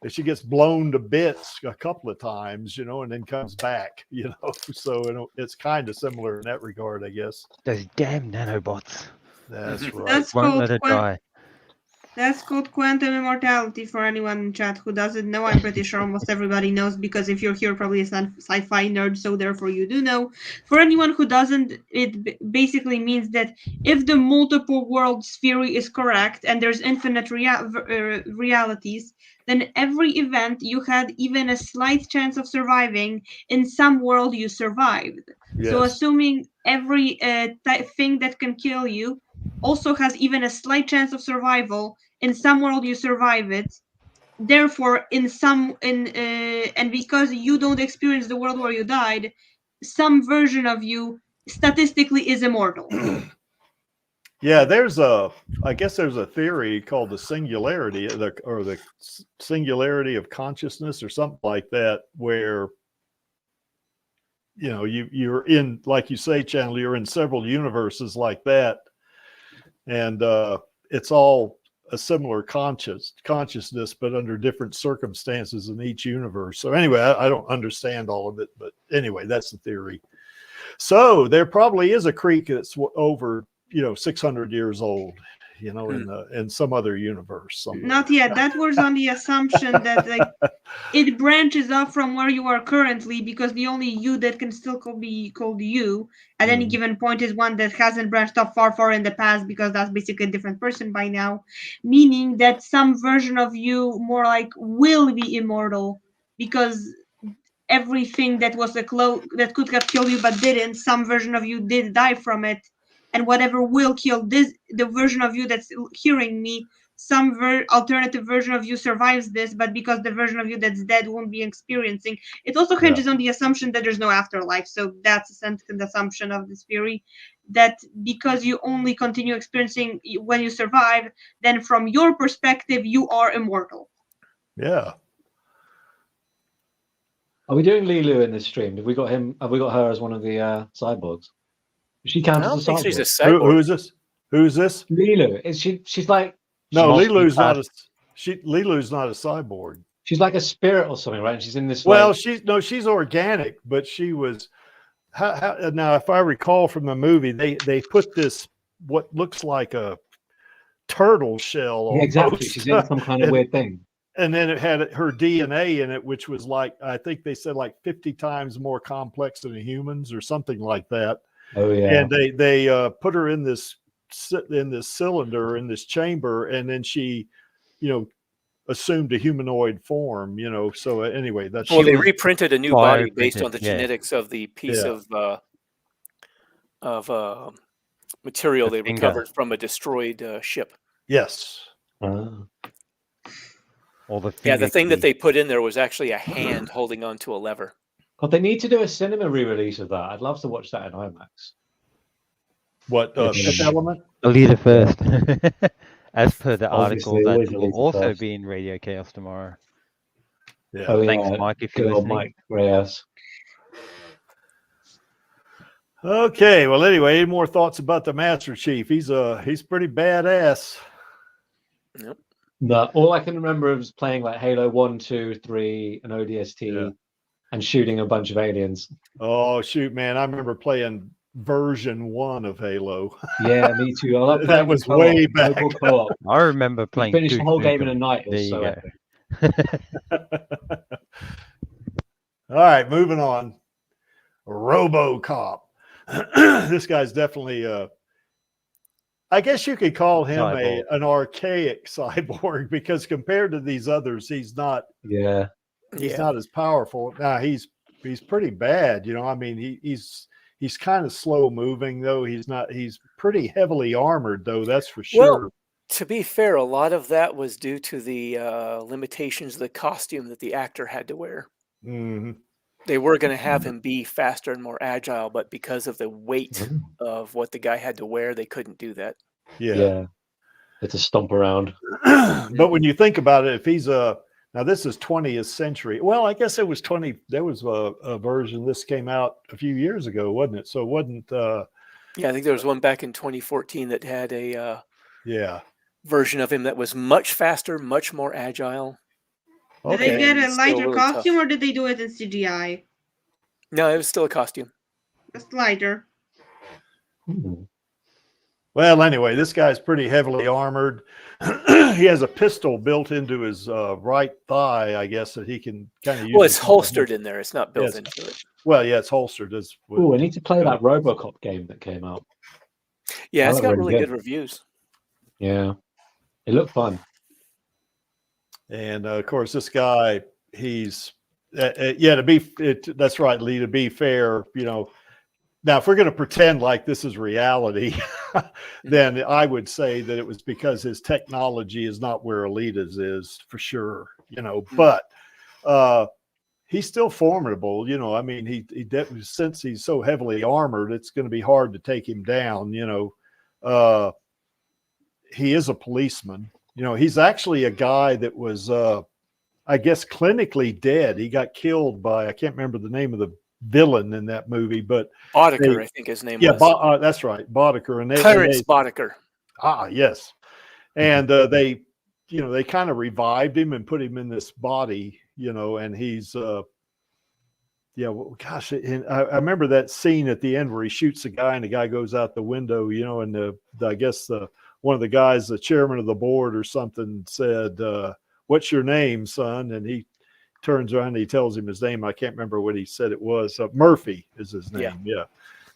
A: she gets blown to bits a couple of times, and then comes back. So it's kind of similar in that regard, I guess.
E: Those damn nanobots.
A: That's right.
F: That's
E: Won't let her die.
F: That's called quantum immortality for anyone in chat who doesn't know. I'm pretty sure almost everybody knows, because if you're here, probably a sci-fi nerd, so therefore you do know. For anyone who doesn't, it basically means that if the multiple worlds theory is correct and there's infinite realities, then every event you had even a slight chance of surviving, in some world you survived.
A: Yes.
F: So assuming every thing that can kill you also has even a slight chance of survival, in some world you survive it, therefore and because you don't experience the world where you died, some version of you statistically is immortal.
A: Yeah, I guess there's a theory called the singularity, or the singularity of consciousness, or something like that, where you're in, like you say, Chandler, you're in several universes like that, and it's all a similar consciousness, but under different circumstances in each universe. So anyway, I don't understand all of it, but anyway, that's the theory. So there probably is a creek that's over 600 years old, in some other universe somewhere.
F: Not yet. That was on the assumption that it branches off from where you are currently, because the only you that can still be called you at any given point is one that hasn't branched off far in the past, because that's basically a different person by now, meaning that some version of you more like will be immortal, because everything that was that could have killed you but didn't, some version of you did die from it, and whatever will kill the version of you that's hearing me, some alternative version of you survives this, but because the version of you that's dead won't be experiencing. It also hinges on the assumption that there's no afterlife. So that's a second assumption of this theory, that because you only continue experiencing when you survive, then from your perspective, you are immortal.
A: Yeah.
B: Are we doing Lilu in this stream? Have we got her as one of the cyborgs? Does she count
G: I don't
B: as a
G: think
B: cyborg?
G: she's a cyborg.
A: Who is this? Who is this?
B: Lilu. She's like,
A: No,
B: she
A: Lilu's
B: must
A: not Lilu's not a cyborg.
B: she's like a spirit or something, right? And she's in this.
A: Well,
B: like,
A: she's organic, but she was. Now, if I recall from the movie, they put this what looks like a turtle shell.
B: yeah, exactly.
A: Almost.
B: She's in some kind of weird thing.
A: And then it had her DNA in it, which was like, I think they said like 50 times more complex than a human's, or something like that.
B: Oh yeah.
A: And they put her in this cylinder, in this chamber, and then she, assumed a humanoid form. So anyway, that's.
G: Well, they reprinted a new body
E: Bioprinted,
G: based on the
E: yeah.
G: genetics of the piece of material they recovered from a destroyed ship.
A: Yes.
E: Or the
G: The thing that they put in there was actually a hand holding onto a lever.
B: God, they need to do a cinema re-release of that. I'd love to watch that in IMAX.
A: What Fifth Element?
E: Alita first, as per the
B: Obviously,
E: article
B: always
E: that will
B: Alita
E: also
B: first.
E: be in Radio Chaos tomorrow.
A: Yeah.
B: Oh,
E: Thanks,
B: yeah.
E: Mike, if
B: Good
E: you're
B: old
E: listening.
B: Mike Reyes.
A: Okay. Well, anyway, any more thoughts about the Master Chief? He's pretty badass.
G: Yep.
B: But all I can remember is playing like Halo 1, 2, 3, and ODST, and shooting a bunch of aliens.
A: Oh shoot, man! I remember playing version 1 of Halo.
B: Yeah, me too. I love
A: That
B: playing
A: was
B: co-op,
A: way back.
B: local co-op.
E: I remember playing.
B: Finished the
E: Duke
B: whole game in
E: Nukem.
B: a night. It was
E: There you
B: so
E: go.
B: epic.
A: All right, moving on. RoboCop. This guy's definitely I guess you could call him
E: Cyborg.
A: an archaic cyborg, because compared to these others, he's not as powerful. Now he's pretty bad, I mean, he's kind of slow moving, though. He's pretty heavily armored, though, that's for sure.
G: Well, to be fair, a lot of that was due to the limitations of the costume that the actor had to wear.
A: Mm-hmm.
G: They were going to have him be faster and more agile, but because of the weight of what the guy had to wear, they couldn't do that.
A: Yeah.
B: It's a stomp around.
A: But when you think about it, if he's now this is 20th century. Well, I guess it was 20. There was a version. This came out a few years ago, wasn't it? So it wasn't.
G: Yeah, I think there was one back in 2014 that had a version of him that was much faster, much more agile.
F: Did they get a
G: Still
F: lighter
G: really
F: costume,
G: tough.
F: or did they do it in CGI?
G: No, it was still a costume.
F: Just lighter.
B: Hmm.
A: Well, anyway, this guy's pretty heavily armored. He has a pistol built into his right thigh, I guess, that he can kind of use.
G: Well, it's holstered in there. It's not built into it.
A: Well, yeah, it's holstered.
B: Oh, I need to play that RoboCop game that came out.
G: Yeah, it's
B: That
G: got
B: looked
G: really
B: really
G: good reviews.
B: Yeah, it looked fun.
A: And of course, this guy, he's that's right, Lee. To be fair, now if we're going to pretend like this is reality, then I would say that it was because his technology is not where Alita's is for sure. But he's still formidable. I mean, he definitely, since he's so heavily armored, it's going to be hard to take him down. He is a policeman. He's actually a guy that was, I guess, clinically dead. He got killed by, I can't remember the name of the villain in that movie, but
G: Boddicker, I think his name was.
A: Yeah, that's right, Boddicker. And
G: Clarence Boddicker.
A: Ah, yes. And they kind of revived him and put him in this body, and he's, gosh, I remember that scene at the end where he shoots a guy and the guy goes out the window, and I guess one of the guys, the chairman of the board or something, said, "What's your name, son?" And he turns around and he tells him his name. I can't remember what he said it was. Murphy is his name. Yeah.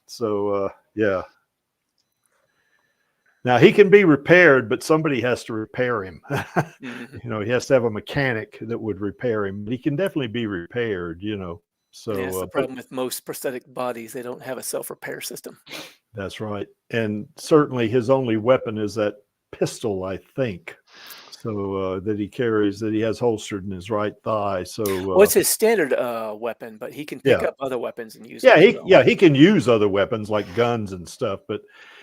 A: So, yeah. Now he can be repaired, but somebody has to repair him. He has to have a mechanic that would repair him. But he can definitely be repaired, So
G: that's the problem with most prosthetic bodies. They don't have a self-repair system.
A: That's right. And certainly his only weapon is that pistol, I think. So that he carries, that he has holstered in his right thigh. So
G: well, it's his standard weapon, but he can pick up other weapons and use them.
A: He can use other weapons like guns and stuff, but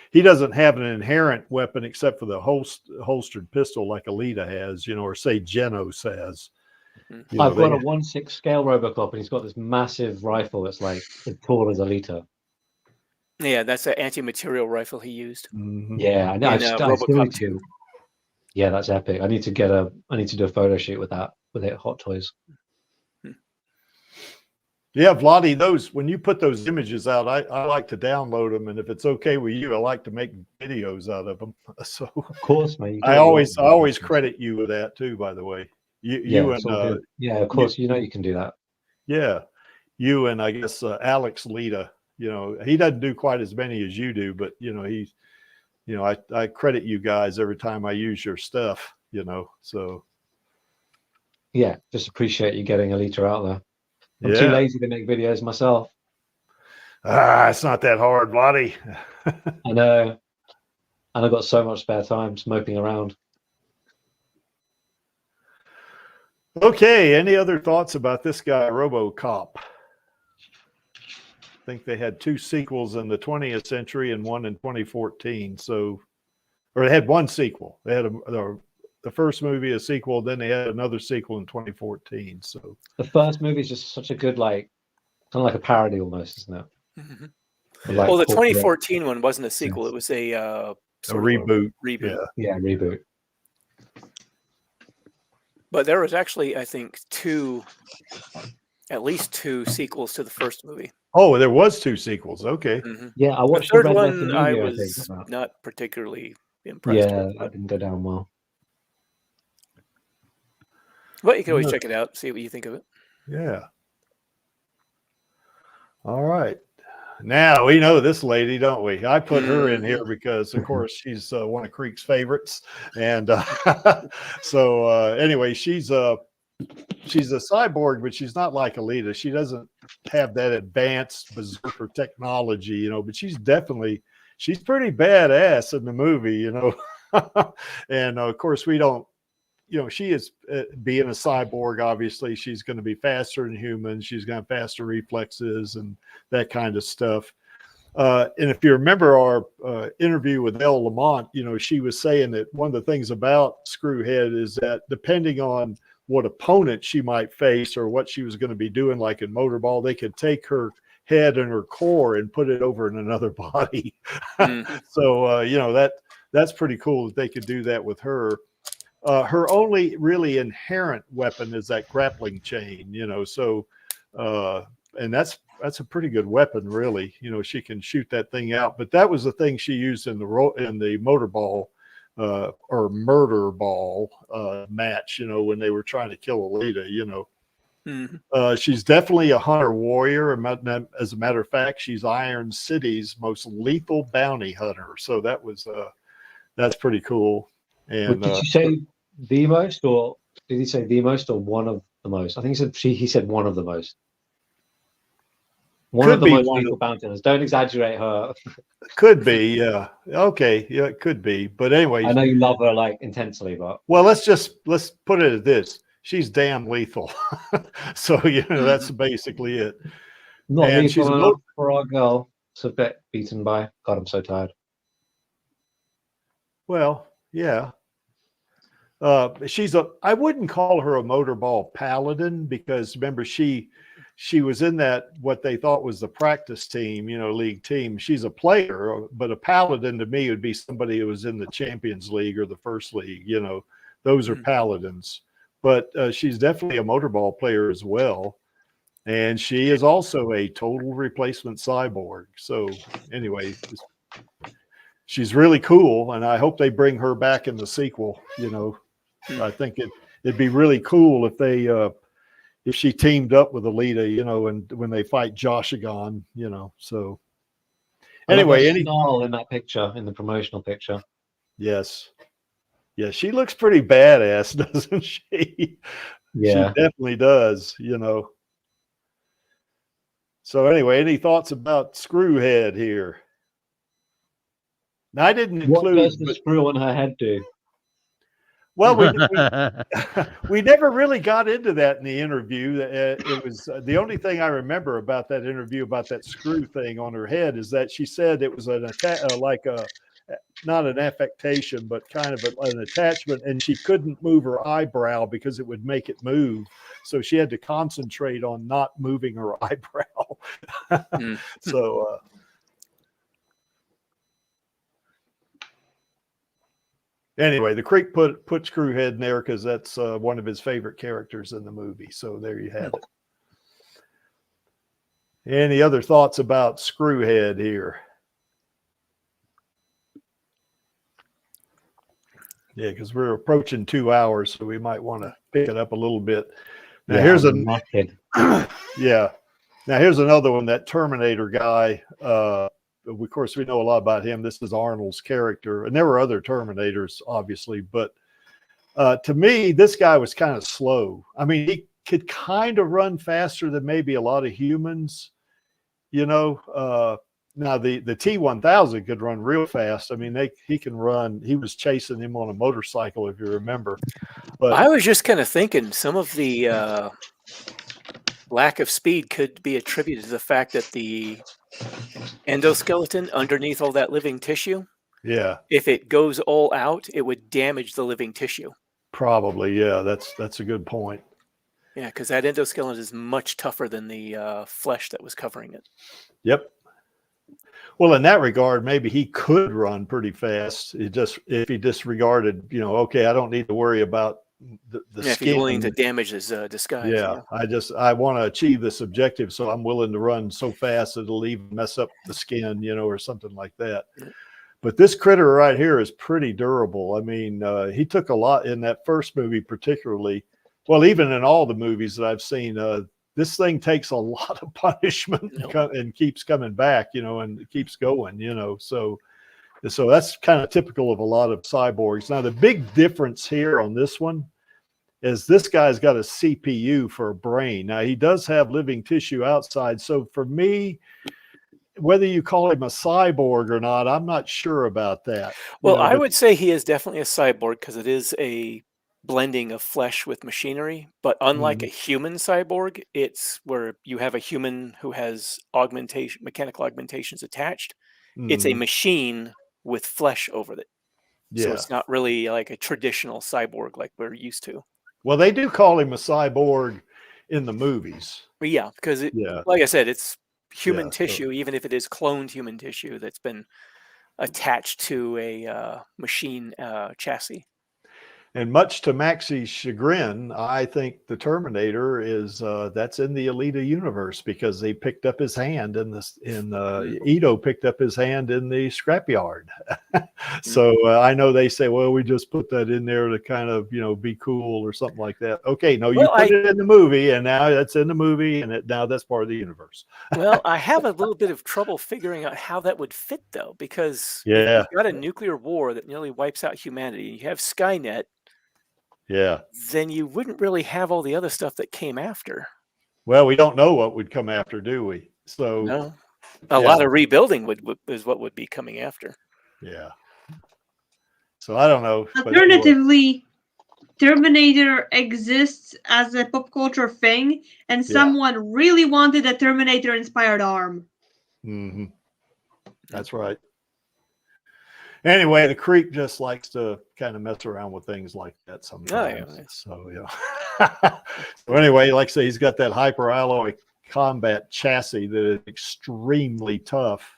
A: he doesn't have an inherent weapon except for the holstered pistol like Alita has, or say Genos has.
B: I've got a 1/6 scale Robocop, and he's got this massive rifle that's like as tall as Alita.
G: Yeah, that's an anti-material rifle he used.
A: Mm-hmm.
B: Yeah, I know. I
G: Robocop
B: 2. Yeah, that's epic. I need to do a photo shoot with that with it Hot Toys.
A: Yeah, Vladi, when you put those images out, I like to download them, and if it's okay with you, I like to make videos out of them. So
B: of course, mate.
A: I always credit you with that too. By the way, you
B: of course, you can do that.
A: Yeah, you and I guess Alex Lita. He doesn't do quite as many as you do, but he's. I credit you guys every time I use your stuff, so.
B: Yeah, just appreciate you getting Alita out there. I'm too lazy to make videos myself.
A: It's not that hard, Vladi.
B: I know. And I've got so much spare time just moping around.
A: Okay, any other thoughts about this guy, RoboCop? I think they had 2 sequels in the 20th century and one in 2014. Or they had one sequel. They had the first movie, a sequel, then they had another sequel in 2014. So
B: the first movie is just such a good, kind of like a parody almost, isn't it?
G: Mm-hmm. Well, the 2014 one wasn't a sequel; it was a
A: reboot.
G: Reboot.
B: Yeah, reboot.
G: But there was actually, I think, at least two sequels to the first movie.
A: Oh, there was 2 sequels. Okay.
G: Mm-hmm.
B: Yeah, I watched
G: the third
B: Red
G: one.
B: Letter
G: I
B: Media,
G: was not particularly impressed.
B: Yeah,
G: with,
B: that didn't go down well.
G: But you can always check it out, see what you think of it.
A: Yeah. All right. Now we know this lady, don't we? I put her in here because, of course, she's one of Creek's favorites, and so anyway, she's a cyborg, but she's not like Alita. She doesn't have that advanced berserker technology, but she's pretty badass in the movie, and of course we don't. She is being a cyborg. Obviously, she's going to be faster than humans. She's going to have faster reflexes and that kind of stuff. And if you remember our interview with Elle Lamont, she was saying that one of the things about Screwhead is that depending on what opponent she might face or what she was going to be doing, like in Motorball, they could take her head and her core and put it over in another body. So, that's pretty cool that they could do that with her. Her only really inherent weapon is that grappling chain, so, and that's that's a pretty good weapon, really. You know, she can shoot that thing out. But that was the thing she used in the motorball or murder ball match. You know, when they were trying to kill Alita. You know. She's definitely a hunter warrior. As a matter of fact, she's Iron City's most lethal bounty hunter. So that's pretty cool. And
B: did you say the most, or did he say the most, or one of the most? I think he said one of the most. One of the most lethal bounty hunters. Don't exaggerate her.
A: Could be, yeah. Okay, yeah, it could be. But anyway,
B: I know you love her like intensely, but
A: well, let's put it at this. She's damn lethal. So, you know, that's basically it.
B: Not lethal enough for our girl. It's a bit beaten by. God, I'm so tired.
A: Well, yeah. I wouldn't call her a motorball paladin, because remember, she was in that, what they thought was the practice team, you know, league team. She's a player, but a paladin to me would be somebody who was in the Champions League or the First League, you know, those are paladins. But she's definitely a motorball player as well. And she is also a total replacement cyborg. So anyway, she's really cool. And I hope they bring her back in the sequel. You know, I think it'd be really cool if she teamed up with Alita, you know, and when they fight Joshigon, you know. So anyway,
B: snarl in that picture, in the promotional picture.
A: Yes. Yeah, she looks pretty badass, doesn't she?
B: Yeah.
A: She definitely does, you know. So anyway, any thoughts about Screwhead here? Now, I didn't include...
B: What does the screw on her head do?
A: Well, we never really got into that in the interview. It was the only thing I remember about that interview, about that screw thing on her head, is that she said it was not an affectation, but kind of an attachment, and she couldn't move her eyebrow because it would make it move. So she had to concentrate on not moving her eyebrow. So anyway, the Creek put Screwhead in there because that's one of his favorite characters in the movie. So there you have it. Any other thoughts about Screwhead here? Yeah, because we're approaching 2 hours, so we might want to pick it up a little bit. Now here's yeah. Now here's another one. That Terminator guy. Of course, we know a lot about him. This is Arnold's character, and there were other Terminators, obviously. But to me, this guy was kind of slow. I mean, he could kind of run faster than maybe a lot of humans, you know. Now the T-1000 could run real fast. I mean, he can run. He was chasing him on a motorcycle, if you remember. But
G: I was just kind of thinking some of the lack of speed could be attributed to the fact that the endoskeleton underneath all that living tissue,
A: yeah,
G: if it goes all out, it would damage the living tissue.
A: Probably, yeah. That's a good point.
G: Yeah, because that endoskeleton is much tougher than the flesh that was covering it.
A: Yep. Well, in that regard, maybe he could run pretty fast. If he disregarded, you know, okay, I don't need to worry about the skin.
G: If he's willing to damage his disguise.
A: Yeah, I want to achieve this objective, so I'm willing to run so fast it'll even mess up the skin, you know, or something like that. But this critter right here is pretty durable. I mean, he took a lot in that first movie, particularly. Well, even in all the movies that I've seen, this thing takes a lot of punishment and keeps coming back, you know, and it keeps going, you know. So that's kind of typical of a lot of cyborgs. Now, the big difference here on this one is this guy's got a CPU for a brain. Now, he does have living tissue outside. So for me, whether you call him a cyborg or not, I'm not sure about that.
G: Well, I would say he is definitely a cyborg because it is a blending of flesh with machinery, but unlike a human cyborg, it's where you have a human who has mechanical augmentations attached. It's a machine with flesh over it. So it's not really like a traditional cyborg like we're used to.
A: Well, they do call him a cyborg in the movies.
G: But yeah, because like I said, it's human tissue, even if it is cloned human tissue that's been attached to a machine chassis.
A: And much to Maxie's chagrin, I think the Terminator is that's in the Alita universe because they picked up his hand in this. Ito picked up his hand in the scrapyard. So I know they say, well, we just put that in there to kind of be cool or something like that. Okay, no, you put it in the movie, and now that's in the movie, and now that's part of the universe.
G: Well, I have a little bit of trouble figuring out how that would fit though, because if you've got a nuclear war that nearly wipes out humanity, you have Skynet.
A: Yeah.
G: Then you wouldn't really have all the other stuff that came after.
A: Well, we don't know what would come after, do we? So
G: no. A lot of rebuilding is what would be coming after.
A: Yeah. So I don't know.
F: Alternatively, Terminator exists as a pop culture thing, and someone really wanted a Terminator-inspired arm.
A: Mm-hmm. That's right. Anyway, the Creek just likes to kind of mess around with things like that sometimes. Oh, yeah. So, so anyway, like I say, he's got that hyper-alloy combat chassis that is extremely tough.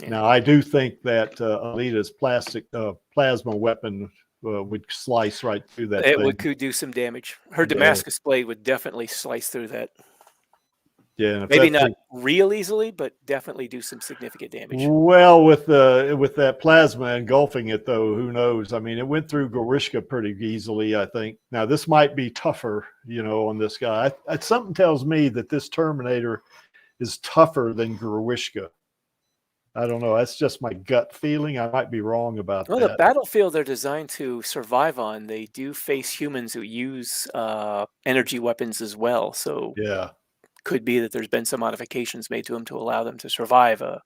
A: Yeah. Now, I do think that Alita's plasma weapon would slice right through that.
G: It could do some damage. Her Damascus blade would definitely slice through that.
A: Yeah,
G: maybe not real easily, but definitely do some significant damage.
A: Well, with that plasma engulfing it, though, who knows? I mean, it went through Gorishka pretty easily, I think. Now, this might be tougher, on this guy. Something tells me that this Terminator is tougher than Gorishka. I don't know. That's just my gut feeling. I might be wrong about that.
G: Well, the battlefield they're designed to survive on, they do face humans who use energy weapons as well. So
A: yeah.
G: Could be that there's been some modifications made to them to allow them to survive a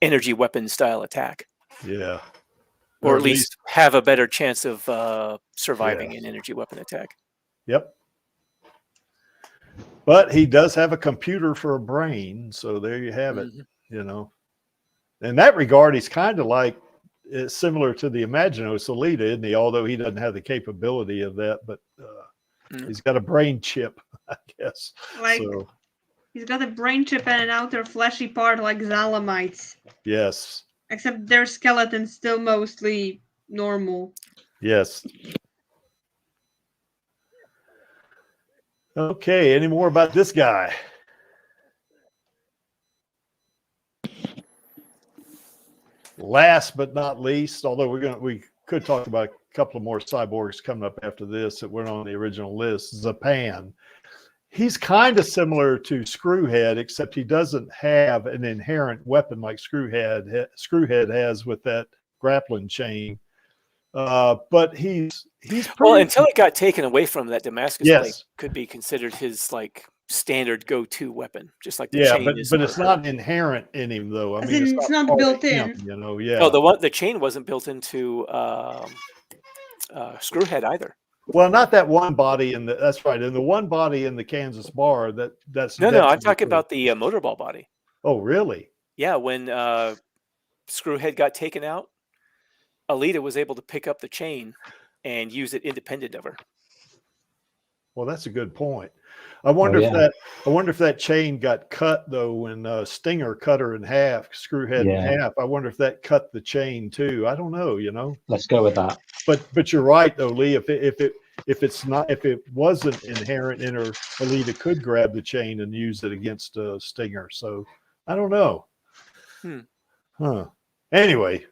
G: energy weapon style attack.
A: Yeah.
G: Or at least have a better chance of surviving an energy weapon attack.
A: Yep. But he does have a computer for a brain. So there you have it, In that regard, he's kind of like similar to the Imaginos Alita, isn't he? Although he doesn't have the capability of that, but he's got a brain chip, I guess.
F: He's got a brain chip and an outer fleshy part like Zalamites.
A: Yes.
F: Except their skeleton's still mostly normal.
A: Yes. Okay, any more about this guy? Last but not least, although we could talk about a couple of more cyborgs coming up after this that weren't on the original list. Zapan. He's kind of similar to Screwhead, except he doesn't have an inherent weapon like Screwhead has with that grappling chain. But he's
G: well, until it got taken away from that Damascus blade could be considered his standard go-to weapon, just like the chain is.
A: But it's not inherent in him, though. I mean,
F: it's not built in.
G: Oh, the chain wasn't built into Screwhead either.
A: Well, not that one body that's right. In the one body in the Kansas bar, that's
G: no. I'm talking about the motorball body.
A: Oh, really?
G: Yeah, when Screwhead got taken out, Alita was able to pick up the chain and use it independent of her.
A: Well, that's a good point. I wonder if that chain got cut though when Stinger cut her in half, Screwhead in half. I wonder if that cut the chain too. I don't know.
B: Let's go with that.
A: But you're right though, Lee. If it wasn't inherent in her, Alita could grab the chain and use it against Stinger. So I don't know. Anyway,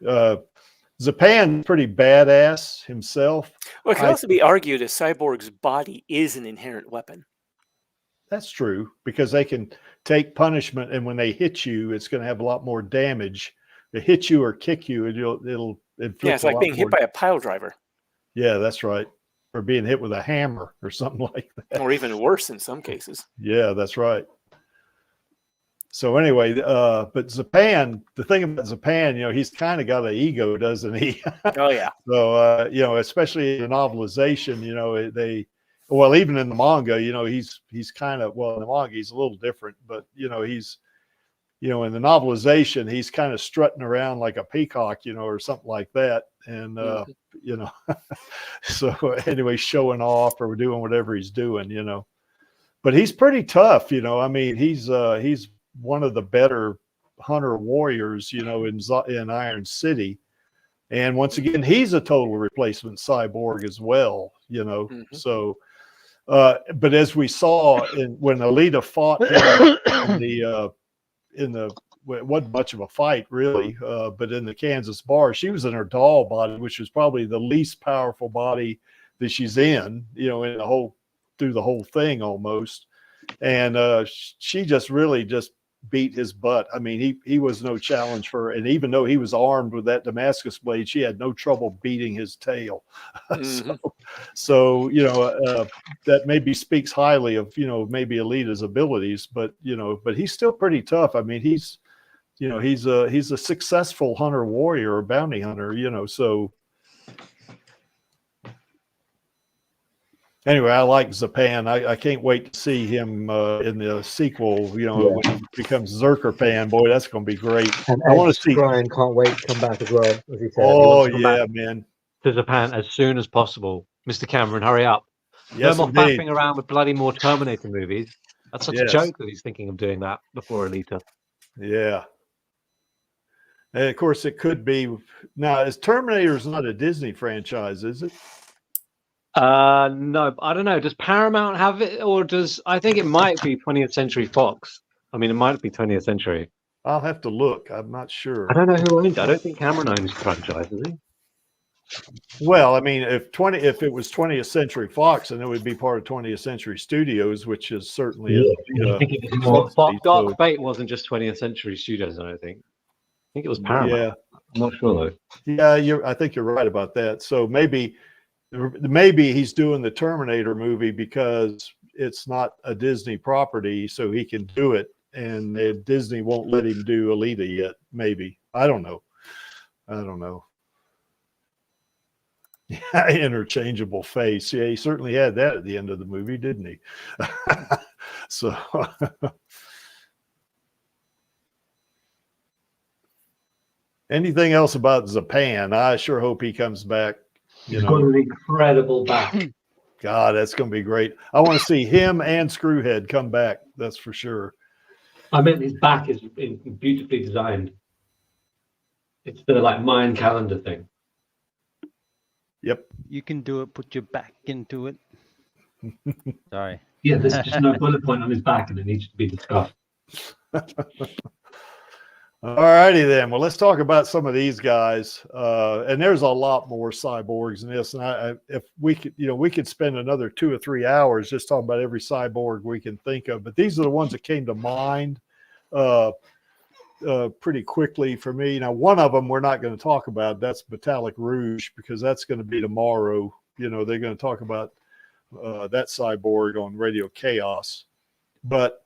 A: Zapan's pretty badass himself.
G: Well, it can also be argued a cyborg's body is an inherent weapon.
A: That's true, because they can take punishment, and when they hit you, it's going to have a lot more damage. They hit you or kick you, and it'll inflict.
G: Yeah, it's like being hit by a pile driver.
A: Yeah, that's right. Or being hit with a hammer or something like that.
G: Or even worse in some cases.
A: Yeah, that's right. So anyway, but Zapan, the thing about Zapan, he's kind of got an ego, doesn't he?
G: Oh yeah.
A: So especially in the novelization, well, even in the manga, he's kind of, well, in the manga he's a little different, but he's, in the novelization he's kind of strutting around like a peacock, or something like that, and so anyway, showing off or doing whatever he's doing, but he's pretty tough, I mean, he's one of the better hunter warriors, in Iron City. And once again, he's a total replacement cyborg as well, you know.
G: Mm-hmm.
A: So, but as we saw when Alita fought him in the it wasn't much of a fight really, but in the Kansas bar, she was in her doll body, which was probably the least powerful body that she's in, you know, in the whole through the whole thing almost. And she just really just beat his butt. I mean, he was no challenge for her. And even though he was armed with that Damascus blade, she had no trouble beating his tail.
G: Mm-hmm.
A: so, you know, that maybe speaks highly of, you know, maybe Alita's abilities, but, you know, but he's still pretty tough. I mean, he's a successful hunter warrior or bounty hunter, you know, so. Anyway, I like Zapan. I can't wait to see him in the sequel. You know, when he becomes Zerker-Pan. Boy, that's going to be great.
B: And
A: I want to see.
B: Brian can't wait to come back as well, as he said.
A: Oh yeah, man.
B: To Japan as soon as possible. Mr. Cameron, hurry up.
A: Yes,
B: no more
A: indeed.
B: faffing around with bloody more Terminator movies. That's such a joke that he's thinking of doing that before Alita.
A: Yeah. And of course, it could be now. Is Terminator's not a Disney franchise, is it?
B: No, I don't know. Does Paramount have it, or does I think it might be 20th Century Fox? I mean, it might be 20th Century.
A: I'll have to look. I'm not sure.
B: I don't know who owns it. I don't think Cameron owns the franchise, does he?
A: Well, I mean, if it was 20th Century Fox, then it would be part of 20th Century Studios, which is certainly
B: Dark Fate wasn't just 20th Century Studios, I don't think. I think it was Paramount.
A: Yeah.
B: I'm not sure though.
A: Yeah, I think you're right about that. So maybe he's doing the Terminator movie because it's not a Disney property, so he can do it, and Disney won't let him do Alita yet. Maybe. I don't know. Yeah, interchangeable face. Yeah, he certainly had that at the end of the movie, didn't he? So anything else about Zapan? I sure hope he comes back.
B: He's got an incredible back.
A: God, that's going to be great. I want to see him and Screwhead come back. That's for sure.
B: I mean, his back is beautifully designed. It's the like Mayan calendar thing.
A: Yep.
E: You can do it. Put your back into it. Sorry.
B: Yeah, there's just no bullet point on his back, and it needs to be discussed.
A: All righty then. Well, let's talk about some of these guys. And there's a lot more cyborgs in this. And if we could, we could spend another 2 or 3 hours just talking about every cyborg we can think of. But these are the ones that came to mind pretty quickly for me. Now, one of them we're not going to talk about. That's Metallic Rouge, because that's going to be tomorrow. They're going to talk about that cyborg on Radio Chaos. But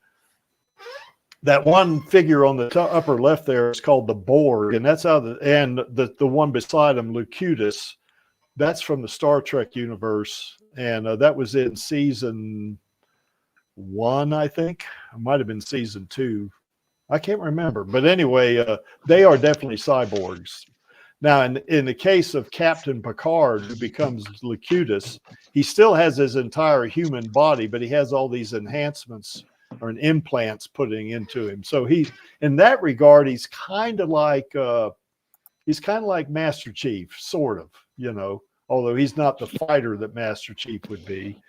A: that one figure on the upper left there is called the Borg, and that's how the one beside him, Locutus, that's from the Star Trek universe, and that was in season 1, I think. It might have been season 2. I can't remember, but anyway, they are definitely cyborgs. Now, in the case of Captain Picard, who becomes Locutus, he still has his entire human body, but he has all these enhancements or implants putting into him. So in that regard, he's kind of like Master Chief, sort of, although he's not the fighter that Master Chief would be.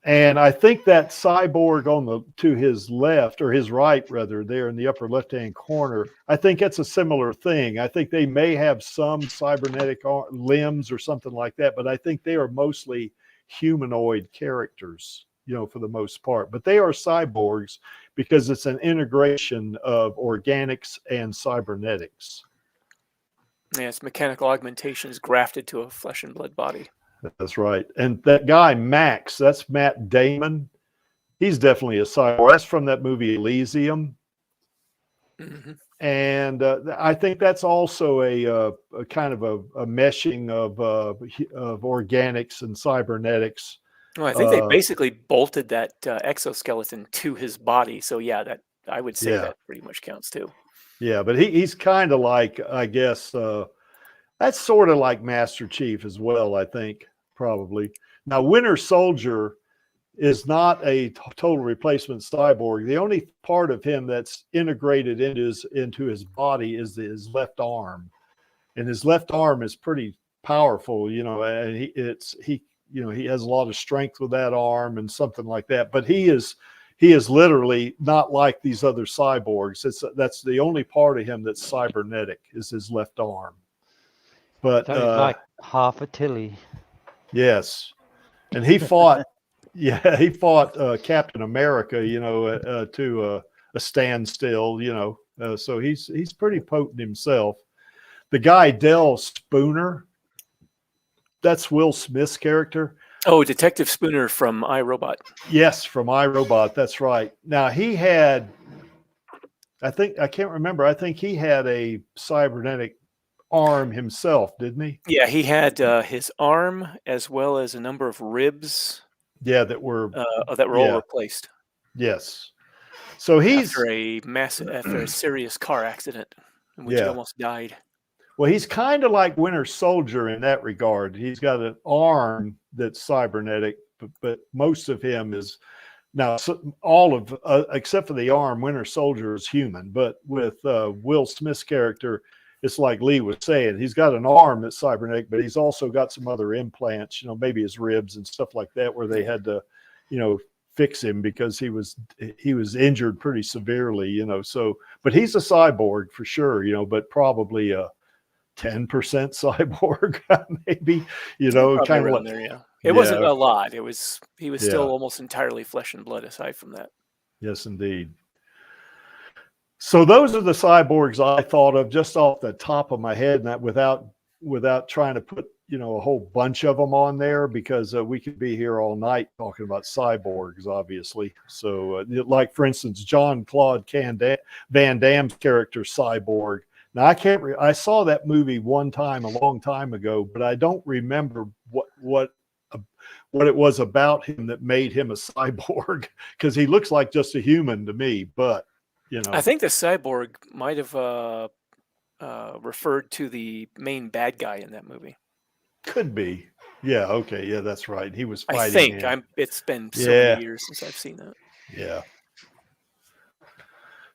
A: And I think that cyborg to his left, or his right rather, there in the upper left-hand corner, I think it's a similar thing. I think they may have some cybernetic limbs or something like that, but I think they are mostly humanoid characters, for the most part. But they are cyborgs because it's an integration of organics and cybernetics.
G: Yeah, it's mechanical augmentations grafted to a flesh and blood body.
A: That's right. And that guy, Max, that's Matt Damon. He's definitely a cyborg. That's from that movie Elysium.
G: Mm-hmm.
A: And I think that's also a kind of a meshing of organics and cybernetics.
G: Well, I think they basically bolted that exoskeleton to his body. So yeah, that I would say that pretty much counts too.
A: Yeah, but he's kind of like, I guess, that's sort of like Master Chief as well, I think, probably. Now, Winter Soldier is not a total replacement cyborg. The only part of him that's integrated into his body is his left arm. and his left arm is pretty powerful, you know, and he has a lot of strength with that arm and something like that. But he is literally not like these other cyborgs. That's the only part of him that's cybernetic, is his left arm. But
E: like half a Tilly.
A: Yes, and he fought. Yeah, he fought Captain America, you know, to a standstill, you know. So he's pretty potent himself. The guy Del Spooner, that's Will Smith's character.
G: Oh, Detective Spooner from iRobot.
A: Yes, from iRobot. That's right. Now he had, I can't remember. I think he had a cybernetic arm himself, didn't he?
G: Yeah, he had his arm as well as a number of ribs.
A: Yeah, that were
G: all replaced.
A: Yes. So he's
G: after a serious car accident in which he almost died.
A: Well, he's kind of like Winter Soldier in that regard. He's got an arm that's cybernetic, but most of him is now all of except for the arm. Winter Soldier is human, but with Will Smith's character, it's like Lee was saying. He's got an arm that's cybernetic, but he's also got some other implants. You know, maybe his ribs and stuff like that, where they had to, you know, fix him because he was injured pretty severely. You know, so but he's a cyborg for sure. You know, but probably a 10% cyborg, maybe, you know, kind of like
G: there. Yeah, it wasn't a lot. He was still almost entirely flesh and blood aside from that.
A: Yes, indeed. So those are the cyborgs I thought of just off the top of my head, and that without trying to put, you know, a whole bunch of them on there, because we could be here all night talking about cyborgs, obviously. So like, for instance, Jean-Claude Van Damme's character Cyborg. Now I saw that movie one time a long time ago, but I don't remember what it was about him that made him a cyborg, because he looks like just a human to me. But you know,
G: I think the cyborg might have referred to the main bad guy in that movie.
A: Could be. Yeah. Okay. Yeah, that's right. He was fighting.
G: I think it's been so many years since I've seen that.
A: Yeah.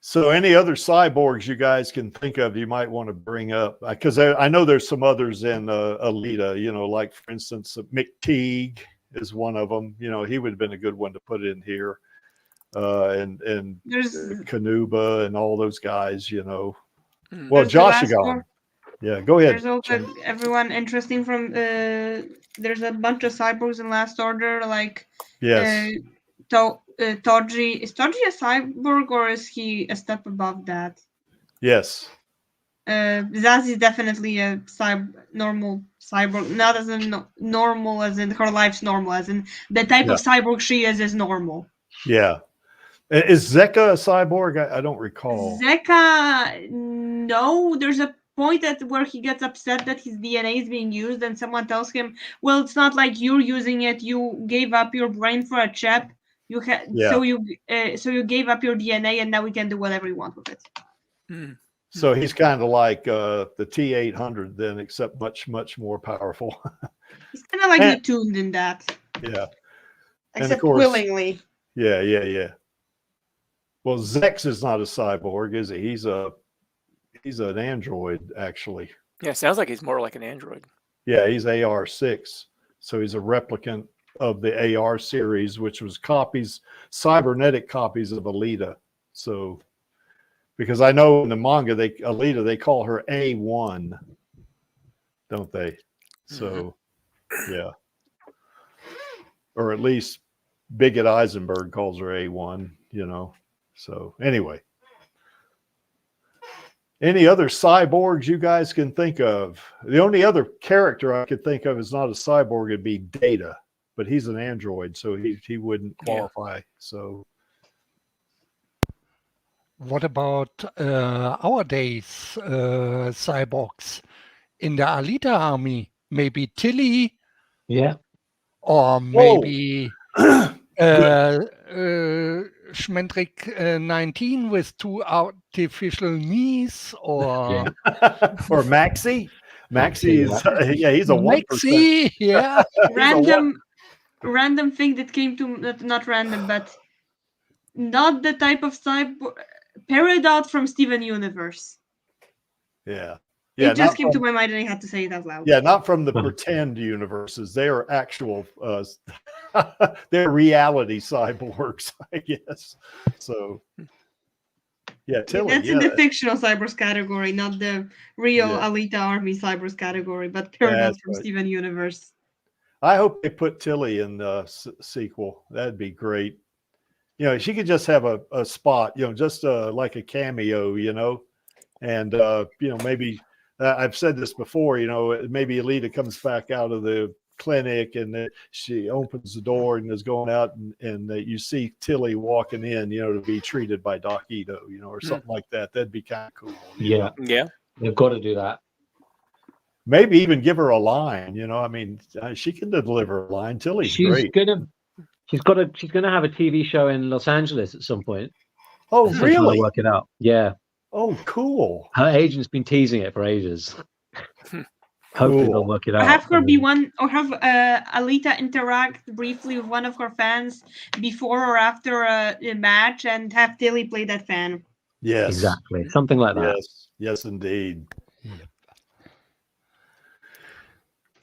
A: So any other cyborgs you guys can think of you might want to bring up? Because I know there's some others in Alita, you know, like, for instance, McTeague is one of them. You know, he would have been a good one to put in here. And there's Kanuba and all those guys, you know. Well, Joshigon. Yeah, go ahead.
F: There's also everyone interesting from there's a bunch of cyborgs in Last Order, like Toji. Is Toji a cyborg, or is he a step above that?
A: Yes.
F: Zaz is definitely a normal cyborg, not as in normal as in her life's normal, as in the type of cyborg she is normal.
A: Yeah. Is Zeka a cyborg? I don't recall.
F: Zeka, no. There's a point where he gets upset that his DNA is being used, and someone tells him, "Well, it's not like you're using it. You gave up your brain for a chip. So you gave up your DNA, and now we can do whatever we want with it."
A: So he's kind of like the T-800 then, except much more powerful.
F: He's kind of like Netuned in that.
A: Yeah.
F: Except course, willingly.
A: Yeah. Well, Zex is not a cyborg, is he? He's an android, actually.
G: Yeah, sounds like he's more like an android.
A: Yeah, he's AR-6. So he's a replicant of the AR series, which was cybernetic copies of Alita. So, because I know in the manga, Alita, they call her A1, don't they? So, yeah. Or at least Bigot Eisenberg calls her A1, you know. So anyway, any other cyborgs you guys can think of? The only other character I could think of is not a cyborg, it'd be Data, but he's an android, so he wouldn't qualify. So
D: what about our days cyborgs in the Alita army? Maybe Tilly, or maybe Schmendrick 19 with 2 artificial knees, or
A: or Maxie. Maxie is he's a 1%.
D: Yeah.
F: random thing that came to not random, but not the type of cyborg. Peridot from Steven Universe.
A: Yeah. Yeah,
F: it just
A: not
F: came to
A: from,
F: my mind and I had to say it out loud.
A: yeah, not from the pretend universes. They are actual, they're reality cyborgs, I guess. So, yeah, Tilly.
F: That's in the fictional cyborgs category, not the real Alita Army cyborgs category, but Turtles from Steven Universe.
A: I hope they put Tilly in the sequel. That'd be great. You know, she could just have a spot, you know, just like a cameo, you know, and, you know, maybe I've said this before, you know, maybe Alita comes back out of the clinic and she opens the door and is going out and you see Tilly walking in, you know, to be treated by Doc Ito, you know, or something like that. That'd be kind of cool.
B: Yeah.
G: Yeah.
B: They've got to do that.
A: Maybe even give her a line, you know, I mean, she can deliver a line. Tilly's great.
B: She's gonna have a TV show in Los Angeles at some point.
A: Oh, really?
B: Work it out. Yeah.
A: Oh, cool.
B: Her agent's been teasing it for ages. Hopefully they'll work it out.
F: Or have her be one, or have Alita interact briefly with one of her fans before or after a match, and have Tilly play that fan.
A: Yes,
B: exactly, something like that.
A: Yes, yes, indeed.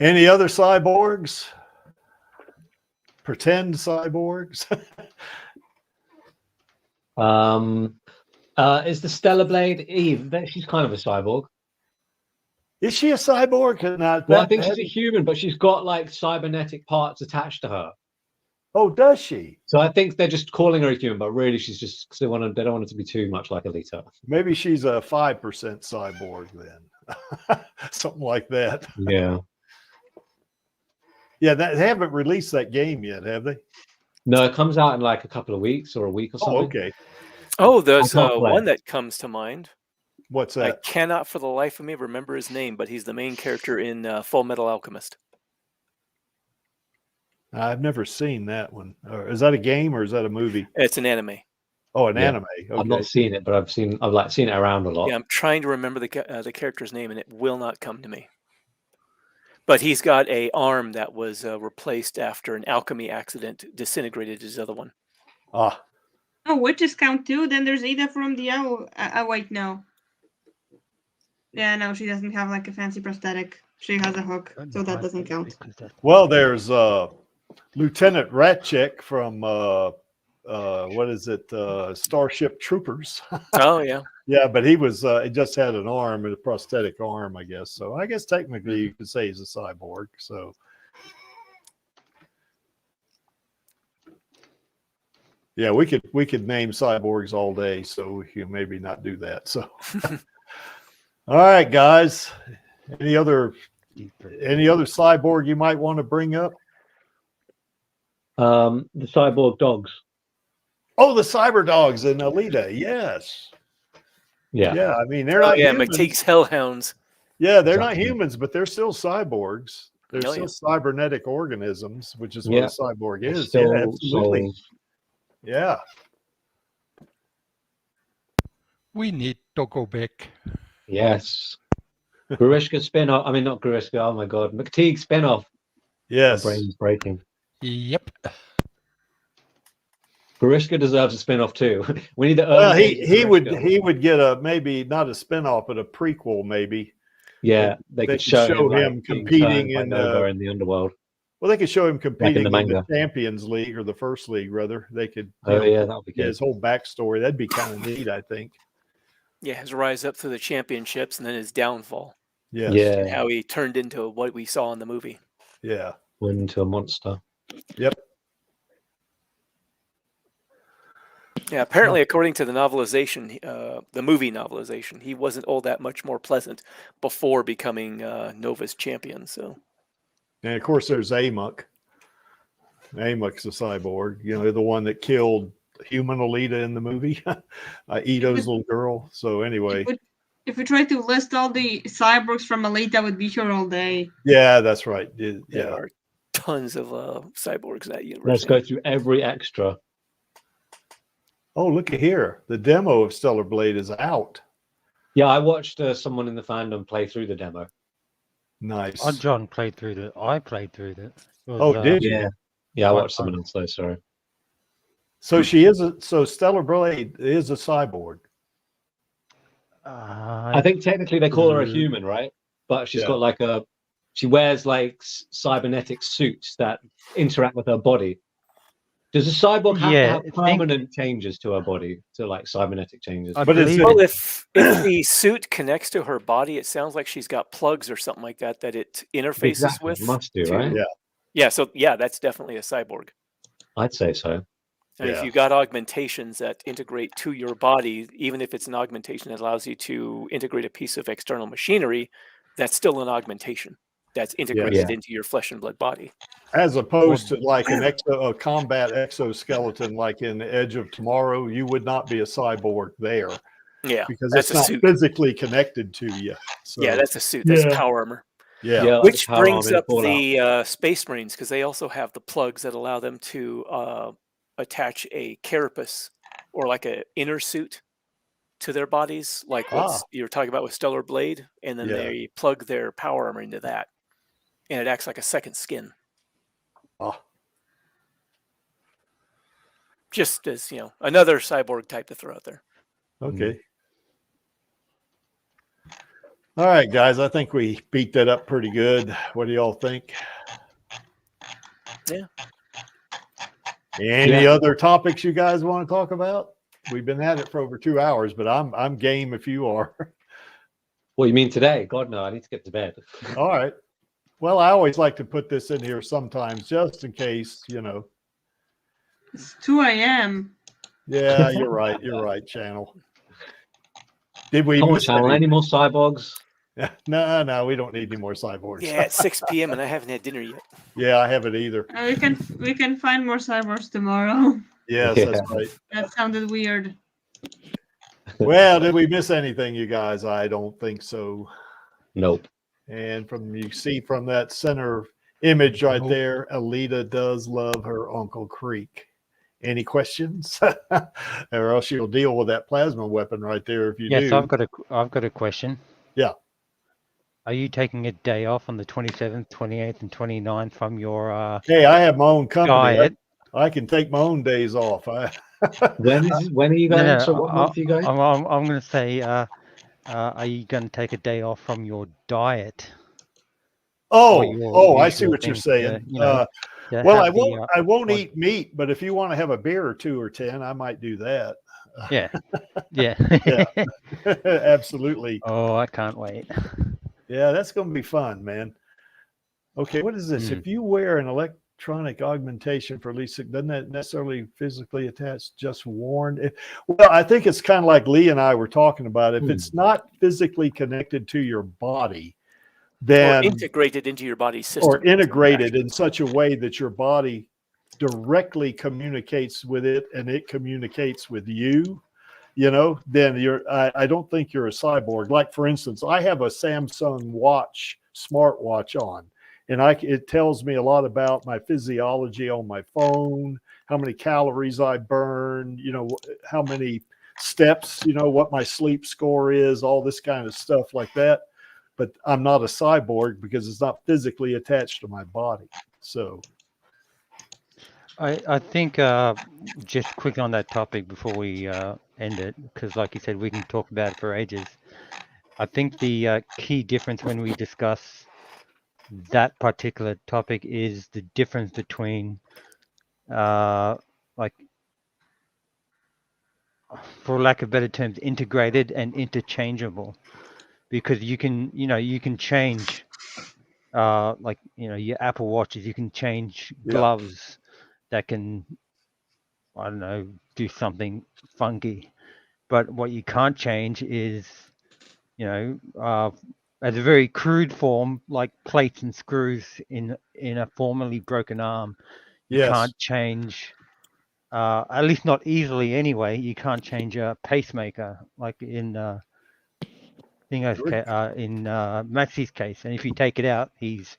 A: Any other cyborgs? Pretend cyborgs?
B: Is the Stellar Blade Eve? She's kind of a cyborg.
A: Is she a cyborg?
B: Well, I think she's a human, but she's got like cybernetic parts attached to her.
A: Oh, does she?
B: So I think they're just calling her a human, but really she's just they don't want it to be too much like Alita.
A: Maybe she's a 5% cyborg then, something like that.
B: Yeah.
A: Yeah, they haven't released that game yet, have they?
B: No, it comes out in like a couple of weeks or a week or something.
A: Oh, okay.
G: Oh, there's one that comes to mind.
A: What's that?
G: I cannot for the life of me remember his name, but he's the main character in Full Metal Alchemist.
A: I've never seen that one. Is that a game or is that a movie?
G: It's an anime.
A: Oh, an anime. Okay.
B: I've not seen it, but I've seen it around a lot.
G: Yeah, I'm trying to remember the character's name, and it will not come to me. But he's got an arm that was replaced after an alchemy accident disintegrated his other one.
A: Ah.
F: Oh, witches count too? Then there's Ada from the Owl. Wait, no. Yeah, no, she doesn't have like a fancy prosthetic. She has a hook, so that doesn't count.
A: Well, there's Lieutenant Ratchek from what is it? Starship Troopers.
G: Oh yeah.
A: Yeah, but he was he just had an arm, a prosthetic arm, I guess. So I guess technically you could say he's a cyborg. So yeah, we could name cyborgs all day, so we can maybe not do that. So all right, guys. Any other cyborg you might want to bring up?
B: The cyborg dogs.
A: Oh, the cyber dogs in Alita. Yes.
B: Yeah.
A: Yeah. I mean, they're not humans.
G: McTeague's Hellhounds.
A: Yeah, they're not humans, but they're still cyborgs. They're
G: Oh,
A: still
G: yeah.
A: cybernetic organisms, which is what a cyborg is.
B: Still
A: Yeah, absolutely.
B: souls.
A: Yeah.
D: We need to go back.
B: Yes. Grishka spin-off. I mean, not Grishka. Oh my God. McTeague spin-off.
A: Yes.
B: My brain's breaking.
D: Yep.
B: Grishka deserves a spin-off too. We need to.
A: Well, he would get a maybe not a spin-off, but a prequel maybe.
B: Yeah, they could show
A: him
B: like,
A: competing in
B: the underworld.
A: Well, they could show him competing in the
B: manga.
A: Champions League or the First League, rather. They could.
B: Oh yeah, that would be good.
A: His whole backstory. That'd be kind of neat, I think.
G: Yeah, his rise up through the championships and then his downfall.
A: Yes.
B: Yeah.
G: And how he turned into what we saw in the movie.
A: Yeah.
B: Went into a monster.
A: Yep.
G: Yeah, apparently, according to the novelization, the movie novelization, he wasn't all that much more pleasant before becoming Nova's champion. So,
A: and of course, there's Amok. Amok's a cyborg. You know, the one that killed human Alita in the movie, Ito's little girl. So anyway,
F: if we try to list all the cyborgs from Alita, would be here all day.
A: Yeah, that's right.
G: there are tons of cyborgs in that universe.
B: Let's go through every extra.
A: Oh, look at here. The demo of Stellar Blade is out.
B: Yeah, I watched someone in the fandom play through the demo.
A: Nice.
H: John played through it. I played through it.
A: Did you?
B: Yeah, I watched someone else though, sorry.
A: So Stellar Blade is a cyborg.
B: I think technically they call her a human, right? But she's got like she wears like cybernetic suits that interact with her body. Does a cyborg have to have permanent changes to her body, to like cybernetic changes?
G: Well, if the suit connects to her body, it sounds like she's got plugs or something like that it interfaces with.
B: Must do, right?
G: Yeah. So that's definitely a cyborg.
B: I'd say so.
G: And if you've got augmentations that integrate to your body, even if it's an augmentation that allows you to integrate a piece of external machinery, that's still an augmentation that's integrated into your flesh and blood body.
A: As opposed to like a combat exoskeleton, like in Edge of Tomorrow, you would not be a cyborg there.
G: Yeah,
A: because it's not physically connected to you. So,
G: yeah, that's a suit. That's power armor.
A: Yeah.
G: Which brings up the Space Marines, because they also have the plugs that allow them to attach a carapace or like an inner suit to their bodies, like what you were talking about with Stellar Blade, and then they plug their power armor into that, and it acts like a second skin. Just as, another cyborg type to throw out there.
A: Okay. All right, guys, I think we beat that up pretty good. What do y'all think?
G: Yeah.
A: Any other topics you guys want to talk about? We've been at it for over 2 hours, but I'm game if you are.
B: What you mean today? God, no, I need to get to bed.
A: All right. Well, I always like to put this in here sometimes just in case,
F: It's 2 a.m.
A: Yeah, you're right. You're right, Channel. Did we
B: miss any more cyborgs?
A: No, we don't need any more cyborgs.
G: Yeah, it's 6 p.m. and I haven't had dinner yet.
A: Yeah, I haven't either.
F: We can find more cyborgs tomorrow.
A: Yes, that's right.
F: That sounded weird.
A: Well, did we miss anything, you guys? I don't think so.
B: Nope. And
A: you see from that center image right there, Alita does love her Uncle Creek. Any questions? Or else she'll deal with that plasma weapon right there if you do.
H: Yes, I've got a question.
A: Yeah.
H: Are you taking a day off on the 27th, 28th, and 29th from your
A: Hey, I have my own company.
H: diet?
A: I can take my own days off.
B: When are you going? So what month are you going?
H: I'm going to say, are you going to take a day off from your diet?
A: I see what you're saying. Well, I won't eat meat, but if you want to have a beer or 2 or 10, I might do that.
H: Yeah.
A: Absolutely.
H: Oh, I can't wait.
A: Yeah, that's going to be fun, man. Okay, what is this? If you wear an electronic augmentation for at least, doesn't that necessarily physically attached, just worn? Well, I think it's kind of like Lee and I were talking about. If it's not physically connected to your body, then
G: or integrated into your body system,
A: or integrated in such a way that your body directly communicates with it and it communicates with you, then I don't think you're a cyborg. Like, for instance, I have a Samsung watch, smartwatch on, and it tells me a lot about my physiology on my phone, how many calories I burn, how many steps, what my sleep score is, all this kind of stuff like that. But I'm not a cyborg because it's not physically attached to my body. So
H: I think just quickly on that topic before we end it, because like you said, we can talk about it for ages. I think the key difference when we discuss that particular topic is the difference between like, for lack of better terms, integrated and interchangeable. Because you can change, your Apple Watches, you can change gloves that can, I don't know, do something funky. But what you can't change is, as a very crude form, like plates and screws in a formerly broken arm. You can't change, at least not easily anyway, you can't change a pacemaker, like in in Maxie's case, and if you take it out, he's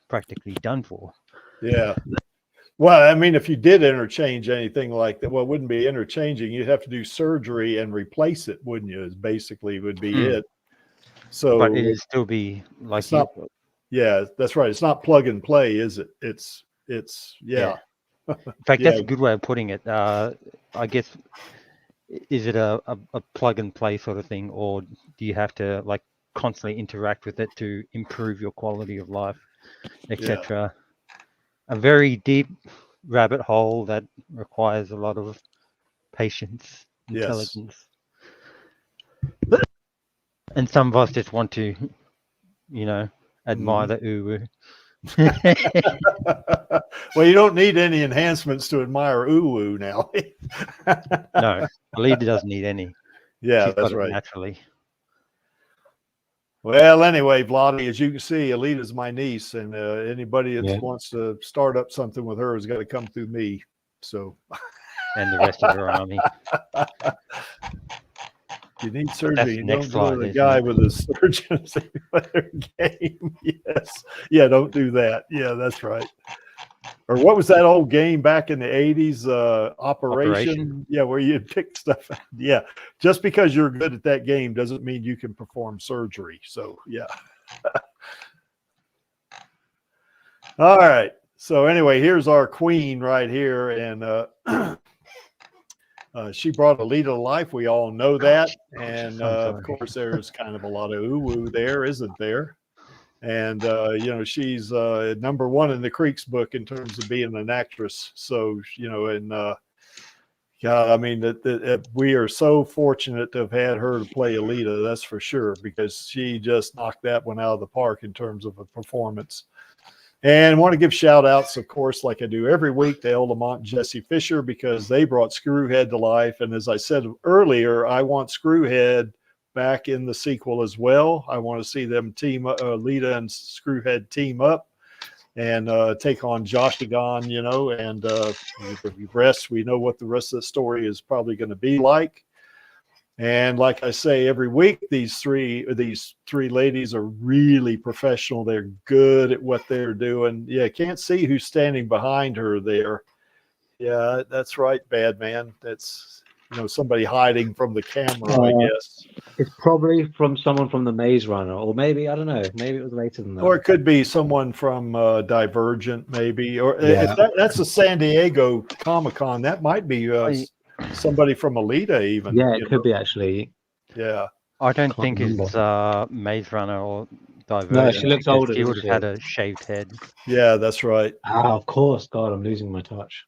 H: practically done for.
A: Yeah. Well, I mean, if you did interchange anything like that, well, it wouldn't be interchanging. You'd have to do surgery and replace it, wouldn't you? Is basically would be it. So,
H: but it'd still be like
A: it's not, yeah, that's right. It's not plug and play, is it? It's
H: In fact, that's a good way of putting it. I guess is it a plug and play sort of thing, or do you have to like constantly interact with it to improve your quality of life, etc.? A very deep rabbit hole that requires a lot of patience, intelligence. And some of us just want to, you know, admire the uwu.
A: Well, you don't need any enhancements to admire uwu now.
H: No, Alita doesn't need any.
A: Yeah,
H: She's
A: that's
H: got it
A: right.
H: naturally.
A: Well, anyway, Vladi, as you can see, Alita's my niece, and anybody that wants to start up something with her has got to come through me. So,
H: and the rest of her army.
A: You need surgery. You don't
H: slide,
A: do a guy with a surgeon game. Yes. Yeah, don't do that. Yeah, that's right. Or what was that old game back in the 80s? Operation? Yeah, where you pick stuff. Yeah. Just because you're good at that game doesn't mean you can perform surgery. So, yeah. All right. So anyway, here's our queen right here. And she brought Alita to life. We all know that. And of course, there's kind of a lot of uwu there, isn't there? And, you know, she's #1 in the Creeks book in terms of being an actress. So, you know, and yeah, I mean, we are so fortunate to have had her to play Alita, that's for sure, because she just knocked that one out of the park in terms of a performance. And I want to give shout outs, of course, like I do every week, to El Lamont and Jesse Fisher, because they brought Screwhead to life. And as I said earlier, I want Screwhead back in the sequel as well. I want to see them team up, Alita and Screwhead team up and take on Joshigon, you know, and the rest, we know what the rest of the story is probably going to be like. And like I say, every week, these three ladies are really professional. They're good at what they're doing. Yeah, can't see who's standing behind her there. Yeah, that's right, bad man. That's, you know, somebody hiding from the camera, I guess.
B: It's probably from someone from the Maze Runner, or maybe, I don't know, maybe it was later than that.
A: Or it could be someone from Divergent, maybe. Or if that's a San Diego Comic-Con, that might be somebody from Alita even.
B: Yeah, it could be actually.
A: Yeah.
H: I don't think it's Maze Runner or Divergent.
B: No, she looks older.
H: She would have had a shaved head.
A: Yeah, that's right.
B: Ah, of course. God, I'm losing my touch.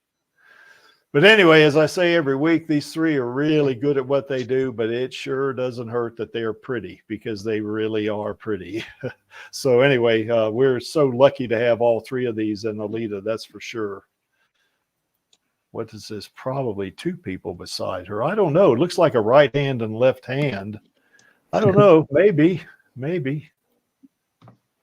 A: But anyway, as I say every week, these three are really good at what they do, but it sure doesn't hurt that they're pretty, because they really are pretty. So anyway, we're so lucky to have all three of these in Alita, that's for sure. What is this? Probably two people beside her. I don't know. It looks like a right hand and left hand. I don't know. Maybe.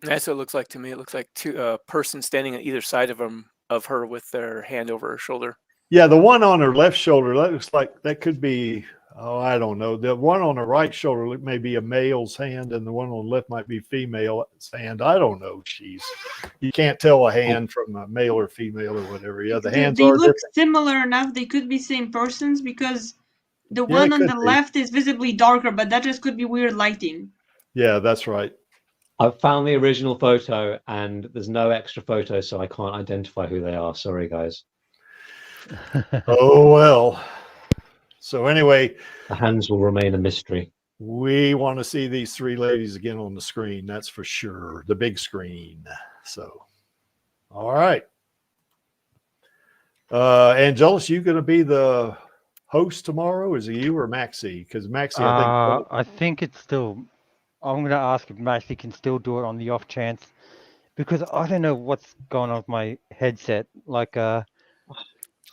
G: That's what it looks like to me. It looks like two person standing on either side of her with their hand over her shoulder.
A: Yeah, the one on her left shoulder, that looks like that could be, oh, I don't know. The one on the right shoulder may be a male's hand, and the one on the left might be female's hand. I don't know. Jeez. You can't tell a hand from a male or female or whatever. Yeah, the hands
F: they
A: are
F: look
A: different.
F: similar enough. They could be same persons, because the one on the left is visibly darker, but that just could be weird lighting.
A: Yeah, that's right.
B: I've found the original photo, and there's no extra photos, so I can't identify who they are. Sorry, guys.
A: Oh, well. So anyway,
B: the hands will remain a mystery.
A: We want to see these three ladies again on the screen. That's for sure. The big screen. So, all right. Angelus, you going to be the host tomorrow? Is it you or Maxie? Because Maxie,
H: I think it's still, I'm going to ask if Maxie can still do it on the off chance, because I don't know what's going on with my headset. Like,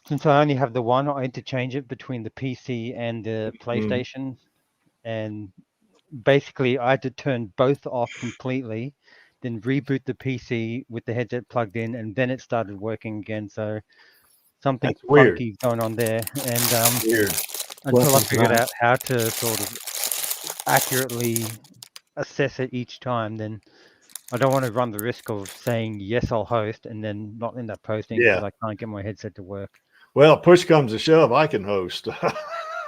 H: since I only have the one, I interchange it between the PC and the PlayStation. And basically, I had to turn both off completely, then reboot the PC with the headset plugged in, and then it started working again. So something funky going on there. And until I figured out how to sort of accurately assess it each time, then I don't want to run the risk of saying, yes, I'll host, and then not end up posting because I can't get my headset to work.
A: Well, push comes to shove, I can host.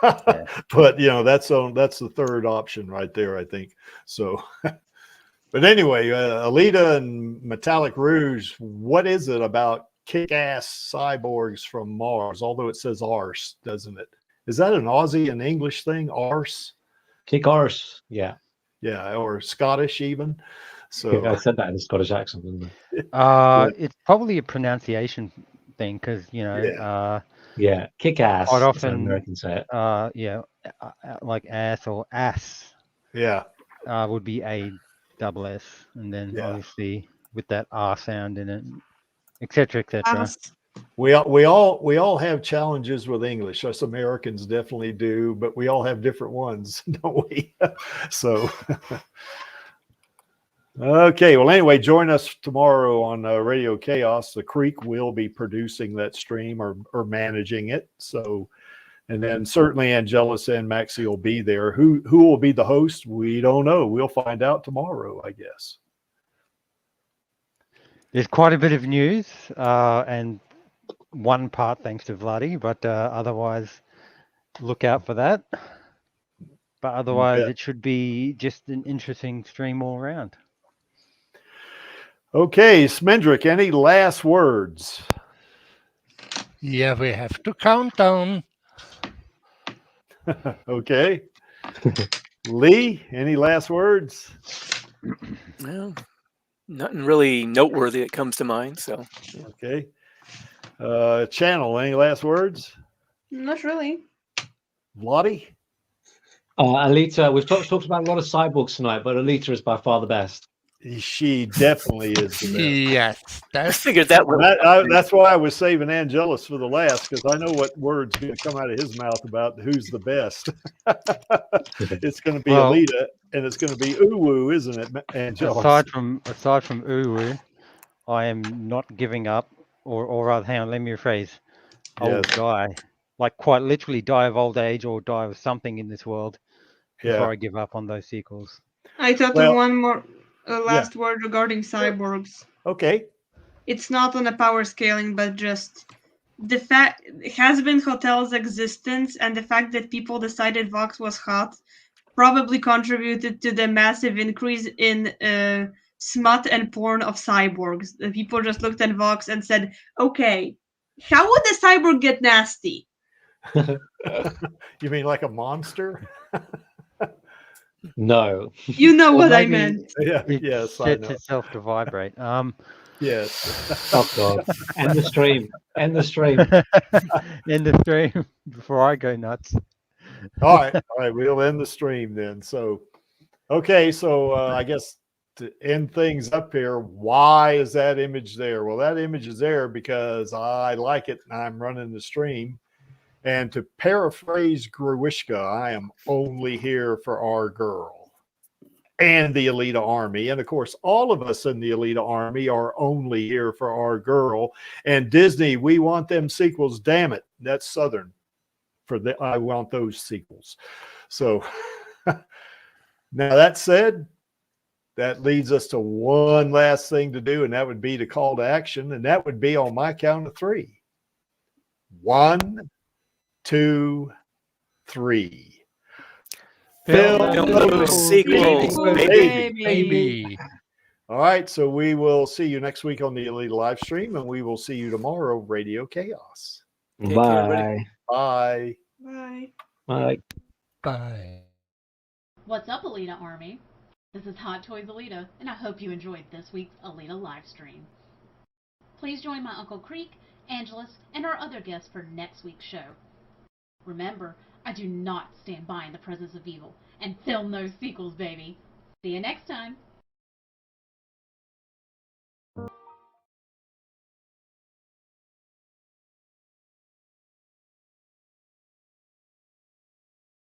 A: But, you know, that's the third option right there, I think. So, but anyway, Alita and Metallic Rouge, what is it about kick-ass cyborgs from Mars? Although it says arse, doesn't it? Is that an Aussie and English thing? Arse?
B: Kick arse. Yeah.
A: Yeah, or Scottish even. So
B: Yeah, I said that in a Scottish accent, didn't
H: It's probably a pronunciation thing because
B: I? Yeah. Kick ass.
H: quite
B: That's how
H: often,
B: Americans say it.
H: like ass or ass
B: Yeah.
H: would be a double S, and then
A: Yeah.
H: obviously with that R sound in it, etc., etc.
F: Ass.
A: we all have challenges with English. Us Americans definitely do, but we all have different ones, don't we? So okay, well, anyway, join us tomorrow on Radio Chaos. The Creek will be producing that stream or managing it. So, and then certainly Angelus and Maxie will be there. Who will be the host? We don't know. We'll find out tomorrow, I guess.
H: There's quite a bit of news, and one part thanks to Vladdy, but otherwise, look out for that. But otherwise, it should be just an interesting stream all around.
A: Okay, Smendrick, any last words?
D: Yeah, we have to count down.
A: Okay. Lee, any last words?
G: Well, nothing really noteworthy that comes to mind. So, yeah.
A: Okay. Channel, any last words?
F: Not really.
A: Vladdy?
B: Alita, we've talked about a lot of cyborgs tonight, but Alita is by far the best.
A: She definitely is the best.
D: Yes,
G: I figured that one.
A: That's why I was saving Angelus for the last, because I know what word's going to come out of his mouth about who's the best. It's going to be Alita, and it's going to be Uwu, isn't it, Angelus?
H: Aside from Uwu, I am not giving up, or rather, hang on, let me rephrase. I will die, like quite literally die of old age or die of something in this world before I give up on those sequels.
F: I thought of one more last word regarding cyborgs.
A: Okay.
F: It's not on a power scaling, but just the fact has-been Hotel's existence and the fact that people decided Vox was hot probably contributed to the massive increase in smut and porn of cyborgs. The people just looked at Vox and said, okay, how would a cyborg get nasty?
A: You mean like a monster?
B: No.
F: You know what I meant.
A: Yeah,
H: It
A: yes, I
H: sets
A: know.
H: itself to vibrate.
A: Yes.
B: Oh God. End the stream. End the stream.
H: End the stream before I go nuts.
A: All right, we'll end the stream then. So, okay, so I guess to end things up here, why is that image there? Well, that image is there because I like it and I'm running the stream. And to paraphrase Gruishka, I am only here for our girl and the Alita Army. And of course, all of us in the Alita Army are only here for our girl. And Disney, we want them sequels. Damn it. That's Southern. I want those sequels. So now that said, that leads us to one last thing to do, and that would be to call to action. And that would be on my count of 3. 1, 2, 3.
G: Film those sequels,
D: baby.
A: All right, so we will see you next week on the Alita live stream, and we will see you tomorrow, Radio Chaos.
G: Take care, everybody.
A: Bye.
F: Bye.
B: Bye.
D: Bye.
I: What's up, Alita Army? This is Hot Toys Alita, and I hope you enjoyed this week's Alita live stream. Please join my Uncle Creek, Angelus, and our other guests for next week's show. Remember, I do not stand by in the presence of evil, and film those sequels, baby. See you next time.